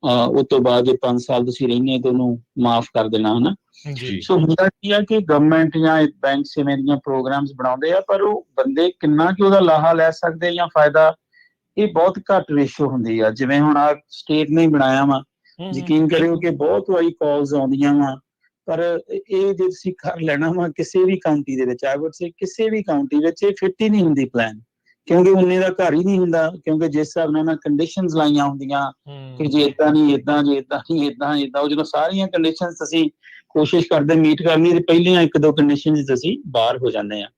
ਉਸ ਤੋਂ ਬਾਅਦ ਜੇ 5 ਸਾਲ ਤੁਸੀਂ ਰਹਿੰਦੇ ਤਾਂ ਉਹਨੂੰ ਮਾਫ ਕਰ ਦੇਣਾ, ਹਨਾ। ਜੀ ਸੋ ਹੁੰਦਾ ਕੀ ਆ ਕਿ ਗਵਰਨਮੈਂਟ ਜਾਂ ਬੈਂਕ ਇਵੇਂ ਦੀਆਂ ਪ੍ਰੋਗਰਾਮਸ ਬਣਾਉਂਦੇ ਆ, ਪਰ ਉਹ ਬੰਦੇ ਕਿੰਨਾ ਕਿ ਉਹਦਾ ਲਾਹਾ ਲੈ ਸਕਦੇ ਜਾਂ ਫਾਇਦਾ, ਇਹ ਬਹੁਤ ਘੱਟ ਰੇਸ਼ੋ ਹੁੰਦੀ ਆ। ਜਿਵੇਂ ਹੁਣ ਆ ਸਟੇਟ ਨੇ ਬਣਾਇਆ ਵਾ, ਯਕੀਨ ਕਰਿਓ ਕਿ ਬਹੁਤ ਵਾਰੀ ਕਾਲਸ ਆਉਂਦੀਆਂ ਵਾ, ਪਰ ਇਹ ਜੇ ਤੁਸੀਂ ਘਰ ਲੈਣਾ ਵਾ ਕਿਸੇ ਵੀ ਕਾਉਂਟੀ ਦੇ ਵਿੱਚ, ਆਈ ਵੁੱਡ ਸੇ ਕਿਸੇ ਵੀ ਕਾਉਂਟੀ ਵਿੱਚ, ਇਹ ਫਿੱਟ ਹੀ ਨਹੀਂ ਹੁੰਦੀ ਪਲਾਨ, ਕਿਉਂਕਿ ਉਨੇ ਦਾ ਘਰ ਹੀ ਨਹੀਂ ਹੁੰਦਾ, ਕਿਉਂਕਿ ਜਿਸ ਹਿਸਾਬ ਨਾਲ ਉਹਨਾਂ ਕੰਡੀਸ਼ਨਸ ਲਾਈਆਂ ਹੁੰਦੀਆਂ ਕਿ ਜੇ ਇਦਾਂ ਨਹੀਂ ਇਦਾਂ, ਜੇ ਇਦਾਂ ਨਹੀਂ ਇਦਾਂ, ਇਦਾਂ, ਉਹ ਜਦੋਂ ਸਾਰੀਆਂ ਕੰਡੀਸ਼ਨਸ ਅਸੀਂ ਕੋਸ਼ਿਸ਼ ਕਰਦੇ ਮੀਟ ਕਰਨੀ, ਤੇ ਪਹਿਲੀਆਂ 1-2 ਕੰਡੀਸ਼ਨਸ ਅਸੀਂ ਬਾਹਰ ਹੋ ਜਾਂਦੇ ਆ।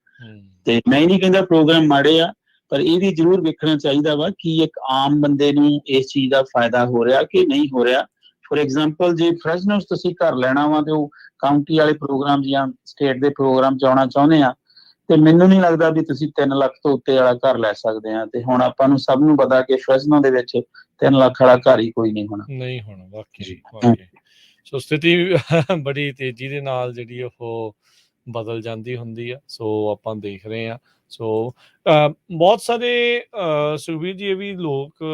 ਤੇ ਮੈਂ ਨਹੀਂ ਕਹਿੰਦਾ ਪ੍ਰੋਗਰਾਮ ਮਾੜੇ ਆ, ਪਰ ਇਹ ਵੀ ਜ਼ਰੂਰ ਵੇਖਣਾ ਚਾਹੀਦਾ ਵਾ ਕਿ ਇੱਕ ਆਮ ਬੰਦੇ ਨੂੰ ਇਸ ਚੀਜ਼ ਦਾ ਫਾਇਦਾ ਹੋ ਰਿਹਾ ਕਿ ਨਹੀਂ ਹੋ ਰਿਹਾ। ਫੋਰ ਐਗਜ਼ਾਮਪਲ, ਜੇ ਫਰੈਸ਼ਨਰਸ ਤੁਸੀਂ ਘਰ ਲੈਣਾ ਵਾ ਤੇ ਉਹ ਕਾਉਂਟੀ ਵਾਲੇ ਪ੍ਰੋਗਰਾਮ ਜਾਂ ਸਟੇਟ ਦੇ ਪ੍ਰੋਗਰਾਮ 'ਚ ਆਉਣਾ ਚਾਹੁੰਦੇ ਆ, ਤੇ ਮੈਨੂੰ ਨਹੀਂ ਲੱਗਦਾ ਵੀ ਤੁਸੀਂ 3 ਲੱਖ ਤੋਂ ਉੱਤੇ ਵਾਲਾ ਘਰ ਲੈ ਸਕਦੇ ਆ। ਤੇ ਹੁਣ ਆਪਾਂ ਨੂੰ ਸਭ ਨੂੰ ਪਤਾ ਕਿ ਫਰੈਸ਼ਨੋ ਦੇ ਵਿੱਚ 3 ਲੱਖ ਵਾਲਾ ਘਰ ਹੀ ਕੋਈ ਨਹੀਂ ਹੋਣਾ। ਵਾਕਈ ਸੋ ਸਥਿਤੀ ਬੜੀ ਤੇਜ਼ੀ ਦੇ ਨਾਲ ਜਿਹੜੀ ਉਹ ਬਦਲ ਜਾਂਦੀ ਹੁੰਦੀ ਆ। ਸੋ ਆਪਾਂ ਦੇਖ ਰਹੇ ਹਾਂ। ਸੋ ਬਹੁਤ ਸਾਰੇ ਸੁਖਬੀਰ ਜੀ, ਇਹ ਵੀ ਲੋਕ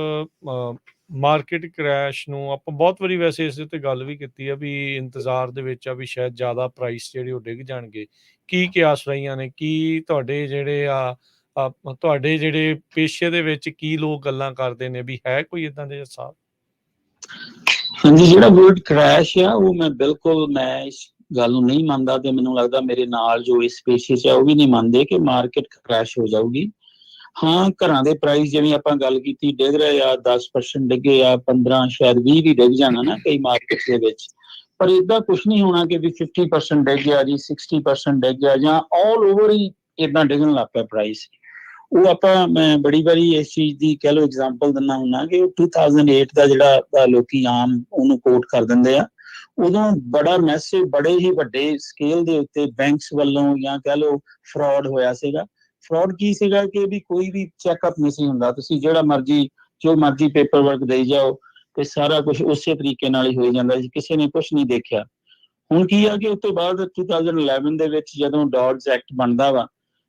ਮਾਰਕੀਟ ਕ੍ਰੈਸ਼ ਨੂੰ ਆਪਾਂ ਬਹੁਤ ਵਾਰੀ ਵੈਸੇ ਇਸ ਉੱਤੇ ਗੱਲ ਵੀ ਕੀਤੀ ਆ ਵੀ ਇੰਤਜ਼ਾਰ ਦੇ ਵਿੱਚ ਆ ਵੀ ਸ਼ਾਇਦ ਜ਼ਿਆਦਾ ਪ੍ਰਾਈਸ ਜਿਹੜੇ ਉਹ ਡਿੱਗ ਜਾਣਗੇ। ਕੀ ਕਿਆਸ ਰਹੀਆਂ ਨੇ? ਕੀ ਤੁਹਾਡੇ ਜਿਹੜੇ ਪੇਸ਼ੇ ਦੇ ਵਿੱਚ ਕੀ ਲੋਕ ਗੱਲਾਂ ਕਰਦੇ ਨੇ ਵੀ ਹੈ ਕੋਈ ਇਦਾਂ ਦੇ ਹਿਸਾਬ? ਹਾਂਜੀ, ਜਿਹੜਾ ਵਰਡ ਕ੍ਰੈਸ਼ ਆ ਉਹ ਮੈਂ ਇਸ ਗੱਲ ਨੂੰ ਨਹੀਂ ਮੰਨਦਾ, ਤੇ ਮੈਨੂੰ ਲੱਗਦਾ ਮੇਰੇ ਨਾਲ ਜੋ ਇਸ ਪੇਸ਼ੇ 'ਚ ਆ ਉਹ ਵੀ ਨਹੀਂ ਮੰਨਦੇ ਕਿ ਮਾਰਕੀਟ ਕ੍ਰੈਸ਼ ਹੋ ਜਾਊਗੀ। ਹਾਂ, ਘਰਾਂ ਦੇ ਪ੍ਰਾਈਸ ਜਿਵੇਂ ਆਪਾਂ ਗੱਲ ਕੀਤੀ ਡਿੱਗ ਰਹੇ ਆ, 10% ਡਿੱਗੇ ਆ, 15, ਸ਼ਾਇਦ 20 ਵੀ ਡਿੱਗ ਜਾਣਾ ਨਾ ਕਈ ਮਾਰਕੀਟ ਦੇ ਵਿੱਚ, ਪਰ ਏਦਾਂ ਕੁਛ ਨਹੀਂ ਹੋਣਾ ਕਿ ਵੀ 50% ਡਿੱਗ ਗਿਆ ਜੀ, 60% ਡਿੱਗ ਗਿਆ, ਜਾਂ ਆਲ ਓਵਰ ਹੀ ਏਦਾਂ ਡਿੱਗਣ ਲੱਗ ਪਿਆ ਪ੍ਰਾਈਸ। ਉਹ ਮੈਂ ਬੜੀ ਵਾਰੀ ਇਸ ਚੀਜ਼ ਦੀ ਕਹਿ ਲਓ ਐਗਜ਼ਾਮਪਲ ਦਿੰਦਾ ਹੁੰਦਾ ਕਿ 2008 ਦਾ ਜਿਹੜਾ ਲੋਕੀ ਆਮ ਉਹਨੂੰ ਕੋਟ ਕਰ ਦਿੰਦੇ ਆ, ਉਦੋਂ ਬੜਾ ਮੈਸਿਵ, ਬੜੇ ਹੀ ਵੱਡੇ ਸਕੇਲ ਦੇ ਉੱਤੇ ਬੈਂਕਸ ਵੱਲੋਂ ਜਾਂ ਕਹਿ ਲਓ ਫਰਾਡ ਹੋਇਆ ਸੀਗਾ। ਫਰਾਡ ਕੀ ਸੀਗਾ ਕਿ ਵੀ ਕੋਈ ਵੀ ਚੈੱਕਅਪ ਨਹੀਂ ਸੀ ਹੁੰਦਾ, ਤੁਸੀਂ ਜੋ ਮਰਜ਼ੀ ਪੇਪਰ ਵਰਕ ਦੇਈ ਜਾਓ ਤੇ ਸਾਰਾ ਕੁਝ ਉਸੇ ਤਰੀਕੇ ਨਾਲ ਹੀ ਹੋ ਜਾਂਦਾ ਸੀ, ਕਿਸੇ ਨੇ ਕੁਝ ਨਹੀਂ ਦੇਖਿਆ। ਹੁਣ ਕੀ ਆ ਕਿ ਉਸ ਤੋਂ ਬਾਅਦ 2011 ਦੇ ਵਿੱਚ ਜਦੋਂ ਡੌਡਸ ਐਕਟ ਬਣਦਾ ਵਾ,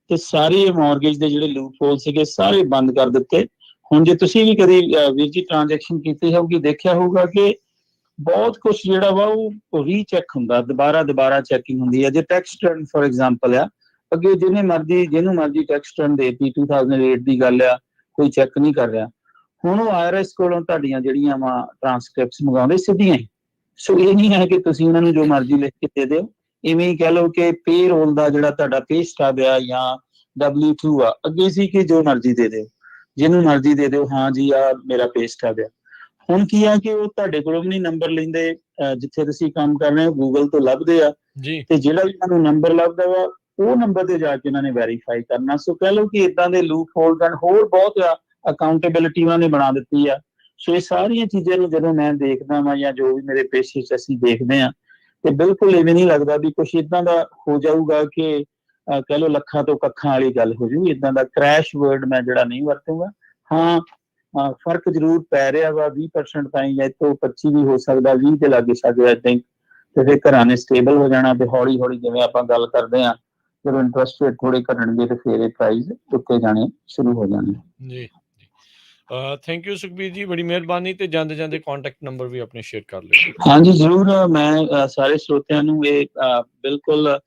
ਤੇ ਸਾਰੇ ਮਾਰਗੇਜ ਦੇ ਜਿਹੜੇ ਲੂਪ ਹੋਲ ਸੀਗੇ ਸਾਰੇ ਬੰਦ ਕਰ ਦਿੱਤੇ। ਹੁਣ ਜੇ ਤੁਸੀਂ ਵੀ ਕਦੀ ਵੀਰ ਜੀ ਟ੍ਰਾਂਜੈਕਸ਼ਨ ਕੀਤੀ ਹੋਊਗੀ, ਦੇਖਿਆ ਹੋਊਗਾ ਕਿ ਬਹੁਤ ਕੁਝ ਜਿਹੜਾ ਵਾ ਉਹ ਰੀਚੈਕ ਹੁੰਦਾ, ਦੁਬਾਰਾ ਚੈਕਿੰਗ ਹੁੰਦੀ ਹੈ। ਜੇ ਟੈਕਸ ਰਿਟਰਨ ਫॉर ਐਗਜ਼ਾਮਪਲ ਆ, ਅੱਗੇ ਜਿਹਨੂੰ ਮਰਜ਼ੀ ਟੈਕਸ ਰਿਟਰਨ ਦੇਤੀ, 2008 ਦੀ ਗੱਲ ਆ, ਕੋਈ ਚੈੱਕ ਨਹੀਂ ਕਰ ਰਿਹਾ। ਹੁਣ ਉਹ IRS ਕੋਲੋਂ ਤੁਹਾਡੀਆਂ ਜਿਹੜੀਆਂ ਵਾ ਟ੍ਰਾਂਸਕ੍ਰਿਪਟਸ ਮੰਗਾਉਂਦੇ ਸਿੱਧੀਆਂ ਹੀ। ਸੋ ਇਹ ਨਹੀਂ ਹੈ ਕਿ ਤੁਸੀਂ ਉਹਨਾਂ ਨੂੰ ਜੋ ਮਰਜ਼ੀ ਲਿਖ ਕੇ ਦੇ ਦਿਓ। ਇਵੇਂ ਹੀ ਕਹਿ ਲਓ ਕਿ ਪੇ ਰੋਲ ਦਾ ਜਿਹੜਾ ਤੁਹਾਡਾ ਪੇ ਸਟੱਬ ਆ ਜਾਂ W2 ਆ, ਅੱਗੇ ਸੀ ਕਿ ਜੋ ਮਰਜ਼ੀ ਦੇ ਦਿਓ, ਜਿਹਨੂੰ ਮਰਜ਼ੀ ਦੇ ਦਿਓ, ਹਾਂ ਜੀ ਆ ਮੇਰਾ ਪੇ ਸਟੱਬ ਆ। ਹੁਣ ਕੀ ਆ ਕਿ ਉਹ ਤੁਹਾਡੇ ਕੋਲੋਂ ਵੀ ਨਹੀਂ ਨੰਬਰ ਲੈਂਦੇ, ਜਿੱਥੇ ਤੁਸੀਂ ਕੰਮ ਕਰ ਰਹੇ ਹੋ ਗੂਗਲ ਤੋਂ ਲੱਭਦੇ ਆ, ਤੇ ਜਿਹੜਾ ਵੀ ਤੁਹਾਨੂੰ ਨੰਬਰ ਲੱਭਦਾ ਵਾ ਉਹ ਨੰਬਰ ਤੇ ਜਾ ਕੇ ਉਹਨਾਂ ਨੇ ਵੈਰੀਫਾਈ ਕਰਨਾ। ਸੋ ਕਹਿ ਲਓ ਕਿ ਇਦਾਂ ਦੇ ਲੂਪ ਹੋਲਸ ਹਨ, ਹੋਰ ਬਹੁਤ ਆ, ਅਕਾਊਂਟੇਬਿਲਿਟੀ ਉਹਨਾਂ ਨੇ ਬਣਾ ਦਿੱਤੀ ਆ। ਸੋ ਇਹ ਸਾਰੀਆਂ ਚੀਜ਼ਾਂ ਨੂੰ ਜਦੋਂ ਮੈਂ ਦੇਖਦਾ ਵਾਂ ਜਾਂ ਜੋ ਵੀ ਮੇਰੇ ਪੇਸ਼ੇ 'ਚ ਅਸੀਂ ਦੇਖਦੇ ਹਾਂ, ਤੇ ਬਿਲਕੁਲ ਇਵੇਂ ਨਹੀਂ ਲੱਗਦਾ ਵੀ ਕੁਛ ਇਦਾਂ ਦਾ ਹੋ ਜਾਊਗਾ ਕਿ ਕਹਿ ਲਓ ਲੱਖਾਂ ਤੋਂ ਕੱਖਾਂ ਵਾਲੀ ਗੱਲ ਹੋ ਜੂ। ਇਦਾਂ ਦਾ ਕ੍ਰੈਸ਼ ਵਰਡ ਮੈਂ ਜਿਹੜਾ ਨਹੀਂ ਵਰਤੂੰਗਾ। ਹਾਂ, ਫਰਕ ਜ਼ਰੂਰ ਪੈ ਰਿਹਾ ਵਾ 20% ਤਾਈਂ, ਜਾਂ ਇੱਥੋਂ 25 ਵੀ ਹੋ ਸਕਦਾ, 20 ਦੇ ਲਾਗੇ ਸਾਡੇ ਆਈ ਥਿੰਕ। ਤੇ ਫਿਰ ਘਰਾਂ ਨੇ ਸਟੇਬਲ ਹੋ ਜਾਣਾ, ਤੇ ਹੌਲੀ ਹੌਲੀ ਜਿਵੇਂ ਆਪਾਂ ਗੱਲ ਕਰਦੇ ਹਾਂ, ਜਦੋਂ ਇੰਟਰਸਟ ਰੇਟ ਥੋੜੇ ਘਟਣਗੇ ਤੇ ਫਿਰ ਇਹ ਪ੍ਰਾਈਸ ਉੱਤੇ ਜਾਣੇ ਸ਼ੁਰੂ ਹੋ ਜਾਣੇ। ਜੀ, ਥੈਂਕ ਯੂ ਸੁਖਬੀਰ ਜੀ, ਬੜੀ ਮਿਹਰਬਾਨੀ। ਤੇ ਜਾਂਦੇ ਕੰਟੈਕਟ ਨੰਬਰ ਵੀ ਆਪਣੇ ਸ਼ੇਅਰ ਕਰ ਲਿਓ। ਹਾਂਜੀ ਜ਼ਰੂਰ, ਮੈਂ ਸਾਰੇ ਸਰੋਤਿਆਂ ਨੂੰ ਇਹ ਬਿਲਕੁਲ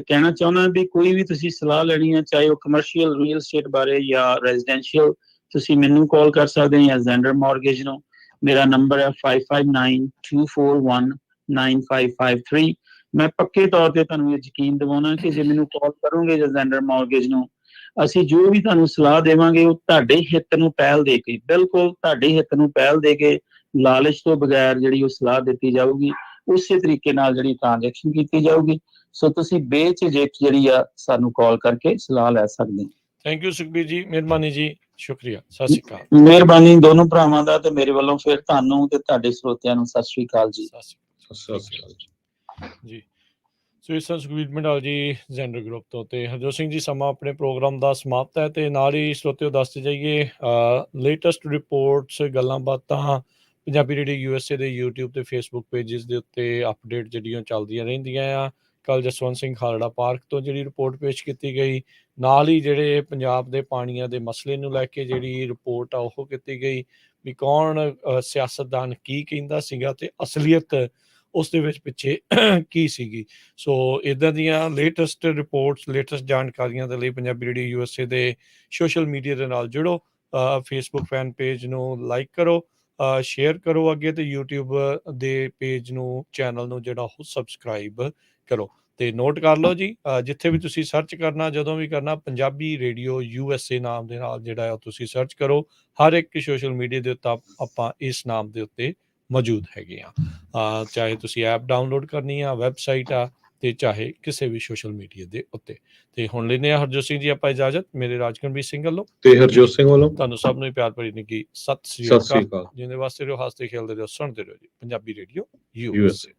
ਕਹਿਣਾ ਚਾਹੁੰਦਾ ਵੀ ਕੋਈ ਵੀ ਤੁਸੀਂ ਸਲਾਹ ਲੈਣੀ ਹੈ, ਚਾਹੇ ਉਹ ਕਮਰਸ਼ੀਅਲ ਰੀਅਲ ਸਟੇਟ ਬਾਰੇ ਜਾਂ ਰੈਜ਼ੀਡੈਂਸ਼ੀਅਲ, ਤੁਸੀਂ ਮੈਨੂੰ ਕਾਲ ਕਰ ਸਕਦੇ ਹੋ ਜਾਂ ਜ਼ੈਂਡਰ ਮਾਰਗੇਜ ਨੂੰ। ਮੇਰਾ ਨੰਬਰ ਹੈ 5592419553। ਮੈਂ ਪੱਕੇ ਤੌਰ ਤੇ ਤੁਹਾਨੂੰ ਇਹ ਯਕੀਨ ਦਿਵਾਉਣਾ ਕਿ ਜੇ ਮੈਨੂੰ ਕਾਲ ਕਰੋਗੇ ਜਾਂ ਜ਼ੈਂਡਰ ਮਾਰਗੇਜ ਨੂੰ, ਅਸੀਂ ਜੋ ਵੀ ਤੁਹਾਨੂੰ ਸਲਾਹ ਦੇਵਾਂਗੇ ਉਹ ਤੁਹਾਡੇ ਹਿੱਤ ਨੂੰ ਪਹਿਲ ਦੇ ਕੇ, ਬਿਲਕੁਲ ਤੁਹਾਡੇ ਹਿੱਤ ਨੂੰ ਪਹਿਲ ਦੇ ਕੇ, ਲਾਲਚ ਤੋਂ ਬਗੈਰ ਜਿਹੜੀ ਉਹ ਸਲਾਹ ਦਿੱਤੀ ਜਾਊਗੀ, ਉਸੇ ਤਰੀਕੇ ਨਾਲ ਜਿਹੜੀ ਟ੍ਰਾਂਜੈਕਸ਼ਨ ਕੀਤੀ ਜਾਊਗੀ। ਸੋ ਤੁਸੀਂ ਬੇਝਿਜਕ ਜਿਹੜੀ ਆ ਸਾਨੂੰ ਕਾਲ ਕਰਕੇ ਸਲਾਹ ਲੈ ਸਕਦੇ ਹੋ। ਥੈਂਕ ਯੂ ਸੁਖਬੀਰ ਜੀ, ਮਿਹਰਬਾਨੀ ਜੀ। ਸ਼ੁਕਰੀਆ, ਸਤਿ ਸ਼੍ਰੀ ਅਕਾਲ। ਮਿਹਰਬਾਨੀ ਦੋਨੋਂ ਭਰਾਵਾਂ ਦਾ, ਤੇ ਮੇਰੇ ਵੱਲੋਂ ਫਿਰ ਤੁਹਾਨੂੰ ਤੇ ਤੁਹਾਡੇ ਸਰੋਤਿਆਂ ਨੂੰ ਸਤਿ ਸ੍ਰੀ ਅਕਾਲ ਜੀ। ਸਤਿ ਸ਼੍ਰੀ ਅਕਾਲ ਜੀ। ਸੋ ਇਸ ਤਰ੍ਹਾਂ ਸੁਖਬੀਰ ਮੰਡਾਲ ਜੀ ਜੈਂਡਰ ਗਰੁੱਪ ਤੋਂ, ਤੇ ਹਰਜੋਤ ਸਿੰਘ ਜੀ ਸਮਾਂ ਆਪਣੇ ਪ੍ਰੋਗਰਾਮ ਦਾ ਸਮਾਪਤ ਹੈ, ਤੇ ਨਾਲ ਹੀ ਸਰੋਤਿਓ ਦੱਸਦੇ ਜਾਈਏ ਲੇਟੈਸਟ ਰਿਪੋਰਟਸ, ਗੱਲਾਂ ਬਾਤਾਂ ਪੰਜਾਬੀ ਰੇਡੀਓ USA ਦੇ YouTube ਤੇ Facebook ਪੇਜਿਸ ਦੇ ਉੱਤੇ ਅਪਡੇਟ ਜਿਹੜੀਆਂ ਚੱਲਦੀਆਂ ਰਹਿੰਦੀਆਂ ਆ। ਕੱਲ ਜਸਵੰਤ ਸਿੰਘ ਖਾਲੜਾ ਪਾਰਕ ਤੋਂ ਜਿਹੜੀ ਰਿਪੋਰਟ ਪੇਸ਼ ਕੀਤੀ ਗਈ, ਨਾਲ ਹੀ ਜਿਹੜੇ ਪੰਜਾਬ ਦੇ ਪਾਣੀਆਂ ਦੇ ਮਸਲੇ ਨੂੰ ਲੈ ਕੇ ਜਿਹੜੀ ਰਿਪੋਰਟ ਆ ਉਹ ਕੀਤੀ ਗਈ ਵੀ ਕੌਣ ਸਿਆਸਤਦਾਨ ਕੀ ਕਹਿੰਦਾ ਸੀਗਾ ਤੇ ਅਸਲੀਅਤ ਉਸ ਦੇ ਵਿੱਚ ਪਿੱਛੇ ਕੀ ਸੀਗੀ। ਸੋ ਇੱਦਾਂ ਦੀਆਂ ਲੇਟੈਸਟ ਰਿਪੋਰਟਸ, ਲੇਟੈਸਟ ਜਾਣਕਾਰੀਆਂ ਦੇ ਲਈ ਪੰਜਾਬੀ ਰੇਡੀਓ USA ਦੇ ਸੋਸ਼ਲ ਮੀਡੀਆ ਦੇ ਨਾਲ ਜੁੜੋ। Facebook ਫੈਨ ਪੇਜ ਨੂੰ ਲਾਈਕ ਕਰੋ, ਸ਼ੇਅਰ ਕਰੋ ਅੱਗੇ, ਤੇ YouTube ਦੇ ਪੇਜ ਨੂੰ, ਚੈਨਲ ਨੂੰ ਜਿਹੜਾ ਉਹ ਸਬਸਕ੍ਰਾਈਬ ਕਰੋ। ਤੇ ਨੋਟ ਕਰ ਲਓ ਜੀ, ਜਿੱਥੇ ਵੀ ਤੁਸੀਂ ਸਰਚ ਕਰਨਾ, ਜਦੋਂ ਵੀ ਕਰਨਾ, ਪੰਜਾਬੀ ਰੇਡੀਓ USA ਨਾਮ ਦੇ ਨਾਲ ਜਿਹੜਾ ਆ ਤੁਸੀਂ ਸਰਚ ਕਰੋ। ਹਰ ਇੱਕ ਸੋਸ਼ਲ ਮੀਡੀਆ ਦੇ ਉੱਤੇ ਆਪਾਂ ਇਸ ਨਾਮ ਦੇ ਉੱਤੇ ਮੌਜੂਦ ਹੈਗੇ ਆ, ਚਾਹੇ ਤੁਸੀਂ ਐਪ ਡਾਊਨਲੋਡ ਕਰਨੀ ਆ, ਵੈਬਸਾਈਟ ਆ, ਤੇ ਚਾਹੇ ਕਿਸੇ ਵੀ ਸੋਸ਼ਲ ਮੀਡੀਆ ਦੇ ਉੱਤੇ। ਤੇ ਹੁਣ ਲੈਂਦੇ ਆ ਹਰਜੋਤ ਸਿੰਘ ਜੀ ਆਪਾਂ ਇਜਾਜ਼ਤ, ਮੇਰੇ ਰਾਜਕਨਵੀਰ ਸਿੰਘ ਵੱਲੋਂ ਤੇ ਹਰਜੋਤ ਸਿੰਘ ਵੱਲੋਂ ਤੁਹਾਨੂੰ ਸਭ ਨੂੰ ਪਿਆਰ ਭਰੀ ਨਿੱਘੀ ਸਤਿ ਸ੍ਰੀ ਅਕਾਲ। ਜਿੰਦੇ ਵਾਸਤੇ ਰਹੋ, ਹੱਸਦੇ ਖੇਲਦੇ ਰਹੋ, ਸੁਣਦੇ ਰਹੋ ਜੀ ਪੰਜਾਬੀ ਰੇਡੀਓ USA।